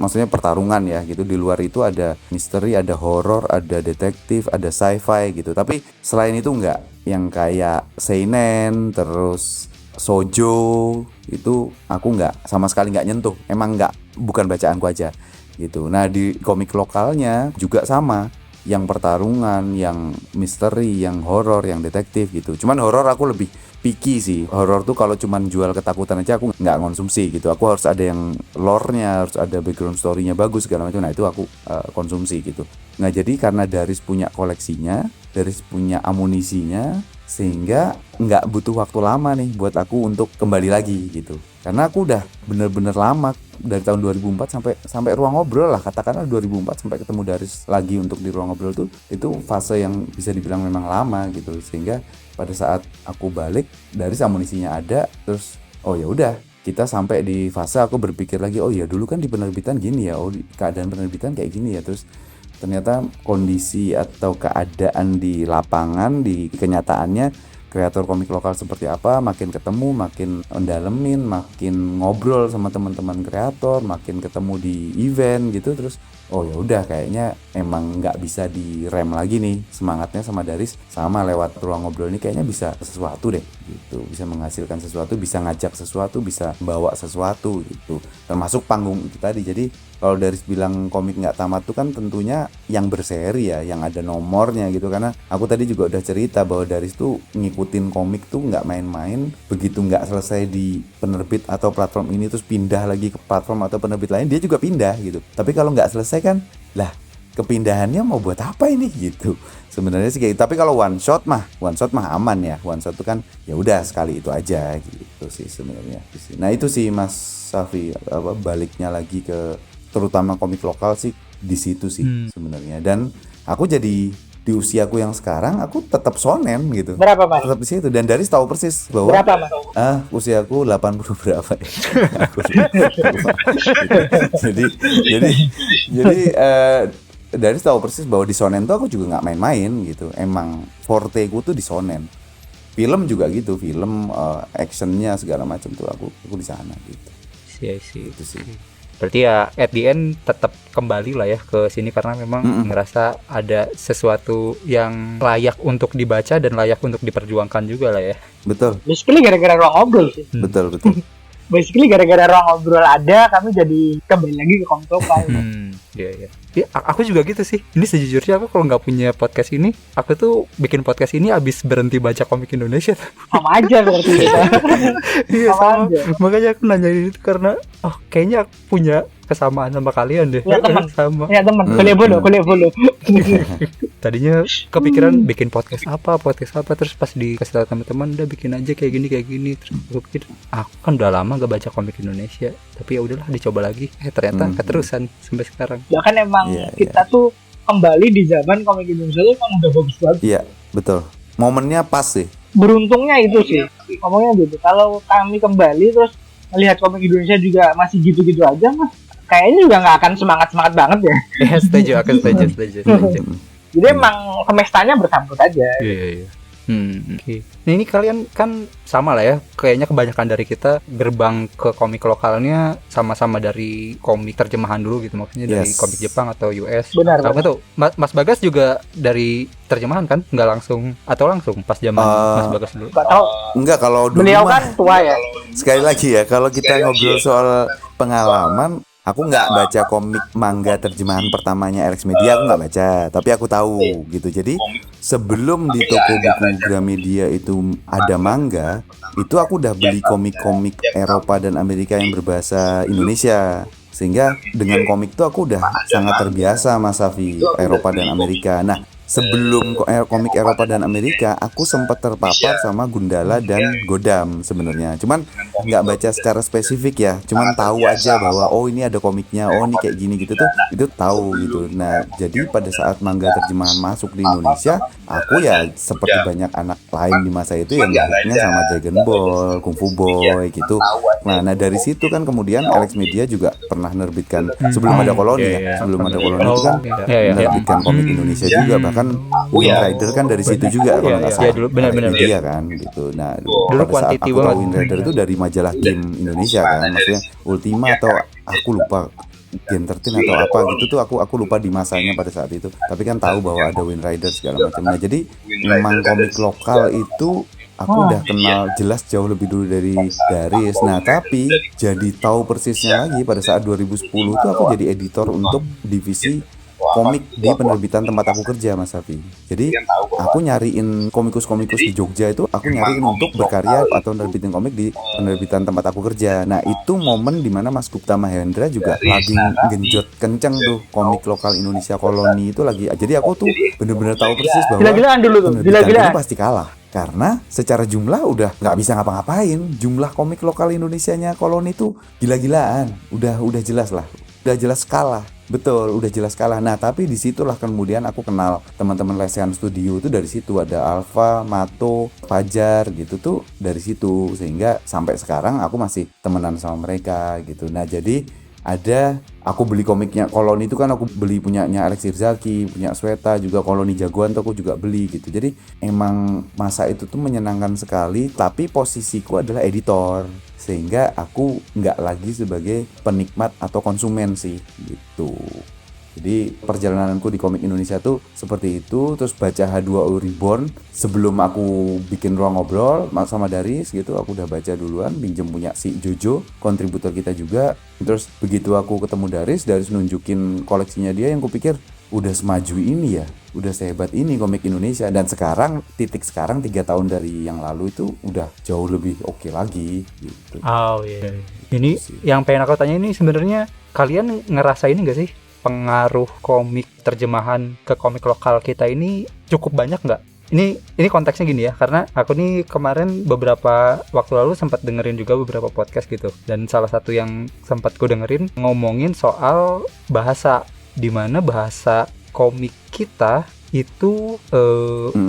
S2: maksudnya pertarungan ya gitu. Di luar itu ada misteri, ada horor, ada detektif, ada sci-fi gitu. Tapi selain itu enggak, yang kayak seinen, terus shoujo itu aku enggak, sama sekali enggak nyentuh. Emang enggak, bukan bacaanku aja gitu. Nah, di komik lokalnya juga sama, yang pertarungan, yang misteri, yang horor, yang detektif gitu. Cuman horor aku lebih picky sih. Horor tuh kalau cuman jual ketakutan aja aku nggak konsumsi gitu. Aku harus ada yang lore-nya, harus ada background story-nya bagus segala macam. Nah, itu aku konsumsi gitu. Nah, jadi karena Daris punya koleksinya, Daris punya amunisinya, sehingga nggak butuh waktu lama nih buat aku untuk kembali lagi gitu. Karena aku udah bener-bener lama dari tahun 2004 sampai ruang ngobrol lah, katakanlah 2004 sampai ketemu Daris lagi untuk di ruang ngobrol tuh, itu fase yang bisa dibilang memang lama gitu. Sehingga pada saat aku balik, Daris amunisinya ada, terus oh ya udah, kita sampai di fase aku berpikir lagi, oh ya dulu kan di penerbitan gini ya, oh keadaan penerbitan kayak gini ya. Terus ternyata kondisi atau keadaan di lapangan, di kenyataannya kreator komik lokal seperti apa, makin ketemu, makin mendalemin, makin ngobrol sama teman-teman kreator, makin ketemu di event gitu, terus oh ya udah kayaknya emang nggak bisa direm lagi nih semangatnya sama Daris, sama lewat ruang ngobrol ini kayaknya bisa sesuatu deh gitu, bisa menghasilkan sesuatu, bisa ngajak sesuatu, bisa bawa sesuatu gitu, termasuk panggung itu tadi. Jadi kalau Daris bilang komik nggak tamat tuh kan tentunya yang berseri ya, yang ada nomornya gitu, karena aku tadi juga udah cerita bahwa Daris tuh ngikutin komik tuh nggak main-main, begitu nggak selesai di penerbit atau platform ini terus pindah lagi ke platform atau penerbit lain, dia juga pindah gitu. Tapi kalau nggak selesai kan, lah kepindahannya mau buat apa ini gitu sebenarnya sih kayak gitu. Tapi kalau one shot mah aman ya, one shot tuh kan ya udah sekali itu aja gitu sih sebenarnya. Nah itu sih Mas Safi, baliknya lagi ke terutama komik lokal sih di situ sih sebenarnya. Dan aku jadi di usiaku yang sekarang aku tetap shonen gitu.
S3: Berapa Mas?
S2: Tetap di situ, dan Daris tahu persis bahwa
S3: Berapa Mas?
S2: Usiaku 80 berapa ya? Aku lupa. Jadi Daris tahu persis bahwa di shonen tuh aku juga nggak main-main gitu. Emang forteku tuh di shonen. Film juga gitu, film actionnya segala macam tuh aku di sana gitu.
S1: Sih.
S2: Itu sih.
S1: Berarti ya at the end tetap kembali lah ya ke sini karena memang ngerasa ada sesuatu yang layak untuk dibaca dan layak untuk diperjuangkan juga lah ya.
S2: Betul.
S3: Basically gara-gara ruang ngobrol sih.
S2: Betul.
S3: Basically gara-gara ruang ngobrol ada, kami jadi kembali lagi ke komik lokal.
S1: Iya. Ya, aku juga gitu sih. Ini sejujurnya aku kalau nggak punya podcast ini, aku tuh bikin podcast ini abis berhenti baca komik Indonesia.
S3: Sama aja berarti kita.
S1: Iya sama.
S3: aja.
S1: Makanya aku nanya itu karena kayaknya aku punya kesamaan sama kalian deh.
S3: Ya teman.
S1: Sama.
S3: Ya teman, kuliah bulu.
S1: Tadinya kepikiran bikin podcast apa terus pas dikasih tahu teman-teman udah bikin aja kayak gini terus aku pikir aku kan udah lama gak baca komik Indonesia, tapi ya udahlah dicoba lagi, ternyata keterusan sampai sekarang.
S3: Ya kan emang kita tuh kembali di zaman komik Indonesia tuh emang udah bagus banget.
S2: Iya, betul. Momennya pas sih.
S3: Beruntungnya itu sih, ngomongnya gitu. Kalau kami kembali terus melihat komik Indonesia juga masih gitu-gitu aja mah, kayaknya juga nggak akan semangat banget ya.
S1: Setuju.
S3: Jadi emang semestanya bersambut aja.
S1: Iya. Okay. Nah ini kalian kan sama lah ya, kayaknya kebanyakan dari kita gerbang ke komik lokalnya sama-sama dari komik terjemahan dulu gitu, maksudnya dari komik Jepang atau US.
S3: Benar.
S1: Tuh, Mas Bagas juga dari terjemahan kan? Nggak langsung atau langsung pas zaman Mas Bagas dulu?
S3: Nggak tahu.
S2: Enggak, kalau dulu
S3: Beliau
S2: mah,
S3: kan tua ya.
S2: sekali lagi ya, kalau kita ngobrol soal pengalaman, aku nggak baca komik manga terjemahan pertamanya Alex Media, aku nggak baca, tapi aku tahu gitu. Jadi sebelum di toko buku Gramedia itu ada manga, itu aku udah beli komik-komik Eropa dan Amerika yang berbahasa Indonesia. Sehingga dengan komik itu aku udah sangat terbiasa Mas Safi, Eropa dan Amerika. Nah, sebelum komik Eropa dan Amerika, aku sempat terpapar sama Gundala dan Godam sebenarnya. Cuman nggak baca secara spesifik ya, cuman tahu aja bahwa oh ini ada komiknya, oh ini kayak gini gitu tuh, itu tahu gitu. Nah, jadi pada saat manga terjemahan masuk di Indonesia, aku ya seperti banyak anak lain di masa itu yang ngikutnya sama Dragon Ball, Kung Fu Boy gitu. Nah dari situ kan kemudian Alex Media juga pernah menerbitkan sebelum ada koloni ya, sebelum ada koloni itu kan menerbitkan komik Indonesia juga, bahkan Wind Rider kan dari situ juga kalau nggak salah.
S1: Dulu benar
S2: Media kan gitu. Nah
S1: dulu
S2: pada saat
S1: quantity
S2: aku tahu
S1: banget.
S2: Wind Rider itu dari majalah game Indonesia kan, maksudnya Ultima atau aku lupa Gen 13 atau apa gitu tuh, aku lupa di masanya pada saat itu. Tapi kan tahu bahwa ada Wind Rider segala macam. Nah jadi memang komik lokal itu aku udah kenal jelas jauh lebih dulu dari Daris. Nah tapi jadi tahu persisnya lagi pada saat 2010 tuh aku jadi editor untuk divisi komik di penerbitan tempat aku kerja Mas Safi. Jadi aku nyariin komikus-komikus di Jogja itu, aku nyariin untuk berkarya atau nerbitin komik di penerbitan tempat aku kerja. Nah itu momen dimana Mas Gupta Mahendra juga lagi genjot kenceng tuh komik lokal Indonesia koloni itu lagi. Jadi aku tuh bener-bener tahu persis bahwa
S3: Gila-gilaan dulu tuh,
S2: penerbitan itu pasti kalah. Karena secara jumlah udah nggak bisa ngapa-ngapain. Jumlah komik lokal Indonesianya koloni itu gila-gilaan. Udah jelas lah. Udah jelas kalah. Betul, udah jelas kalah. Nah, tapi disitulah kemudian aku kenal teman-teman Lesehan Studio itu dari situ. Ada Alfa, Mato, Fajar gitu tuh dari situ. Sehingga sampai sekarang aku masih temenan sama mereka gitu. Nah, jadi ada aku beli komiknya Koloni itu kan aku beli punyanya Alex Hirzaki, punya Sweta juga, Koloni Jagoan tuh aku juga beli gitu. Jadi emang masa itu tuh menyenangkan sekali, tapi posisiku adalah editor, sehingga aku nggak lagi sebagai penikmat atau konsumen sih gitu. Jadi perjalananku di komik Indonesia tuh seperti itu. Terus baca H2O Reborn sebelum aku bikin ruang ngobrol sama Daris gitu, aku udah baca duluan, pinjem punya si Jojo, kontributor kita juga. Terus begitu aku ketemu Daris nunjukin koleksinya dia, yang kupikir udah semaju ini ya, udah sehebat ini komik Indonesia. Dan sekarang, titik sekarang 3 tahun dari yang lalu itu udah jauh lebih oke lagi gitu.
S1: Oh iya. Ini yang pengen aku tanya ini sebenarnya, kalian ngerasa ini nggak sih pengaruh komik terjemahan ke komik lokal kita ini cukup banyak nggak? Ini konteksnya gini ya, karena aku nih kemarin beberapa waktu lalu sempat dengerin juga beberapa podcast gitu, dan salah satu yang sempat ku dengerin ngomongin soal bahasa, di mana bahasa komik kita itu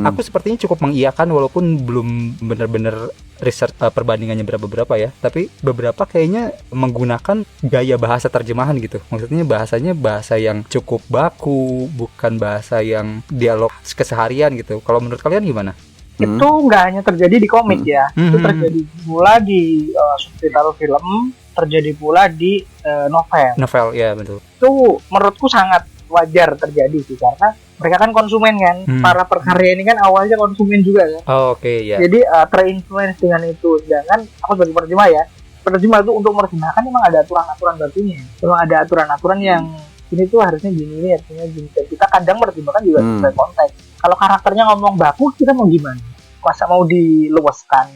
S1: aku sepertinya cukup mengiyakan, walaupun belum benar-benar research perbandingannya berapa ya, tapi beberapa kayaknya menggunakan gaya bahasa terjemahan gitu. Maksudnya bahasanya bahasa yang cukup baku, bukan bahasa yang dialog keseharian gitu. Kalau menurut kalian gimana?
S3: Itu nggak hanya terjadi di komik ya, itu terjadi pula di subtitle film, terjadi pula di novel
S1: ya betul.
S3: Itu menurutku sangat wajar terjadi sih, karena mereka kan konsumen kan, para perkarya ini kan awalnya konsumen juga kan.
S1: Oke, ya.
S3: Jadi terinfluence dengan itu. Sedangkan aku sebagai penerjemah ya, penerjemah itu untuk menerjemahkan memang ada aturan-aturan bakunya. Memang ada aturan-aturan yang ini tuh harusnya gini, ini artinya gini. Dan kita kadang menerjemahkan juga sesuai konteks. Kalau karakternya ngomong baku, kita mau gimana? Masa mau diluaskan?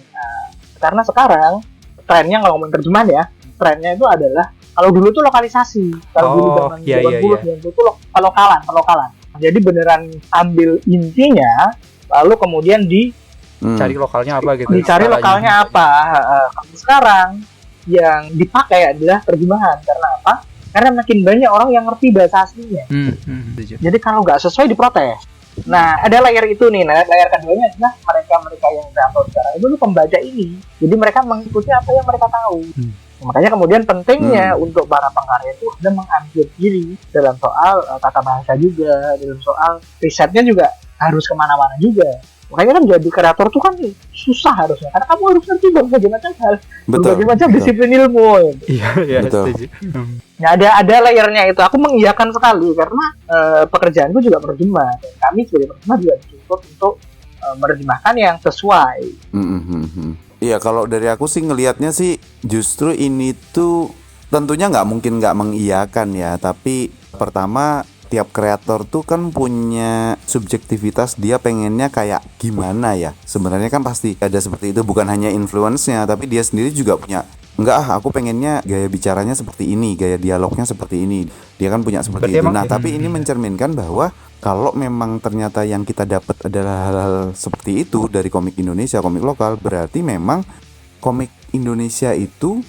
S3: Karena sekarang trennya, kalau ngomongin terjemahan ya, trennya itu adalah, kalau dulu tuh lokalisasi. Kalau dulu zaman 90 itu lokalan. Jadi beneran ambil intinya, lalu kemudian
S1: cari lokalnya apa gitu.
S3: Dicari lokalnya apa. Sekarang yang dipakai adalah terjemahan. Karena apa? Karena makin banyak orang yang ngerti bahasa aslinya. Jadi kalau nggak sesuai diprotes. Nah, ada layer itu nih. Nah, layer keduanya adalah mereka yang kreator sekarang itu pembaca ini. Jadi mereka mengikuti apa yang mereka tahu. Makanya kemudian pentingnya untuk para pengkarya itu ada mengambil diri dalam soal tata bahasa juga, dalam soal risetnya juga harus kemana-mana juga. Makanya kan jadi kreator tuh kan susah harusnya, karena kamu harus ngerti berbagai macam hal, berbagai macam disiplin ilmu.
S1: Iya, setuju.
S3: Nah, ada layernya itu. Aku mengiyakan sekali karena pekerjaanku juga menerjemah. Kami sebagai penerjemah juga dituntut untuk menerjemahkan yang sesuai.
S2: Iya, kalau dari aku sih ngelihatnya sih justru ini tuh tentunya nggak mungkin nggak mengiyakan ya. Tapi pertama, tiap kreator tuh kan punya subjektivitas, dia pengennya kayak gimana ya. Sebenarnya kan pasti ada seperti itu, bukan hanya influence-nya, tapi dia sendiri juga punya, aku pengennya gaya bicaranya seperti ini, gaya dialognya seperti ini. Dia kan punya seperti itu. Nah, tapi ini mencerminkan bahwa kalau memang ternyata yang kita dapat adalah hal-hal seperti itu dari komik Indonesia, komik lokal, berarti memang komik Indonesia itu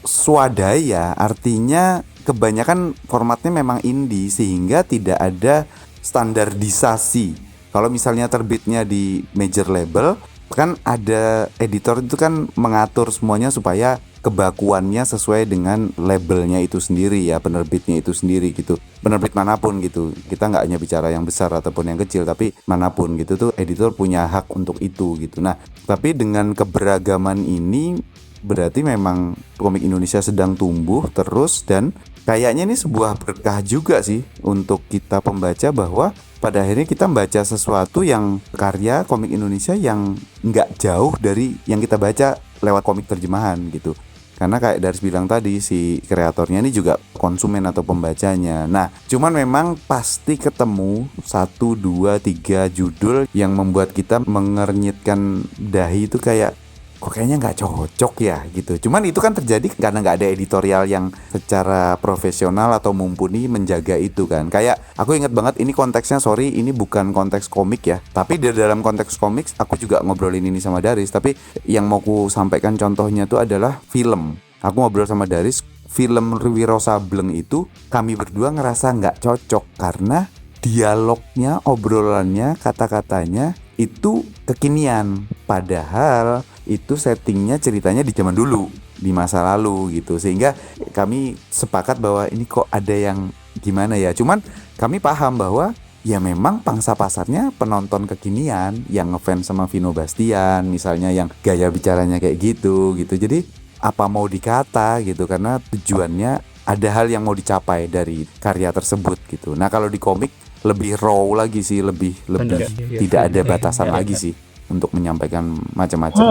S2: swadaya, artinya kebanyakan formatnya memang indie, sehingga tidak ada standarisasi. Kalau misalnya terbitnya di major label, kan ada editor itu kan mengatur semuanya supaya kebakuannya sesuai dengan labelnya itu sendiri ya, penerbitnya itu sendiri gitu. Penerbit manapun gitu, kita nggak hanya bicara yang besar ataupun yang kecil, tapi manapun gitu tuh editor punya hak untuk itu gitu. Nah, tapi dengan keberagaman ini berarti memang komik Indonesia sedang tumbuh terus, dan kayaknya ini sebuah berkah juga sih untuk kita pembaca, bahwa pada akhirnya kita membaca sesuatu yang karya komik Indonesia yang nggak jauh dari yang kita baca lewat komik terjemahan gitu. Karena kayak Daris bilang tadi, si kreatornya ini juga konsumen atau pembacanya. Nah, cuman memang pasti ketemu 1, 2, 3 judul yang membuat kita mengernyitkan dahi itu kayak, kok kayaknya nggak cocok ya gitu. Cuman itu kan terjadi karena nggak ada editorial yang secara profesional atau mumpuni menjaga itu kan. Kayak aku ingat banget, ini konteksnya, sorry ini bukan konteks komik ya, tapi di dalam konteks komik aku juga ngobrolin ini sama Daris. Tapi yang mau ku sampaikan contohnya itu adalah film. Aku ngobrol sama Daris, film Wiro Sableng itu kami berdua ngerasa nggak cocok karena dialognya, obrolannya, kata-katanya itu kekinian, padahal itu settingnya, ceritanya di zaman dulu di masa lalu gitu. Sehingga kami sepakat bahwa ini kok ada yang gimana ya. Cuman kami paham bahwa ya memang pangsa pasarnya penonton kekinian yang ngefans sama Vino Bastian misalnya, yang gaya bicaranya kayak gitu. Jadi apa mau dikata gitu, karena tujuannya ada hal yang mau dicapai dari karya tersebut gitu. Nah kalau di komik lebih raw lagi sih, lebih
S1: Bener.
S2: tidak ada batasan
S1: Iya,
S2: lagi
S1: iya.
S2: sih untuk menyampaikan macam-macam.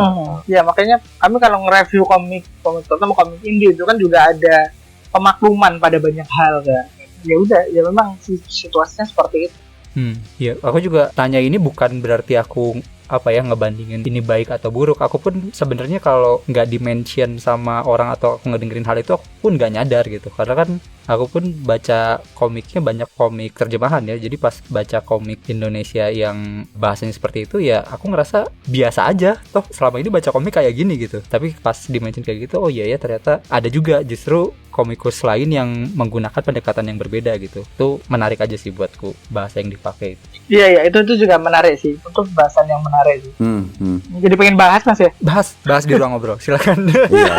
S3: Ya makanya kami kalau nge-review komik terutama komik indie itu kan juga ada pemakluman pada banyak hal kan. Ya udah, ya memang situasinya seperti itu.
S1: Ya, aku juga tanya ini bukan berarti aku ngebandingin ini baik atau buruk. Aku pun sebenarnya kalau nggak di-mention sama orang atau aku ngedengerin hal itu, aku pun nggak nyadar gitu. Karena kan aku pun baca komiknya banyak komik terjemahan ya. Jadi pas baca komik Indonesia yang bahasanya seperti itu ya, aku ngerasa biasa aja. Toh selama ini baca komik kayak gini gitu. Tapi pas di-mention kayak gitu, oh iya ya ternyata ada juga justru komikus lain yang menggunakan pendekatan yang berbeda gitu. Itu menarik aja sih buatku bahasa yang dipakai itu.
S3: Iya, itu juga menarik sih. Untuk bahasan yang menarik sih. Jadi pengen bahas Mas ya?
S1: Bahas di ruang ngobrol. Silakan.
S2: Iya.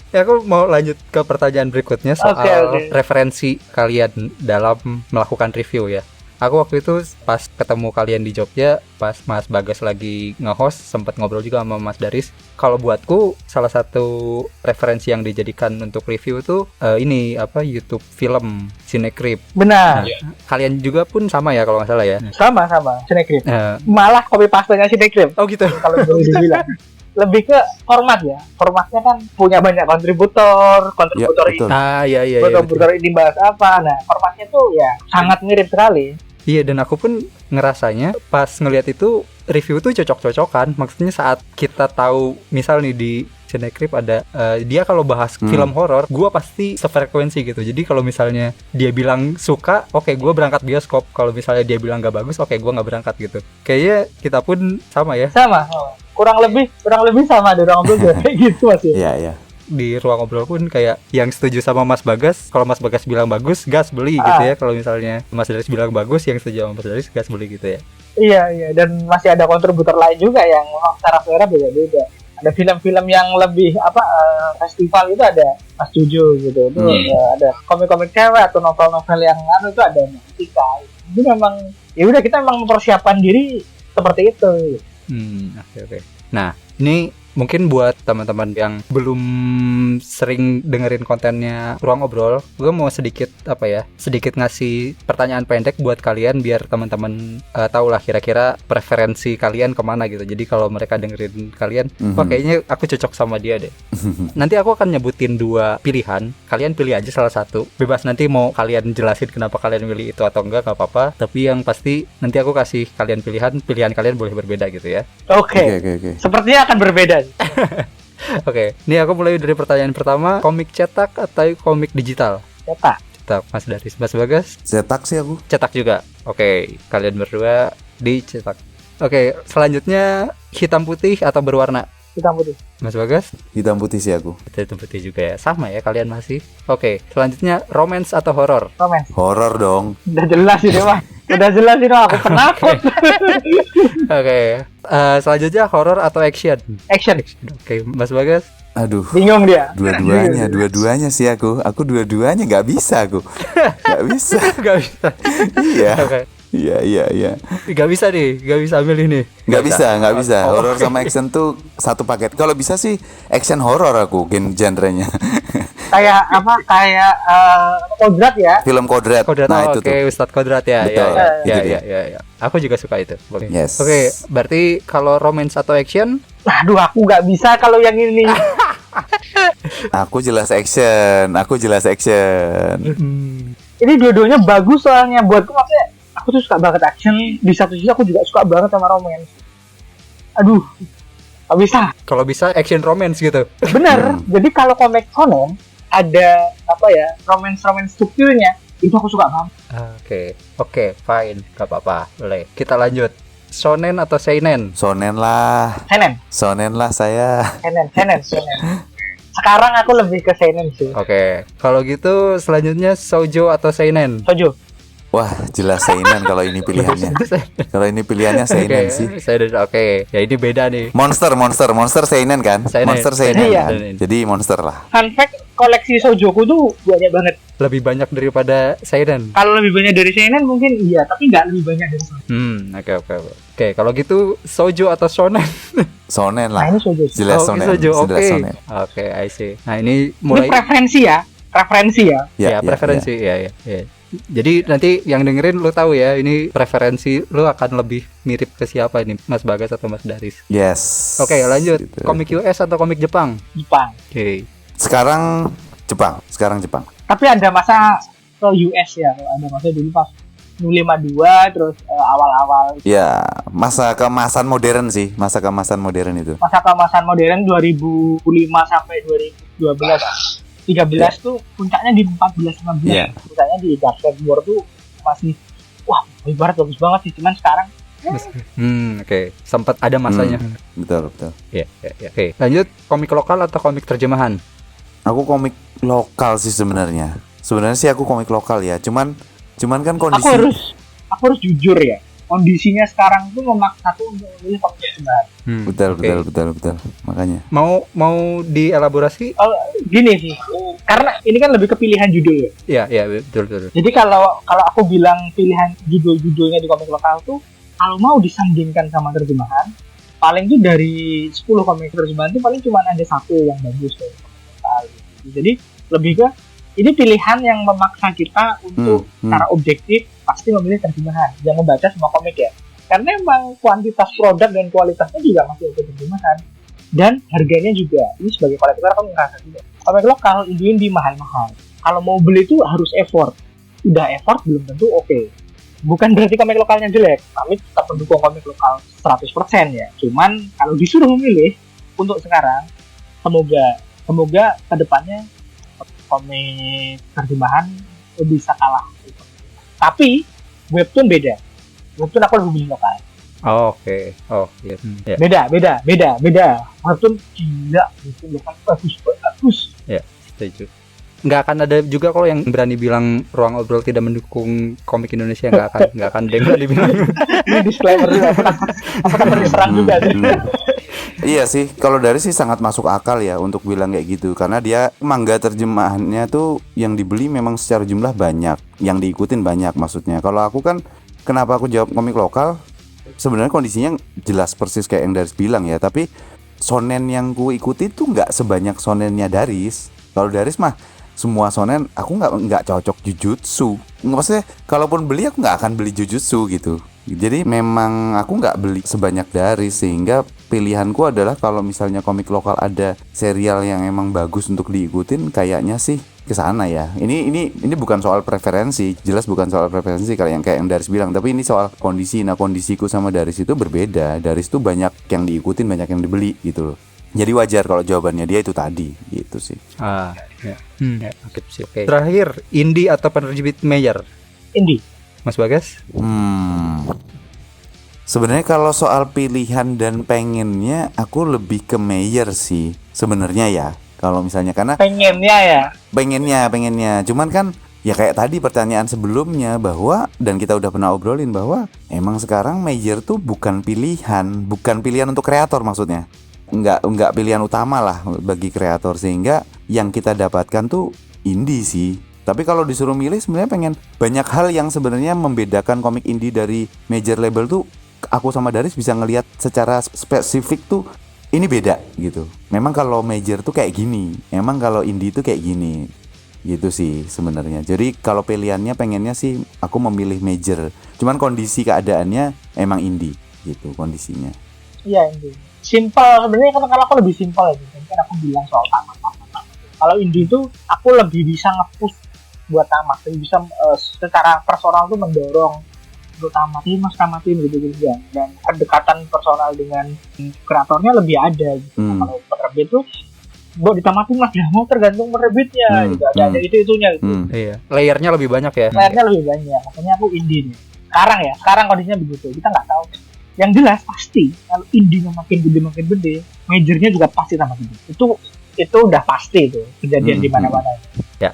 S1: Ya, aku mau lanjut ke pertanyaan berikutnya soal
S3: Oke.
S1: referensi kalian dalam melakukan review ya. Aku waktu itu pas ketemu kalian di Jogja, pas Mas Bagas lagi nge-host, sempat ngobrol juga sama Mas Daris. Kalau buatku salah satu referensi yang dijadikan untuk review tuh YouTube film Cinecrip.
S3: Benar.
S1: Kalian juga pun sama ya kalau nggak salah ya.
S3: Sama Cinecrip.
S1: Eh,
S3: Malah copy paste-nya Cinecrip.
S1: oh gitu.
S3: Kalau boleh dibilang. Lebih ke format ya. Formatnya kan punya banyak kontributor
S2: Ya,
S3: ini.
S2: betul.
S1: Iya.
S3: Kontributor ini bahas apa. Nah, formatnya tuh ya sangat mirip sekali.
S1: Iya, dan aku pun ngerasanya pas ngelihat itu review tuh cocok-cocokan. Maksudnya saat kita tahu misal nih di Cinecrip ada dia kalau bahas film horor, gua pasti sefrekuensi gitu. Jadi kalau misalnya dia bilang suka, oke, gua berangkat bioskop. Kalau misalnya dia bilang gak bagus, oke, gua nggak berangkat gitu. Kayaknya kita pun sama ya.
S3: Sama. Kurang lebih sama di ruang ngobrol kayak gitu Mas ya.
S2: Iya.
S1: Di ruang ngobrol pun kayak yang setuju sama Mas Bagas, kalau Mas Bagas bilang bagus, gas beli gitu ya. Kalau misalnya Mas Daris bilang bagus, yang setuju sama Mas Daris, gas beli gitu ya.
S3: Iya, dan masih ada kontributor lain juga yang memang secara selera beda-beda. Ada film-film yang lebih festival itu ada Mas Juju gitu. Itu ada komik-komik cewek atau novel-novel yang itu ada Tika. Jadi memang ya udah, kita memang mempersiapkan diri seperti itu.
S1: Oke. Nah, ini mungkin buat teman-teman yang belum sering dengerin kontennya Ruang Ngobrol, gue mau sedikit ngasih pertanyaan pendek buat kalian biar teman-teman tahu lah kira-kira preferensi kalian kemana gitu. Jadi kalau mereka dengerin kalian, wah kayaknya aku cocok sama dia deh. Nanti aku akan nyebutin 2 pilihan, kalian pilih aja salah satu. Bebas nanti mau kalian jelasin kenapa kalian pilih itu atau enggak, gak apa-apa. Tapi yang pasti nanti aku kasih kalian pilihan kalian boleh berbeda gitu ya.
S3: Oke. Sepertinya akan berbeda.
S1: Oke, ini aku mulai dari pertanyaan pertama. Komik cetak atau komik digital? Cetak, Mas Daris. Mas Bagas?
S2: Cetak sih aku.
S1: Cetak juga. Oke, kalian berdua dicetak. Oke, selanjutnya hitam putih atau berwarna?
S3: Hitam putih.
S1: Mas Bagas?
S2: Hitam putih sih aku.
S1: Hitam putih juga ya. Sama ya kalian masih. Oke, selanjutnya romance atau horor?
S3: Romance.
S2: Horor dong.
S3: Udah jelas ini mah. Aku penakut.
S1: Oke, selanjutnya horor atau action?
S3: Action.
S1: Oke, Mas Bagas?
S2: Aduh.
S3: Bingung dia.
S2: Dua-duanya sih aku. Aku dua-duanya nggak bisa aku. Nggak bisa.
S1: Gak bisa.
S2: Iya.
S1: Oke.
S2: Iya.
S1: Gak bisa ambil ini.
S2: Nggak bisa. Horor sama action tuh satu paket. Kalau bisa sih action horor aku genrenya.
S3: Kayak Kodrat ya.
S2: Film Kodrat. Nah, itu
S1: oke,
S2: tuh.
S1: Ustadz Kodrat ya.
S2: Betul, itu dia.
S1: Ya. Aku juga suka itu. Oke.
S2: Yes.
S1: Oke, berarti kalau romance atau action?
S3: Aduh, aku nggak bisa kalau yang ini.
S2: Aku jelas action.
S3: Ini dua-duanya bagus soalnya buatku, maksudnya aku tuh suka banget action. Di satu sisi aku juga suka banget sama romance. Aduh, nggak bisa.
S1: Kalau bisa action romance gitu.
S3: Bener. Jadi kalau komik shonen ada romance strukturnya, itu aku suka banget.
S1: Oke, fine, gak apa-apa, boleh. Kita lanjut. Shonen atau seinen?
S2: Shonen lah saya.
S3: Seinen. Sekarang aku lebih ke seinen sih.
S1: Oke, kalau gitu selanjutnya shoujo atau seinen?
S3: Shoujo.
S2: Wah, jelas seinen kalau ini pilihannya. Kalau ini pilihannya seinen sih.
S1: Seinen, oke. Ya ini beda nih.
S2: Monster seinen kan?
S1: Seinen.
S2: Monster seinen
S3: Iya.
S2: kan? Jadi monster lah.
S3: Fun fact, koleksi Shoujoku tuh banyak banget.
S1: Lebih banyak daripada seinen.
S3: Kalau lebih banyak dari seinen mungkin iya, tapi nggak lebih banyak dari seinen.
S1: Oke, kalau gitu shoujo atau shonen?
S2: Sonen
S3: Nah
S2: lah.
S3: ini Shoujo.
S2: Jelas sonen.
S1: Shoujo.
S2: Jelas
S1: Oke.
S2: sonen.
S1: Oke, I see. Nah, ini
S3: Ini
S1: mulai
S3: preferensi ya.
S1: ya, preferensi ya. Jadi nanti yang dengerin lu tahu ya, ini preferensi lu akan lebih mirip ke siapa ini, Mas Bagas atau Mas Daris.
S2: Yes.
S1: Oke, lanjut.
S2: Gitu.
S1: Komik US atau komik Jepang?
S3: Jepang.
S1: Oke.
S2: Sekarang Jepang.
S3: Tapi ada masa ke US ya, ada masa dulu pas 52 terus awal-awal
S2: Ya, masa keemasan modern sih. Masa keemasan modern itu.
S3: masa keemasan modern 2005 sampai 2012. 13 tuh puncaknya di 14-15.
S2: Iya.
S3: Puncaknya di Dark Side War tuh masih wah, ibarat bagus banget sih, cuman sekarang
S1: Oke. Sempat ada masanya.
S2: Betul.
S1: Ya. Oke. Lanjut, komik lokal atau komik terjemahan?
S2: Aku komik lokal sih sebenarnya. Sebenarnya sih aku komik lokal ya. Cuman kan kondisi
S3: aku harus jujur ya. Kondisinya sekarang tuh memaksaku untuk memilih komik terjemahan.
S2: betul. Makanya.
S1: Mau dielaborasi?
S3: Gini sih, karena ini kan lebih ke pilihan judul ya.
S1: Ya, betul.
S3: Jadi kalau aku bilang pilihan judul-judulnya di komik lokal tuh, kalau mau disandingkan sama terjemahan, paling tuh dari 10 komik terjemahan tuh paling cuma ada satu yang bagus tuh. Jadi lebih ke ini pilihan yang memaksa kita untuk secara objektif pasti memilih terjemahan, jangan membaca semua komik ya. Karena emang kuantitas produk dan kualitasnya juga masih ada terjemahan. Dan harganya juga, ini sebagai kolektor kan ngerasa juga. Komik lokal, indie mahal-mahal. Kalau mau beli itu harus effort. Udah effort belum tentu oke. Bukan berarti komik lokalnya jelek, kami tetap mendukung komik lokal 100% ya. Cuman kalau disuruh memilih untuk sekarang, semoga kedepannya komik terjemahan bisa kalah. Tapi webtoon beda. Webtoon aku lebih milih lokal.
S1: Oke. Oh, iya. Ya.
S3: Beda. Webtoon gila, webtoon lokal bagus.
S1: Ya, setuju. Nggak akan ada juga kalau yang berani bilang Ruang Obrol tidak mendukung komik Indonesia, nggak akan ada yang berani bilang.
S3: Ini disclaimer juga, apakah terserang juga sih.
S2: Iya sih, kalau dari sih sangat masuk akal ya untuk bilang kayak gitu. Karena dia manga terjemahannya tuh yang dibeli memang secara jumlah banyak, yang diikutin banyak maksudnya. Kalau aku kan, kenapa aku jawab komik lokal? Sebenarnya kondisinya jelas persis kayak yang Daris bilang ya. Tapi shonen yang ku ikuti tuh nggak sebanyak shonennya Daris. Kalau Daris mah semua shonen aku nggak cocok Jujutsu. Maksudnya kalaupun beli aku nggak akan beli Jujutsu gitu. Jadi memang aku nggak beli sebanyak Daris, sehingga pilihanku adalah kalau misalnya komik lokal ada serial yang emang bagus untuk diikutin, kayaknya sih ke sana ya. Ini bukan soal preferensi, jelas bukan soal preferensi kayak yang Daris bilang, tapi ini soal kondisi. Nah, kondisiku sama Daris itu berbeda. Daris tuh banyak yang diikutin, banyak yang dibeli gitu loh. Jadi wajar kalau jawabannya dia itu tadi gitu sih.
S1: Ya, oke. Terakhir, indie atau penerbit major?
S3: Indie.
S1: Mas Bagas?
S2: Sebenarnya kalau soal pilihan dan pengennya, aku lebih ke major sih sebenarnya ya. Kalau misalnya karena pengennya. Cuman kan ya kayak tadi pertanyaan sebelumnya bahwa, dan kita udah pernah obrolin bahwa emang sekarang major tuh bukan pilihan untuk kreator maksudnya. Enggak pilihan utama lah bagi kreator, sehingga yang kita dapatkan tuh indie sih. Tapi kalau disuruh milih sebenarnya pengen banyak hal yang sebenarnya membedakan komik indie dari major label tuh, aku sama Daris bisa ngelihat secara spesifik tuh ini beda gitu. Memang kalau major tuh kayak gini, emang kalau indie tuh kayak gini. Gitu sih sebenarnya. Jadi kalau pilihannya pengennya sih aku memilih major. Cuman kondisi keadaannya emang indie gitu kondisinya.
S3: Iya, indie. Simpel sebenarnya, kalau aku lebih simpel ya. Kan aku bilang soal tamat. Kalau indie tuh aku lebih bisa nge-push buat tamat, jadi bisa secara personal tuh mendorong untuk tamatin gitu ya. Dan kedekatan personal dengan kreatornya lebih ada gitu. Kalau penerbit tuh buat ditamatin mas, ya mau tergantung penerbitnya gitu. Ada itu-itunya gitu.
S1: Iya. Layernya lebih banyak ya.
S3: Layernya lebih banyak. Makanya aku indie nih. Sekarang kondisinya begitu. Kita nggak tahu. Yang jelas pasti kalau indie-nya makin gede, majornya juga pasti sama gede. Itu udah pasti itu kejadian di mana-mana.
S1: Ya,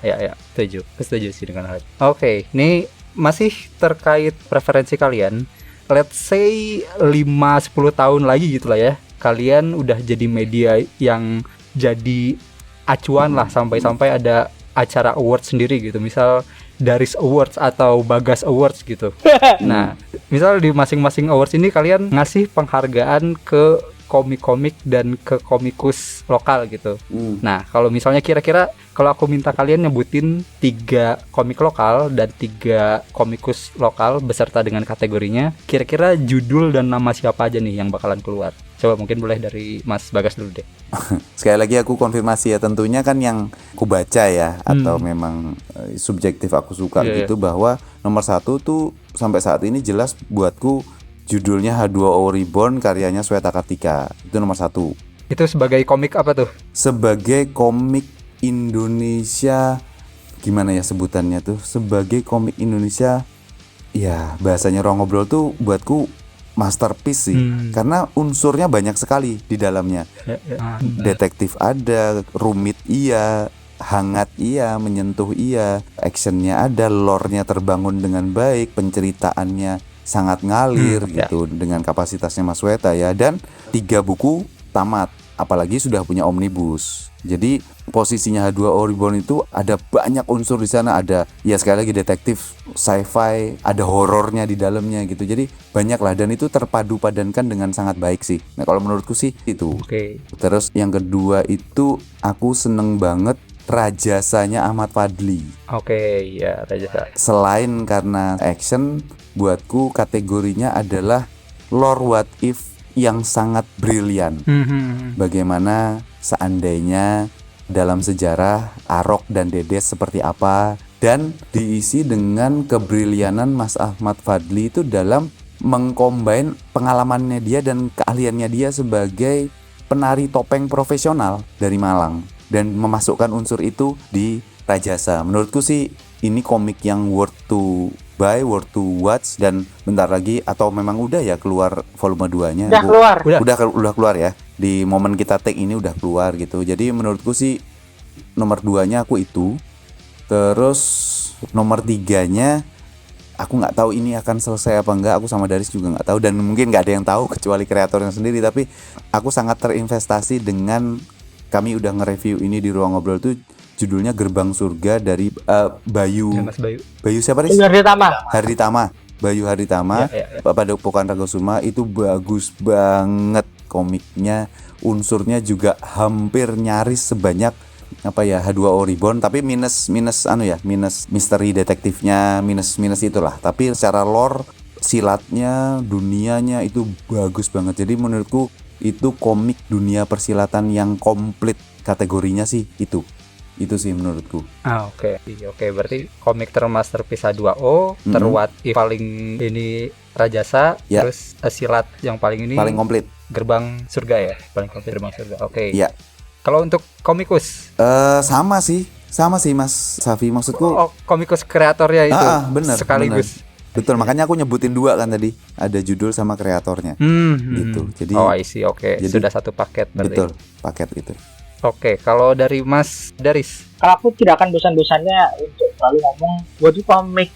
S1: setuju sih dengan hal itu. Oke, ini masih terkait preferensi kalian. Let's say 5-10 tahun lagi gitu lah ya, kalian udah jadi media yang jadi acuan lah, sampai-sampai ada acara award sendiri gitu, misal Daris Awards atau Bagas Awards gitu. Nah, misal di masing-masing awards ini kalian ngasih penghargaan ke komik-komik dan ke komikus lokal gitu. Nah, kalau misalnya kira-kira kalau aku minta kalian nyebutin 3 komik lokal dan 3 komikus lokal beserta dengan kategorinya, kira-kira judul dan nama siapa aja nih yang bakalan keluar? Coba mungkin boleh dari Mas Bagas dulu deh.
S2: Sekali lagi aku konfirmasi ya, tentunya kan yang aku baca ya, atau memang subjektif aku suka gitu, bahwa nomor 1 tuh sampai saat ini jelas buatku judulnya H2O Reborn karyanya Sweta Kartika. Itu nomor 1.
S1: Itu sebagai komik apa tuh?
S2: Sebagai komik Indonesia, gimana ya sebutannya tuh? Sebagai komik Indonesia, ya bahasanya Ruang Ngobrol tuh buatku masterpiece sih. Karena unsurnya banyak sekali di dalamnya. Detektif ada, rumit iya, hangat iya, menyentuh iya, actionnya ada, lore-nya terbangun dengan baik, penceritaannya sangat ngalir gitu dengan kapasitasnya Mas Weta ya. Dan 3 buku tamat, apalagi sudah punya omnibus. Jadi posisinya H2O Reborn itu ada banyak unsur di sana, ada ya sekali lagi detektif, sci-fi, ada horornya di dalamnya gitu. Jadi banyak lah, dan itu terpadu padankan dengan sangat baik sih. Nah, kalau menurutku sih itu. Terus yang kedua itu aku seneng banget Rajasanya Ahmad Fadli.
S1: Ya Rajasa.
S2: Selain karena action, buatku kategorinya adalah lore what if yang sangat brilian. Bagaimana seandainya dalam sejarah Arok dan Dedes seperti apa, dan diisi dengan kebrilianan Mas Ahmad Fadli itu dalam mengcombine pengalamannya dia dan keahliannya dia sebagai penari topeng profesional dari Malang, dan memasukkan unsur itu di Rajasa. Menurutku sih ini komik yang worth to buy, worth to watch, dan bentar lagi atau memang udah ya keluar volume 2-nya. Udah keluar ya. Di momen kita take ini udah keluar gitu. Jadi menurutku sih nomor 2-nya aku itu. Terus nomor 3-nya aku nggak tahu ini akan selesai apa enggak. Aku sama Daris juga nggak tahu, dan mungkin nggak ada yang tahu kecuali kreatornya sendiri. Tapi aku sangat terinvestasi dengan, kami udah nge-review ini di Ruang Ngobrol tuh, judulnya Gerbang Surga dari Bayu.
S1: Mas Bayu.
S2: Bayu siapa nih? Haritama. Bayu Haritama. Padepokan Ragosuma itu bagus banget komiknya. Unsurnya juga hampir nyaris sebanyak H2O Reborn, tapi minus misteri detektifnya, minus itulah. Tapi secara lore, silatnya, dunianya itu bagus banget. Jadi menurutku itu komik dunia persilatan yang komplit kategorinya sih itu sih menurutku.
S1: Oke, berarti komik termasterpiece H2O, terwat paling ini Rajasa, terus silat yang paling
S2: komplit
S1: Gerbang Surga ya, paling komplit Gerbang Surga.
S2: Iya.
S1: Kalau untuk komikus
S2: sama sih Mas Safi, maksudku
S1: komikus kreatornya itu
S2: bener,
S1: sekaligus
S2: bener. Betul, makanya aku nyebutin 2 kan tadi, ada judul sama kreatornya gitu. Jadi
S1: I see. Jadi, sudah satu paket berarti.
S2: Betul, paket itu.
S1: Kalau dari Mas Daris,
S3: kalau aku tidak akan bosan-bosannya untuk selalu ngomong buat komik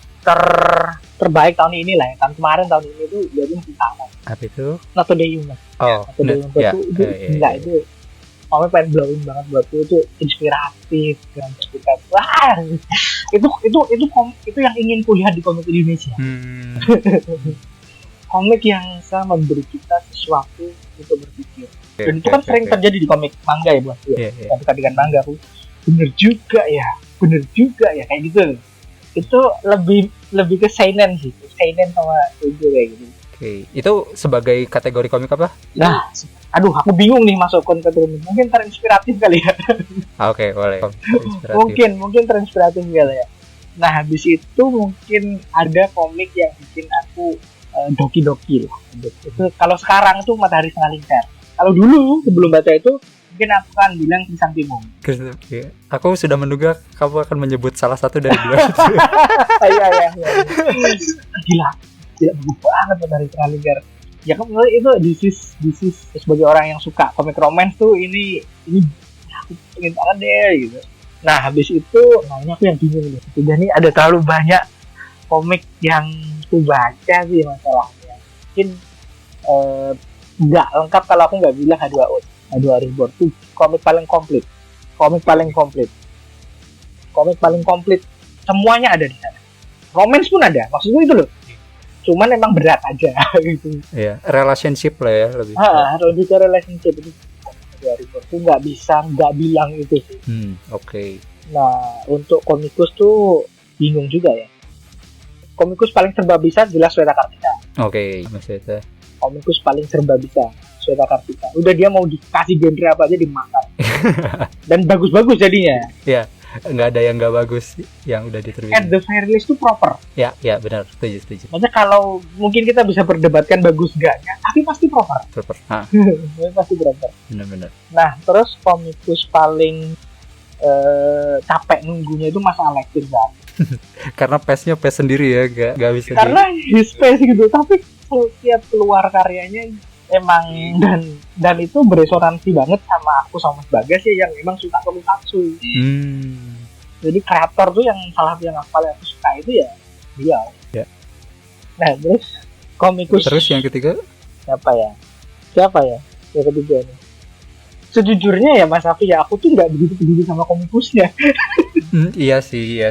S3: terbaik tahun ini lah ya. Tahun ini tuh jadi masih sama.
S1: Apa itu?
S3: Nato Deum. Itu enggak, itu komik pengen blowing banget buatku, itu inspiratif dan kita. Wah, itu yang ingin kulihat di komik Indonesia. Komik yang bisa memberi kita sesuatu untuk berpikir. Dan itu kan sering terjadi di komik manga ya buat gue. Ketika dengan manga aku bener juga ya kayak gitu. Itu lebih ke seinen sih, seinen sama itu kayak gitu.
S1: Itu sebagai kategori komik apa?
S3: Nah, aku bingung nih masuk kategori. Mungkin terinspiratif kali ya.
S1: Boleh.
S3: Mungkin terinspiratif kali ya. Nah, habis itu mungkin ada komik yang bikin aku doki-doki lah. Itu kalau sekarang tuh Matahari Setengah Lingkar. Kalau dulu sebelum baca itu mungkin aku akan bilang Krisang Timung.
S1: Aku sudah menduga kamu akan menyebut salah satu dari 2 itu.
S3: Iya. Gila bagus banget Matahari Setengah Lingkar. Ya kan itu this is sebagai orang yang suka komik romance tuh ini aku pengen banget deh gitu. Nah habis itu, aku yang bingung nih. Ketiga nih ada terlalu banyak komik yang ku baca sih masalahnya. Mungkin nggak lengkap kalau aku nggak bilang H2O. H2O Reborn itu komik paling komplit. Komik paling komplit. Semuanya ada di sana. Romance pun ada. Maksudku itu loh. Cuman emang berat aja gitu.
S1: Iya, relationship lah ya lebih.
S3: Lebih ke relationship itu. H2O Reborn itu nggak bilang itu sih.
S1: Oke.
S3: Nah, untuk komikus tuh bingung juga ya. Komikus paling serba bisa jelas Sweta Kartika.
S1: Oke, maksudnya.
S3: Komikus paling serba bisa Sweta Kartika. Udah dia mau dikasih genre apa aja dimakan. Dan bagus-bagus jadinya.
S1: Iya, nggak ada yang nggak bagus yang udah
S3: At
S1: diterbitkan.
S3: the very least tuh proper.
S1: Ya, benar, setuju.
S3: Maksudnya kalau mungkin kita bisa berdebatkan bagus gaknya, tapi pasti proper.
S1: Super.
S3: Pasti proper.
S1: Benar.
S3: Nah, terus komikus paling capek nunggunya itu Mas Alex kan.
S1: Karena pace-nya pace sendiri ya, nggak bisa.
S3: Karena his space gitu, tapi setiap keluar karyanya emang dan itu beresonansi banget sama aku sama Mas Bagas ya yang emang suka komitatsu. Jadi kreator tuh yang salah satu yang paling aku suka itu ya dia.
S1: Ya.
S3: Nah terus komikus.
S1: Terus yang ketiga?
S3: Siapa ya? Yang ketiga nih. Sejujurnya ya Mas Afi ya aku tuh nggak begitu peduli sama komikusnya.
S1: Iya sih.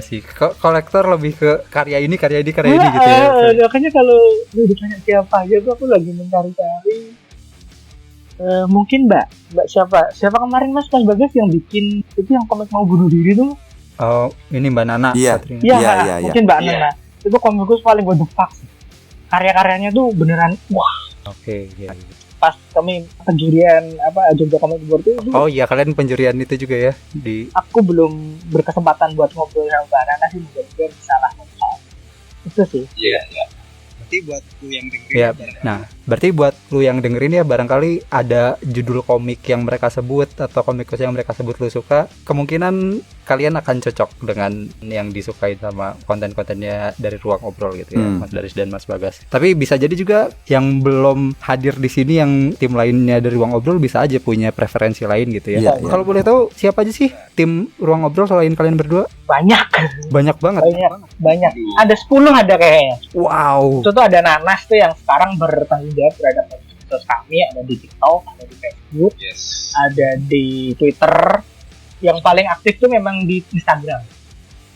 S1: Kolektor lebih ke karya ini gitu ya.
S3: Makanya kalau ditanya siapa aja tuh aku lagi mencari-cari. Mungkin Mbak siapa kemarin Mas Bagas yang bikin itu yang komik mau bunuh diri tuh?
S1: Oh, ini Mbak Nana.
S2: Iya.
S3: Mungkin Mbak Nana. Itu komikus paling what the fuck sih. Karya-karyanya tuh beneran wah.
S1: Oke, iya.
S3: Pas kami penjurian Jogja Comic Award itu
S1: Oh iya, kalian penjurian itu juga ya di.
S3: aku belum berkesempatan buat ngobrol sama Mbak Nana sih, mungkin bisa lah itu sih.
S4: Iya. Berarti buat lu yang dengerin.
S1: Ya, nah, berarti buat lu yang dengerin ya barangkali ada judul komik yang mereka sebut atau komikus yang mereka sebut lu suka, kemungkinan kalian akan cocok dengan yang disukai sama konten-kontennya dari Ruang Obrol gitu ya, Mas Daris dan Mas Bagas. Tapi bisa jadi juga yang belum hadir di sini yang tim lainnya dari Ruang Obrol bisa aja punya preferensi lain gitu ya.
S2: Iya.
S1: Kalau boleh tahu siapa aja sih tim Ruang Obrol selain kalian berdua? Banyak banget.
S3: Banyak. Ada 10 ada kayaknya.
S1: Wow.
S3: Itu tuh ada Nanas tuh yang sekarang bertanggung jawab terhadap medsos kami, ada di TikTok, ada di Facebook, ada di Twitter. Yang paling aktif tuh memang di Instagram.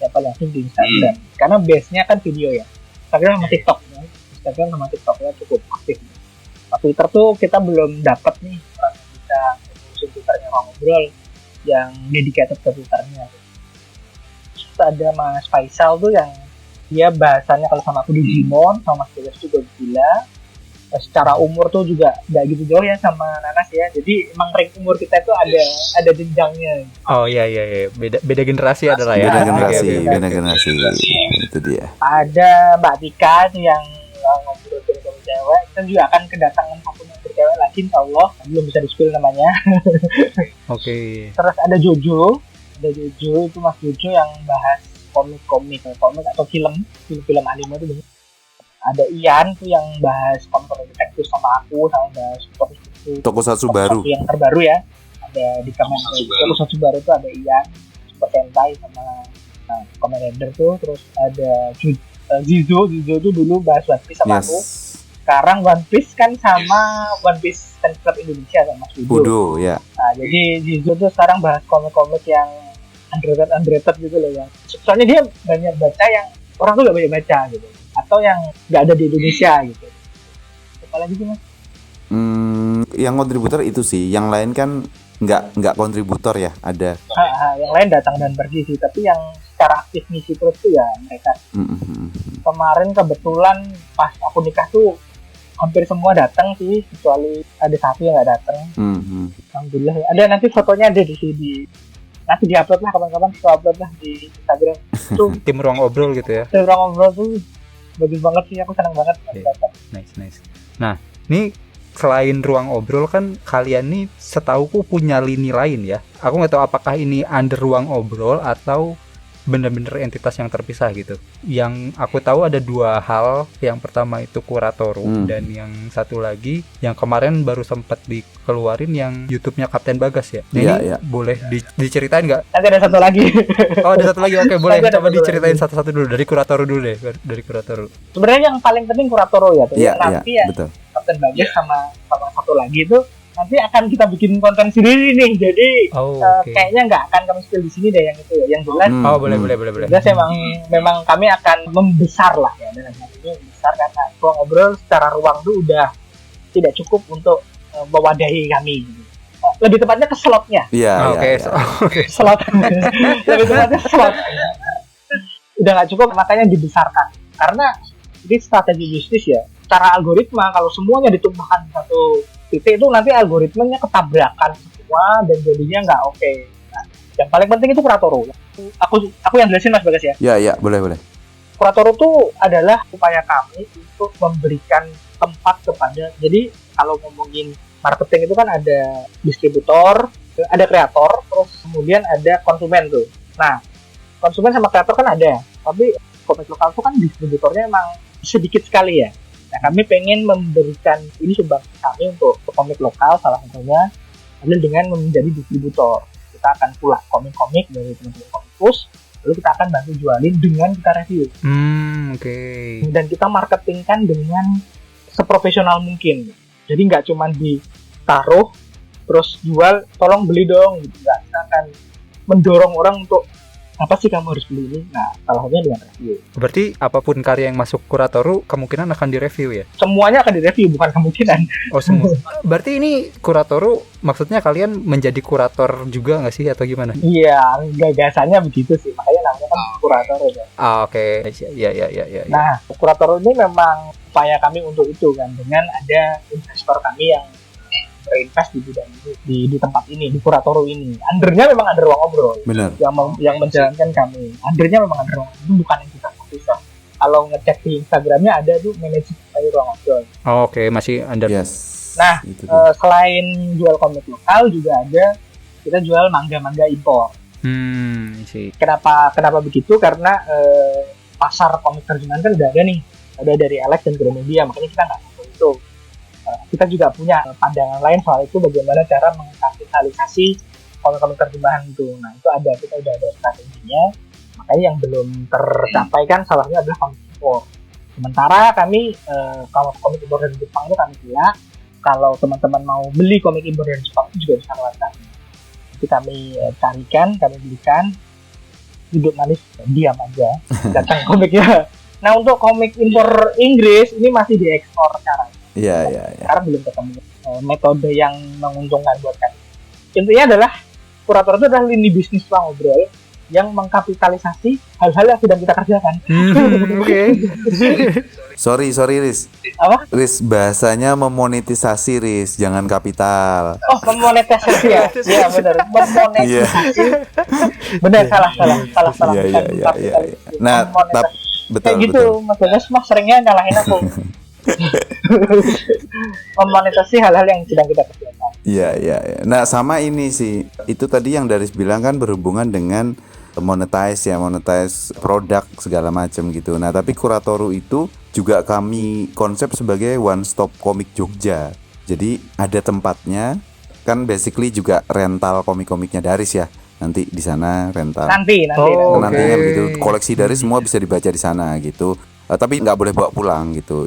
S3: Yang paling aktif di Instagram. Karena base-nya kan video ya. Instagram sama TikTok ya. Instagram sama TikTok ya cukup aktif. Nah, Twitter tuh kita belum dapat nih orang yang bisa ngurusin Twitternya Ruang Ngobrol yang dedicated ke Twitternya. Terus ada Mas Faisal tuh yang dia bahasannya kalau sama aku Digimon, sama Mas Bagas juga gila. Secara umur tuh juga nggak gitu jauh ya sama Nanas ya. Jadi emang rank umur kita itu ada jenjangnya.
S1: Oh iya. Beda generasi adalah ya.
S2: Beda generasi. Itu dia.
S3: Ada Mbak Tika tuh yang ngobrol dengan cewek. Kita juga akan kedatangan satu yang cewek lagi, insya Allah. Belum bisa di-spill namanya.
S1: Oke.
S3: Terus ada Jojo itu Mas Jojo yang bahas komik atau film anime itu. Ada Ian tuh yang bahas komik detektif sama aku, sama bahas
S2: Tokusatsu baru
S3: yang terbaru ya. Ada di Tokusatsu baru tuh ada Ian, Super Sentai sama Kamen Rider tuh. Terus ada Zizo tuh dulu bahas One Piece sama aku. Sekarang One Piece kan sama One Piece Fans Club Indonesia sama Mas
S2: Budo ya.
S3: Nah, jadi Zizo tuh sekarang bahas komik-komik yang underrated gitu loh ya. Soalnya dia banyak baca yang orang tuh gak banyak baca gitu. Atau yang nggak ada di Indonesia gitu. Apalagi sih Mas?
S2: Yang kontributor itu sih, yang lain kan nggak kontributor ya, ada.
S3: Yang lain datang dan pergi sih, tapi yang secara aktif ngisi terus tuh ya mereka. Kemarin kebetulan pas aku nikah tuh hampir semua datang sih, kecuali ada satu yang nggak datang. Alhamdulillah. Ada nanti fotonya ada di sini. Nanti diupload lah kapan-kapan, upload lah di Instagram. Tuh
S1: tim Ruang Obrol gitu ya.
S3: Tim Ruang Obrol tuh bagus banget sih, aku senang banget.
S1: Nice. Nah, ini selain Ruang Obrol kan kalian nih setauku punya lini lain ya. Aku nggak tahu apakah ini under Ruang Obrol atau bener-bener entitas yang terpisah gitu. Yang aku tahu ada dua hal. Yang pertama itu Kuratoru, dan yang satu lagi yang kemarin baru sempat dikeluarin yang YouTube-nya Kapten Bagas ya. Nah, ini boleh diceritain nggak?
S3: Nanti ada satu lagi.
S1: Oh, ada satu lagi. Oke, boleh.
S3: Nanti ada
S1: Coba
S3: satu
S1: diceritain
S3: lagi.
S1: satu-satu dulu. Dari Kuratoru dulu deh. Dari Kuratoru.
S3: Sebenarnya yang paling penting Kuratoro ya. Nanti ya
S2: betul.
S3: Kapten Bagas sama satu lagi itu nanti akan kita bikin konten sendiri nih. Jadi kayaknya nggak akan kami spill di sini deh yang itu ya. Yang jelas.
S1: Boleh.
S3: Jelas memang kami akan membesar lah ya. Dan ini membesar karena Ruang Ngobrol secara ruang itu udah tidak cukup untuk mewadahi kami. Lebih tepatnya ke slotnya.
S2: Oke.
S3: Slot. Lebih tepatnya slot. Udah nggak cukup, makanya dibesarkan. Karena ini strategi bisnis ya. Secara algoritma kalau semuanya ditumpahkan di satu titik itu nanti algoritmanya ketabrakan semua dan jadinya nggak oke. Nah, yang paling penting itu Kuratoro. Aku yang jelasin Mas Bagas ya.
S2: Iya, boleh.
S3: Kuratoro itu adalah upaya kami untuk memberikan tempat kepada. Jadi kalau ngomongin marketing itu kan ada distributor, ada kreator, terus kemudian ada konsumen tuh. Nah, konsumen sama kreator kan ada, tapi komik lokal itu kan distributornya emang sedikit sekali ya. Nah, kami pengen memberikan ini sumbangsi kami untuk komik lokal salah satunya adalah dengan menjadi distributor. Kita akan pulang komik-komik dari teman-teman komikus, lalu kita akan bantu jualin dengan kita review. Dan kita marketingkan dengan seprofesional mungkin. Jadi nggak cuma ditaruh terus jual, tolong beli dong gitu. Nggak, kita akan mendorong orang untuk apa sih kamu harus beli ini? Nah, salah satunya dengan review.
S1: Berarti apapun karya yang masuk Kuratoru kemungkinan akan direview ya?
S3: Semuanya akan direview, bukan kemungkinan.
S1: Oh, semua. Berarti ini Kuratoru maksudnya kalian menjadi kurator juga nggak sih atau gimana?
S3: Iya, gagasannya begitu sih. Makanya namanya kan Kurator ya.
S1: Oke. Iya.
S3: Nah, Kurator ini memang upaya kami untuk itu kan, dengan ada investor kami yang berinvest di bidang ini, di tempat ini, di Kuratoru ini. Undernya memang ada Ruang Ngobrol.
S2: Benar.
S3: Yang menjalankan kami. Undernya memang ada Ruang Ngobrol. Itu bukan yang kita bisa. Kalau ngecek di Instagramnya ada tuh manage dari Ruang Ngobrol.
S1: Oke, masih under.
S2: Yes.
S3: Nah, selain jual komik lokal juga ada kita jual manga-manga impor.
S1: Sih.
S3: Kenapa begitu? Karena pasar komik terjemahan kan udah ada nih. Ada dari Alex dan Gramedia, makanya kita nggak tahu itu. Kita juga punya pandangan lain soal itu, bagaimana cara mengkapitalisasi komik-komik terjemahan itu. Nah, itu ada, kita udah ada strateginya. Makanya yang belum tercapai kan salahnya adalah komik impor. Sementara kami komik impor dari Jepang itu kami bilang kalau teman-teman mau beli komik impor dari Jepang itu juga bisa lewat kami. Jadi kami carikan, kami belikan, duduk manis, diam aja, datang komiknya. Nah, untuk komik impor Inggris ini masih diekspor sekarang.
S2: Iya.
S3: Karena belum ketemu metode yang menguntungkan buat kami. Intinya adalah Kurator itu adalah lini bisnis Ruang Ngobrol yang mengkapitalisasi hal-hal yang sedang kita kerjakan.
S1: Oke.
S2: Sorry Riz.
S3: Apa?
S2: Riz, bahasanya memonetisasi Riz, jangan kapital.
S3: Oh, memonetisasi ya? Iya benar, memonetisasi. Benar, salah.
S2: Iya. Nah, betul.
S3: Kayak gitu, Mas Bagas mah seringnya nyalahin aku. Memonetisasi hal-hal yang sedang kita kerjakan.
S2: Iya. Nah, sama ini sih. Itu tadi yang Daris bilang kan berhubungan dengan monetize produk segala macam gitu. Nah, tapi Kuratoru itu juga kami konsep sebagai one stop komik Jogja. Jadi ada tempatnya, kan basically juga rental komik-komiknya Daris ya. Nanti di sana rental. Nantinya begitu. Koleksi Daris semua bisa dibaca di sana gitu. Tapi nggak boleh bawa pulang gitu.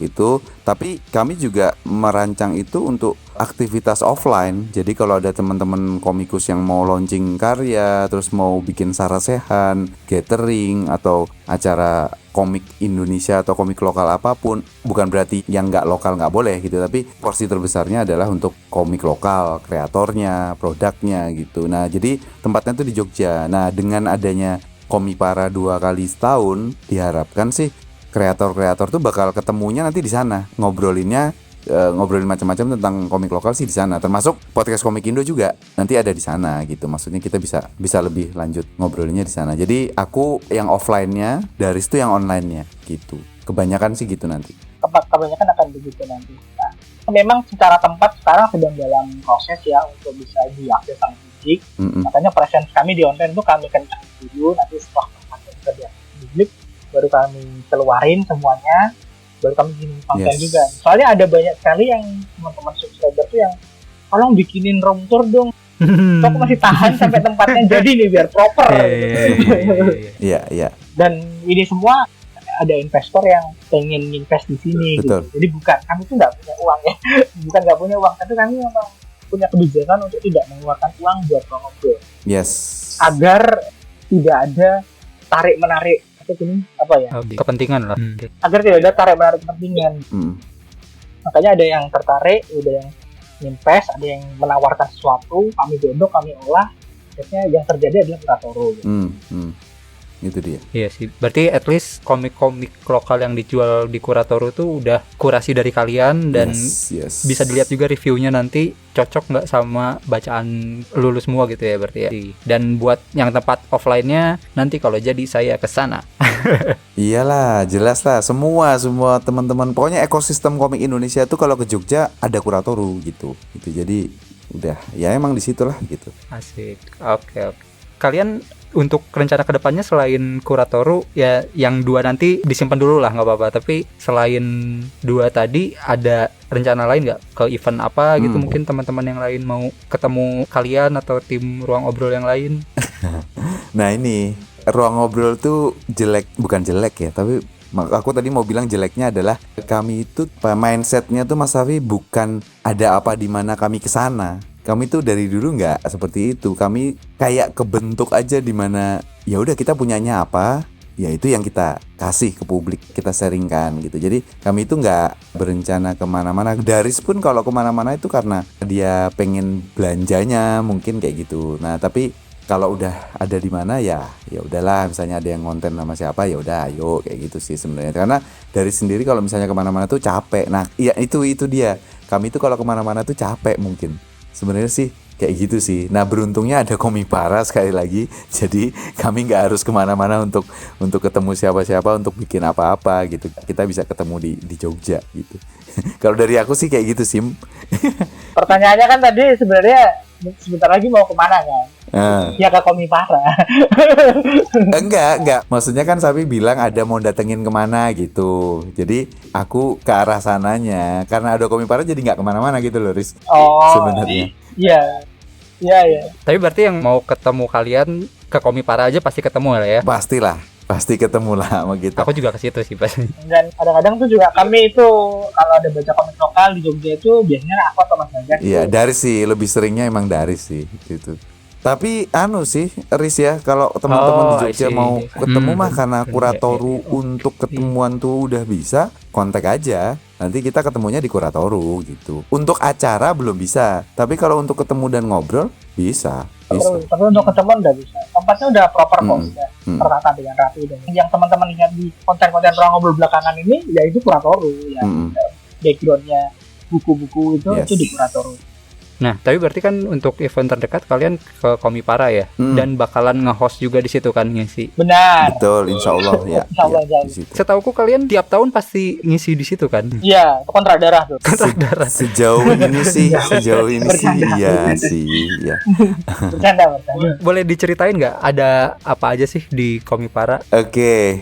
S2: Tapi kami juga merancang itu untuk aktivitas offline. Jadi kalau ada teman-teman komikus yang mau launching karya, terus mau bikin sarasehan, gathering atau acara komik Indonesia atau komik lokal apapun, bukan berarti yang nggak lokal nggak boleh gitu, tapi porsi terbesarnya adalah untuk komik lokal, kreatornya, produknya gitu. Nah, jadi tempatnya tuh di Jogja. Nah, dengan adanya Komipara 2 kali setahun, diharapkan sih kreator-kreator tuh bakal ketemunya nanti di sana, ngobrolin macam-macam tentang komik lokal sih di sana, termasuk podcast Komik Indo juga nanti ada di sana gitu. Maksudnya kita bisa lebih lanjut ngobrolinnya di sana. Jadi aku yang offline-nya, Daris tuh yang online-nya gitu. Kebanyakan sih gitu nanti.
S3: Kebanyakan akan begitu nanti. Nah, memang secara tempat sekarang sedang dalam proses ya untuk bisa diakses sama fisik. Makanya presence kami di online itu kami kencang dulu, nanti setelah baru kami keluarin semuanya, baru kami bikin konten
S2: Yes.
S3: juga. Soalnya ada banyak sekali yang teman-teman subscriber tuh yang tolong bikinin room tour dong. So, aku masih tahan sampai tempatnya jadi nih biar proper.
S2: Iya, iya.
S3: Dan ini semua ada investor yang pengen invest di sini.
S2: Betul.
S3: Gitu. Jadi bukan kami tuh nggak punya uang ya, bukan nggak punya uang, tapi kami memang punya kebijakan untuk tidak mengeluarkan uang buat ngobrol.
S2: Yes.
S3: Agar tidak ada tarik menarik atau gini apa ya?
S1: Kepentingan lah.
S3: Agar tidak ada tarik menarik kepentingan.
S2: Hmm.
S3: Makanya ada yang tertarik, ada yang invest, ada yang menawarkan sesuatu, kami godok, kami olah. Akhirnya yang terjadi adalah kuratoro. Gitu.
S2: Itu dia.
S1: Iya sih. Berarti at least komik-komik lokal yang dijual di Kuratoro tuh udah kurasi dari kalian dan
S2: Yes.
S1: bisa dilihat juga reviewnya nanti cocok nggak sama bacaan lulu semua gitu ya berarti ya. Dan buat yang tempat offline-nya nanti kalau jadi saya ke sana.
S2: Iyalah, jelas lah. Semua teman-teman. Pokoknya ekosistem komik Indonesia tuh kalau ke Jogja ada Kuratoro gitu. Jadi udah, ya emang disitulah gitu.
S1: Asik. Oke. Kalian untuk rencana kedepannya selain Kuratoro ya yang 2 nanti disimpan dulu lah nggak apa-apa, tapi selain 2 tadi ada rencana lain nggak ke event apa gitu, mungkin teman-teman yang lain mau ketemu kalian atau tim ruang obrol yang lain?
S2: Nah ini ruang ngobrol tuh bukan jelek ya, tapi aku tadi mau bilang jeleknya adalah kami itu mindsetnya tuh Mas Safi bukan ada apa di mana kami kesana. Kami tuh dari dulu nggak seperti itu. Kami kayak kebentuk aja di mana ya udah kita punyanya apa, ya itu yang kita kasih ke publik, kita sharingkan gitu. Jadi kami itu nggak berencana kemana-mana. Daris pun kalau kemana-mana itu karena dia pengen belanjanya mungkin kayak gitu. Nah tapi kalau udah ada di mana ya udahlah, misalnya ada yang konten sama siapa ya udah ayo kayak gitu sih sebenarnya. Karena dari sendiri kalau misalnya kemana-mana tuh capek. Nah iya itu dia. Kami tuh kalau kemana-mana tuh capek mungkin. Sebenarnya sih kayak gitu sih. Nah beruntungnya ada Komipara sekali lagi. Jadi kami nggak harus kemana-mana untuk ketemu siapa-siapa untuk bikin apa-apa gitu. Kita bisa ketemu di Jogja gitu. Kalau dari aku sih kayak gitu Sim.
S3: Pertanyaannya kan tadi sebenarnya sebentar lagi mau kemana kan? Ya ke Komipara.
S2: Enggak. Maksudnya kan Sapi bilang ada mau datengin kemana gitu. Jadi aku ke arah sananya. Karena ada Komipara jadi nggak kemana-mana gitu loh Riz.
S3: Oh.
S2: Sebenarnya.
S3: Iya.
S1: Tapi berarti yang mau ketemu kalian ke Komipara aja pasti ketemu lah ya?
S2: Pastilah. Pasti ketemu lah sama kita.
S1: Aku juga ke situ sih pasti.
S3: Dan kadang-kadang tuh juga kami itu kalau ada baca komik lokal di Jogja itu biasanya aku atau Mas Bagas.
S2: Iya, Daris sih lebih seringnya emang Daris sih gitu. Tapi sih Riz ya, kalau teman-teman di Jogja mau ketemu mah karena Kuratoro untuk ketemuan tuh udah bisa, kontak aja. Nanti kita ketemunya di Kuratoro gitu. Untuk acara belum bisa, tapi kalau untuk ketemu dan ngobrol bisa.
S3: Tapi untuk ketemu udah bisa. Tempatnya udah proper kok, udah tertata dengan rapi. Dan yang teman-teman lihat di konten-konten ruang ngobrol belakangan ini, ya itu Kuratoro ya. Backgroundnya buku-buku itu di Kuratoro.
S1: Nah, tapi berarti kan untuk event terdekat kalian ke Komipara ya, dan bakalan nge-host juga di situ kan ngisi.
S3: Benar.
S2: Betul, insya Allah ya.
S1: Setauku kalian tiap tahun pasti ngisi di situ kan?
S3: Iya, kontrak darah tuh.
S2: Sejauh ini sih, iya sih, ya.
S3: Bercanda.
S1: Boleh diceritain nggak ada apa aja sih di Komipara?
S2: Oke,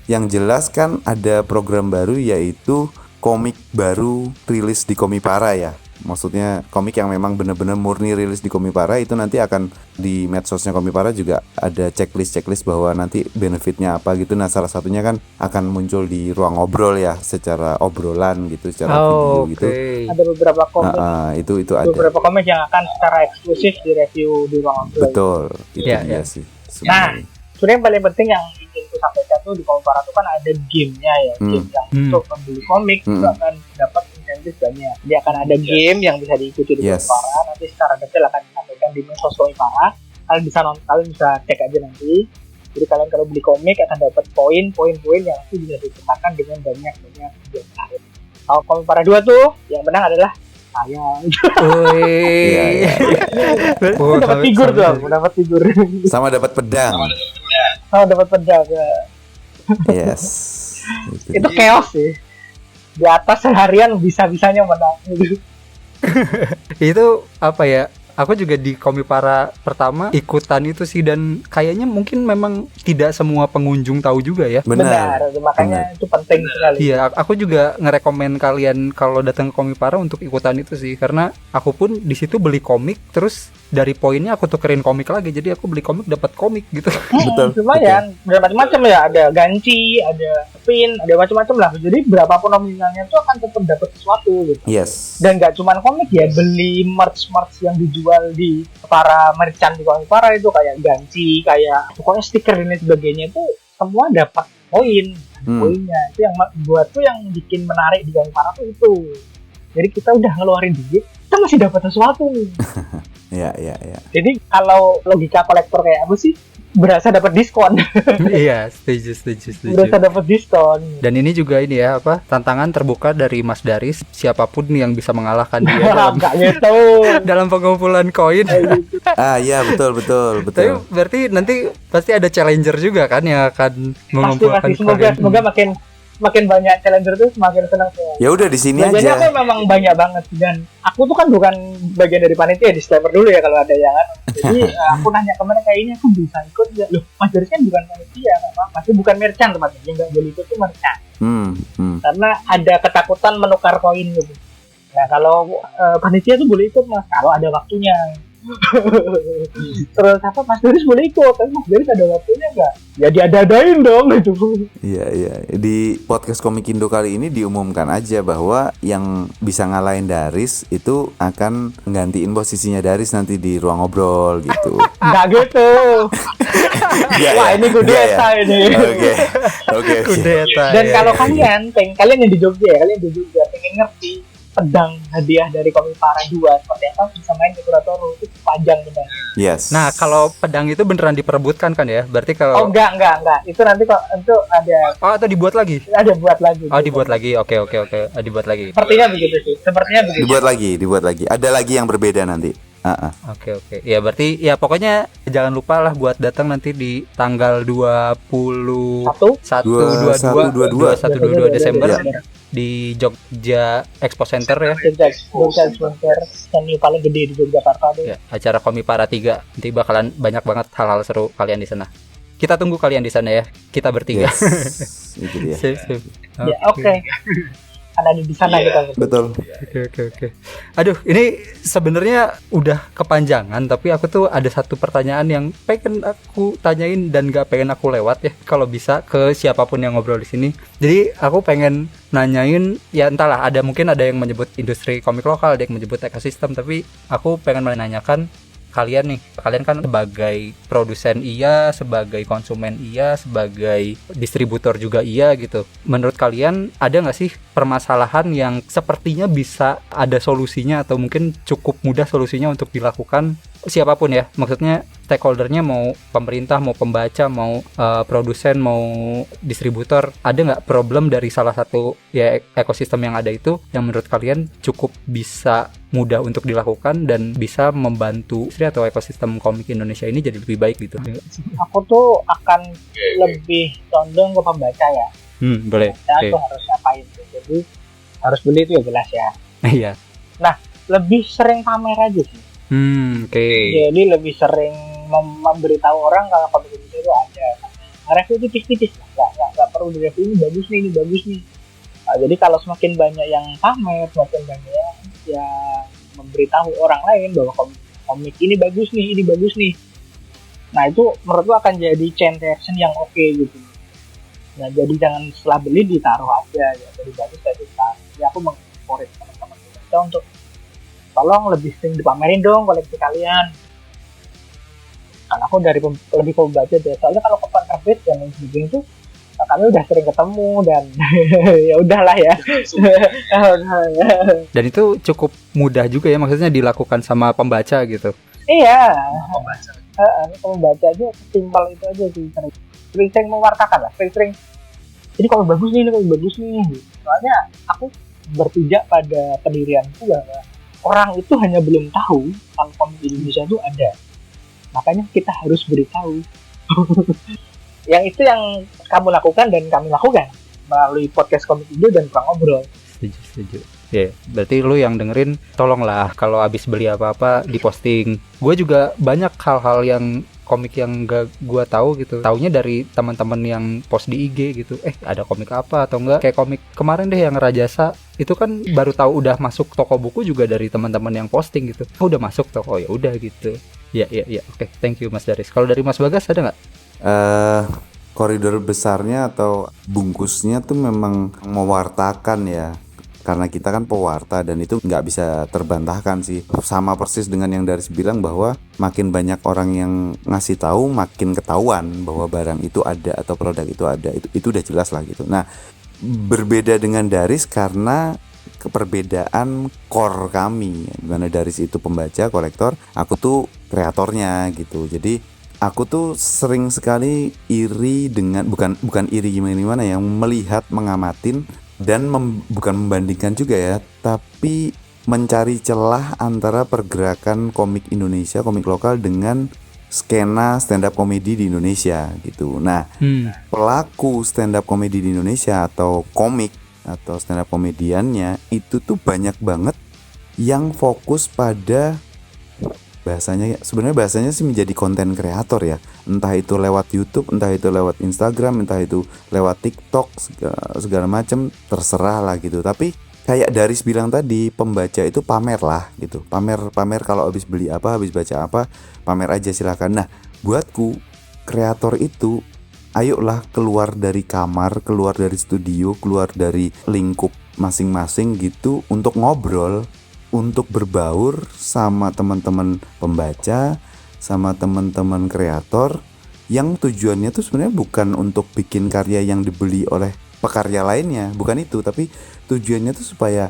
S2: yang jelas kan ada program baru yaitu komik baru rilis di Komipara ya. Maksudnya komik yang memang benar-benar murni rilis di Komipara itu nanti akan di medsosnya Komipara juga ada checklist bahwa nanti benefitnya apa gitu. Nah salah satunya kan akan muncul di ruang ngobrol ya, secara obrolan gitu, secara video gitu.
S3: Ada beberapa komik.
S2: Itu ada.
S3: Beberapa komik yang akan secara eksklusif direview di ruang ngobrol.
S2: Betul, itu dia sih.
S3: Nah, sebenarnya yang paling penting yang ingin ku sampaikan tuh di Komipara tuh kan ada gamenya ya, game yang untuk membeli komik juga akan dapat insentif banyak. Jadi akan ada game yang bisa diikuti di Komipara. Nanti secara detail akan disampaikan di medsos Komipara. Kalian bisa cek aja nanti. Jadi kalian kalau beli komik akan dapat poin-poin yang nanti bisa dicetakkan dengan banyak game lain. Kalau Komipara 2 tuh yang menang adalah saya.
S2: Iya.
S3: Dapat figur tuh, dapat figur.
S2: Sama dapat pedang.
S3: Dapat pedang.
S2: Yes.
S3: Itu chaos sih. Di atas seharian bisa-bisanya menang.
S1: Itu apa ya? Aku juga di Komipara pertama ikutan itu sih, dan kayaknya mungkin memang tidak semua pengunjung tahu juga ya.
S3: Benar, makanya itu penting sekali.
S1: Iya, aku juga ngerekomen kalian kalau datang ke Komipara untuk ikutan itu sih, karena aku pun di situ beli komik, terus dari poinnya aku tukerin komik lagi, jadi aku beli komik dapat komik gitu.
S2: Betul.
S3: Lumayan, bermacam-macam ya, ada ganci, ada pin, ada macam-macam lah. Jadi berapapun nominalnya itu akan tetap dapat sesuatu gitu.
S2: Yes.
S3: Dan nggak cuma komik ya, beli merch yang dijual di para merchant di Komipara itu kayak ganci, kayak pokoknya stiker dan lain sebagainya itu semua dapat poin. Poinnya itu yang buatku yang bikin menarik di Komipara tuh itu. Jadi kita udah ngeluarin duit, kita masih dapat sesuatu nih.
S2: Iya.
S3: Jadi kalau logika kolektor kayak aku sih berasa dapat diskon.
S1: Iya, setuju.
S3: Berasa dapat diskon.
S1: Dan ini juga ini ya, apa, tantangan terbuka dari Mas Daris, siapapun yang bisa mengalahkan dia dalam,
S3: gitu.
S1: dalam pengumpulan koin.
S2: Iya, betul.
S1: Tapi berarti nanti pasti ada challenger juga kan yang akan mengumpulkan
S3: Pasti.
S1: koin.
S3: Semoga makin banyak challenger tuh semakin senang sih.
S2: Ya udah di sini
S3: Biasanya
S2: aja.
S3: aku memang banyak banget, dan aku tuh kan bukan bagian dari panitia, disclaimer dulu ya kalau ada yang jadi aku nanya kemarin kayaknya aku bisa ikut nggak? Loh, Mas Daris kan bukan panitia, nggak apa-apa. Dia bukan merchant teman-teman, yang nggak boleh ikut tuh merchant. Karena ada ketakutan menukar koin gitu. Nah kalau panitia tuh boleh ikut Mas, kalau ada waktunya. Terus apa, Mas Daris boleh ikut, tapi Mas Daris ada waktunya nggak? Ya diada-adain dong gitu.
S2: Iya. Di podcast Komik Indo kali ini diumumkan aja bahwa yang bisa ngalahin Daris itu akan nggantiin posisinya Daris nanti di ruang ngobrol gitu.
S3: Nggak gitu. Wah ini kudeta ini.
S2: Oke.
S1: Kudeta.
S3: Dan kalau kalian yang di Jogja pengen ngerti pedang hadiah dari Komipara 2 seperti apa, bisa main ke Kuratoro, itu panjang benar.
S2: Yes.
S1: Nah, kalau pedang itu beneran diperebutkan kan ya? Berarti kalau
S3: enggak. Itu nanti kok itu ada.
S1: Oh, atau dibuat lagi?
S3: Ada buat lagi.
S1: Oh, dibuat lagi. Oke. Dibuat lagi.
S3: Sepertinya begitu sih.
S2: Dibuat lagi. Ada lagi yang berbeda nanti.
S1: Oke. Ya berarti ya pokoknya jangan lupa lah buat datang nanti di tanggal 21 22 Desember di Jogja Expo Center ya.
S3: Jogja Expo Center, venue paling gede di Yogyakarta tuh.
S1: Ya, acara Komipara 3. Nanti bakalan banyak banget hal-hal seru kalian di sana. Kita tunggu kalian di sana ya. Kita bertiga.
S2: Yes. Itu dia.
S1: Sip.
S3: Ya, oke. Ada di sana kita.
S2: Betul.
S1: Oke. Aduh, ini sebenarnya udah kepanjangan, tapi aku tuh ada satu pertanyaan yang pengen aku tanyain dan gak pengen aku lewat ya, kalau bisa ke siapapun yang ngobrol di sini. Jadi aku pengen nanyain, ya entahlah, mungkin ada yang menyebut industri komik lokal, ada yang menyebut ekosistem, tapi aku pengen menanyakan kalian kan sebagai produsen iya, sebagai konsumen iya, sebagai distributor juga iya gitu. Menurut kalian ada nggak sih permasalahan yang sepertinya bisa ada solusinya atau mungkin cukup mudah solusinya untuk dilakukan siapapun ya? Maksudnya stakeholdernya mau pemerintah, mau pembaca, mau produsen, mau distributor. Ada nggak problem dari salah satu ya ekosistem yang ada itu yang menurut kalian cukup bisa mudah untuk dilakukan dan bisa membantu industri atau ekosistem komik Indonesia ini jadi lebih baik gitu?
S3: Aku tuh akan lebih condong ke pembaca ya.
S1: Boleh.
S3: Aku harus ngapain tuh. Jadi harus beli itu ya jelas ya.
S1: Iya.
S3: Nah, lebih sering pamer aja sih.
S1: Oke.
S3: Jadi lebih sering memberitahu orang kalau komik Indonesia itu ada. Review tipis-tipis lah, nggak perlu di review ini bagus nih. Nah, jadi kalau semakin banyak yang pamer, semakin banyak yang memberitahu orang lain bahwa komik ini bagus nih. Nah itu menurutku akan jadi chain reaction yang oke gitu. Nah jadi jangan setelah beli ditaruh aja ya, jadi bagus saya ditaruh. Ya aku mengencourage teman-teman kita untuk tolong lebih sering dipamerin dong koleksi kalian. Karena aku lebih pembaca deh. Soalnya kalau kapan terbit dan lain sebagainya itu kami udah sering ketemu dan ya udahlah ya.
S1: Dan itu cukup mudah juga ya, maksudnya dilakukan sama pembaca gitu.
S3: Iya. Pembaca aja simpel itu aja sih. Sering mewartakan lah, sering. Jadi kalau bagus nih. Soalnya aku berpijak pada pendirianku bahwa orang itu hanya belum tahu kalau komik Indonesia itu ada. Makanya kita harus beritahu. Yang itu yang kamu lakukan dan kami lakukan melalui podcast Komik Indo dan Ruang Ngobrol.
S1: Setuju. Ya, berarti lu yang dengerin tolonglah kalau abis beli apa-apa diposting. Gue juga banyak hal-hal yang komik yang gak gue tahu gitu. Taunya dari teman-teman yang post di IG gitu. Ada komik apa atau enggak? Kayak komik kemarin deh yang Rajasa itu kan baru tahu udah masuk toko buku juga dari teman-teman yang posting gitu. Udah masuk toko, ya udah gitu. Ya. Oke, thank you Mas Daris. Kalau dari Mas Bagas ada nggak?
S2: Koridor besarnya atau bungkusnya tuh memang mewartakan ya. Karena kita kan pewarta dan itu nggak bisa terbantahkan sih. Sama persis dengan yang Daris bilang bahwa makin banyak orang yang ngasih tahu, makin ketahuan bahwa barang itu ada atau produk itu ada. Itu udah jelas lah gitu. Nah, berbeda dengan Daris karena keperbedaan core kami. Dimana Daris itu pembaca, kolektor, aku tuh kreatornya gitu. Jadi aku tuh sering sekali iri dengan bukan iri gimana ya, melihat, mengamatin dan bukan membandingkan juga ya, tapi mencari celah antara pergerakan komik Indonesia, komik lokal dengan skena stand up komedi di Indonesia gitu. Nah, pelaku stand up komedi di Indonesia atau komik atau stand up komediannya itu tuh banyak banget yang fokus pada bahasanya sih menjadi konten kreator ya, entah itu lewat YouTube, entah itu lewat Instagram, entah itu lewat TikTok, segala macam, terserah lah gitu. Tapi kayak Daris bilang tadi, pembaca itu pamer lah gitu, pamer kalau habis beli apa, habis baca apa, pamer aja silakan. Nah, buatku kreator itu ayolah keluar dari kamar, keluar dari studio, keluar dari lingkup masing-masing gitu untuk ngobrol, untuk berbaur sama teman-teman pembaca, sama teman-teman kreator yang tujuannya tuh sebenarnya bukan untuk bikin karya yang dibeli oleh pekarya lainnya, bukan itu, tapi tujuannya tuh supaya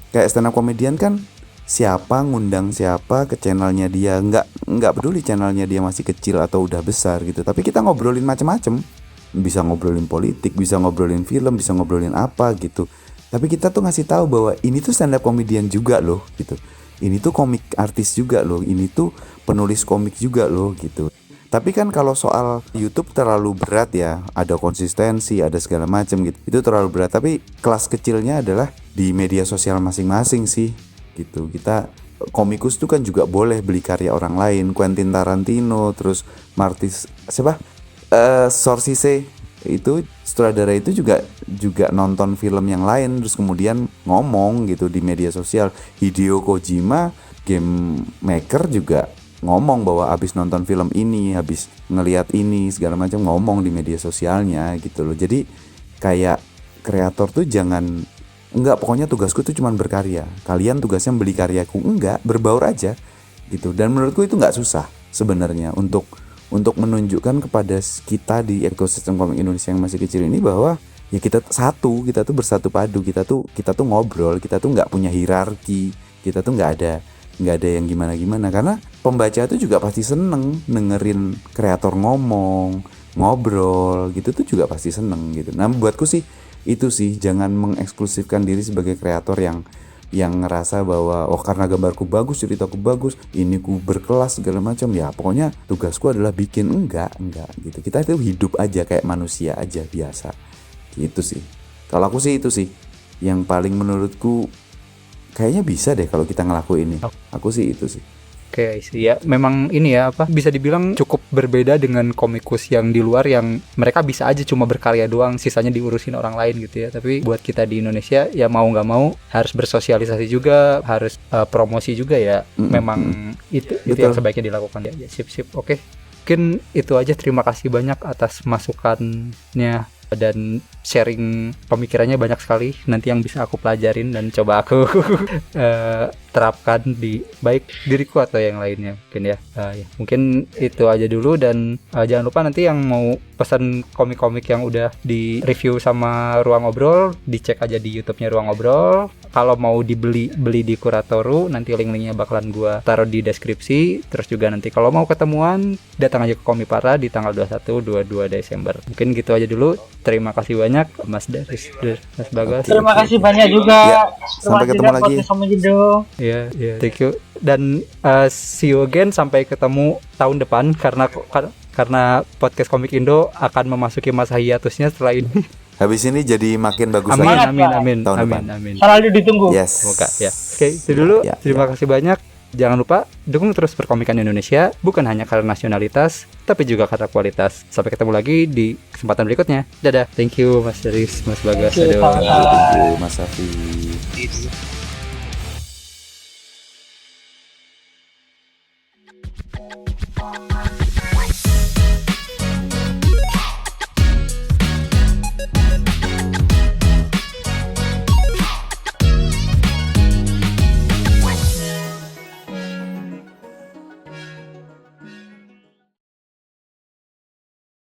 S2: kayak stand up comedian kan siapa ngundang siapa ke channelnya dia, nggak peduli channelnya dia masih kecil atau udah besar gitu, tapi kita ngobrolin macam-macam, bisa ngobrolin politik, bisa ngobrolin film, bisa ngobrolin apa gitu. Tapi kita tuh ngasih tahu bahwa ini tuh stand up comedian juga loh gitu. Ini tuh komik artis juga loh. Ini tuh penulis komik juga loh gitu. Tapi kan kalau soal YouTube terlalu berat ya, ada konsistensi, ada segala macam gitu. Itu terlalu berat. Tapi kelas kecilnya adalah di media sosial masing-masing sih gitu. Kita komikus tuh kan juga boleh beli karya orang lain. Quentin Tarantino, terus Scorsese itu sutradara itu juga nonton film yang lain terus kemudian ngomong gitu di media sosial. Hideo Kojima, game maker, juga ngomong bahwa habis nonton film ini, habis ngelihat ini segala macam, ngomong di media sosialnya gitu loh. Jadi kayak kreator tuh jangan pokoknya tugasku tuh cuman berkarya, kalian tugasnya beli karyaku, berbaur aja gitu. Dan menurutku itu nggak susah sebenarnya untuk menunjukkan kepada kita di ekosistem komik Indonesia yang masih kecil ini bahwa ya kita tuh bersatu padu, kita tuh ngobrol, kita tuh nggak punya hierarki, kita tuh nggak ada yang gimana karena pembaca tuh juga pasti seneng dengerin kreator ngobrol gitu tuh juga pasti seneng gitu. Nah, buatku sih itu sih, jangan mengeksklusifkan diri sebagai kreator yang ngerasa bahwa karena gambarku bagus, ceritaku bagus, ini ku berkelas segala macam, ya pokoknya tugasku adalah bikin. Enggak gitu. Kita itu hidup aja kayak manusia aja biasa gitu sih. Kalau aku sih itu sih yang paling menurutku kayaknya bisa deh kalau kita ngelakuin ini. Aku sih itu sih.
S1: Oke, ya memang ini ya bisa dibilang cukup berbeda dengan komikus yang di luar yang mereka bisa aja cuma berkarya doang, sisanya diurusin orang lain gitu ya. Tapi buat kita di Indonesia ya mau nggak mau harus bersosialisasi juga, harus promosi juga ya. Memang itu yang sebaiknya dilakukan ya. Sip. Oke. Mungkin itu aja, terima kasih banyak atas masukannya dan sharing pemikirannya banyak sekali nanti yang bisa aku pelajarin dan coba aku terapkan di baik diriku atau yang lainnya mungkin ya. Mungkin itu aja dulu dan jangan lupa nanti yang mau pesan komik-komik yang udah di review sama Ruang Obrol dicek aja di YouTube-nya Ruang Obrol. Kalau mau beli di Kuratoru, nanti link-linknya bakalan gua taruh di deskripsi. Terus juga nanti kalau mau ketemuan datang aja ke Komipara di tanggal 21-22 Desember. Mungkin gitu aja dulu. Terima kasih banyak Mas Daris, Mas Bagas.
S3: Terima kasih banyak juga.
S2: Ya, sampai ketemu lagi.
S1: Iya, thank you. Dan see you again, sampai ketemu tahun depan karena podcast Komik Indo akan memasuki masa hiatusnya setelah ini.
S2: Habis ini jadi makin bagus
S1: Amin,
S2: lagi.
S1: amin.
S2: Tahun
S1: Amin,
S2: depan.
S1: amin.
S3: Selalu ditunggu.
S2: Yes.
S1: Semoga ya. Oke, itu dulu.
S2: Ya,
S1: Terima kasih banyak. Jangan lupa dukung terus perkomikan Indonesia, bukan hanya karena nasionalitas, tapi juga karena kualitas. Sampai ketemu lagi di kesempatan berikutnya. Dadah. Thank you Mas Deris, Mas Bagas.
S3: Thank you,
S1: Aduh.
S3: sama-sama.
S2: Thank you, Mas Safi.
S4: Gitu.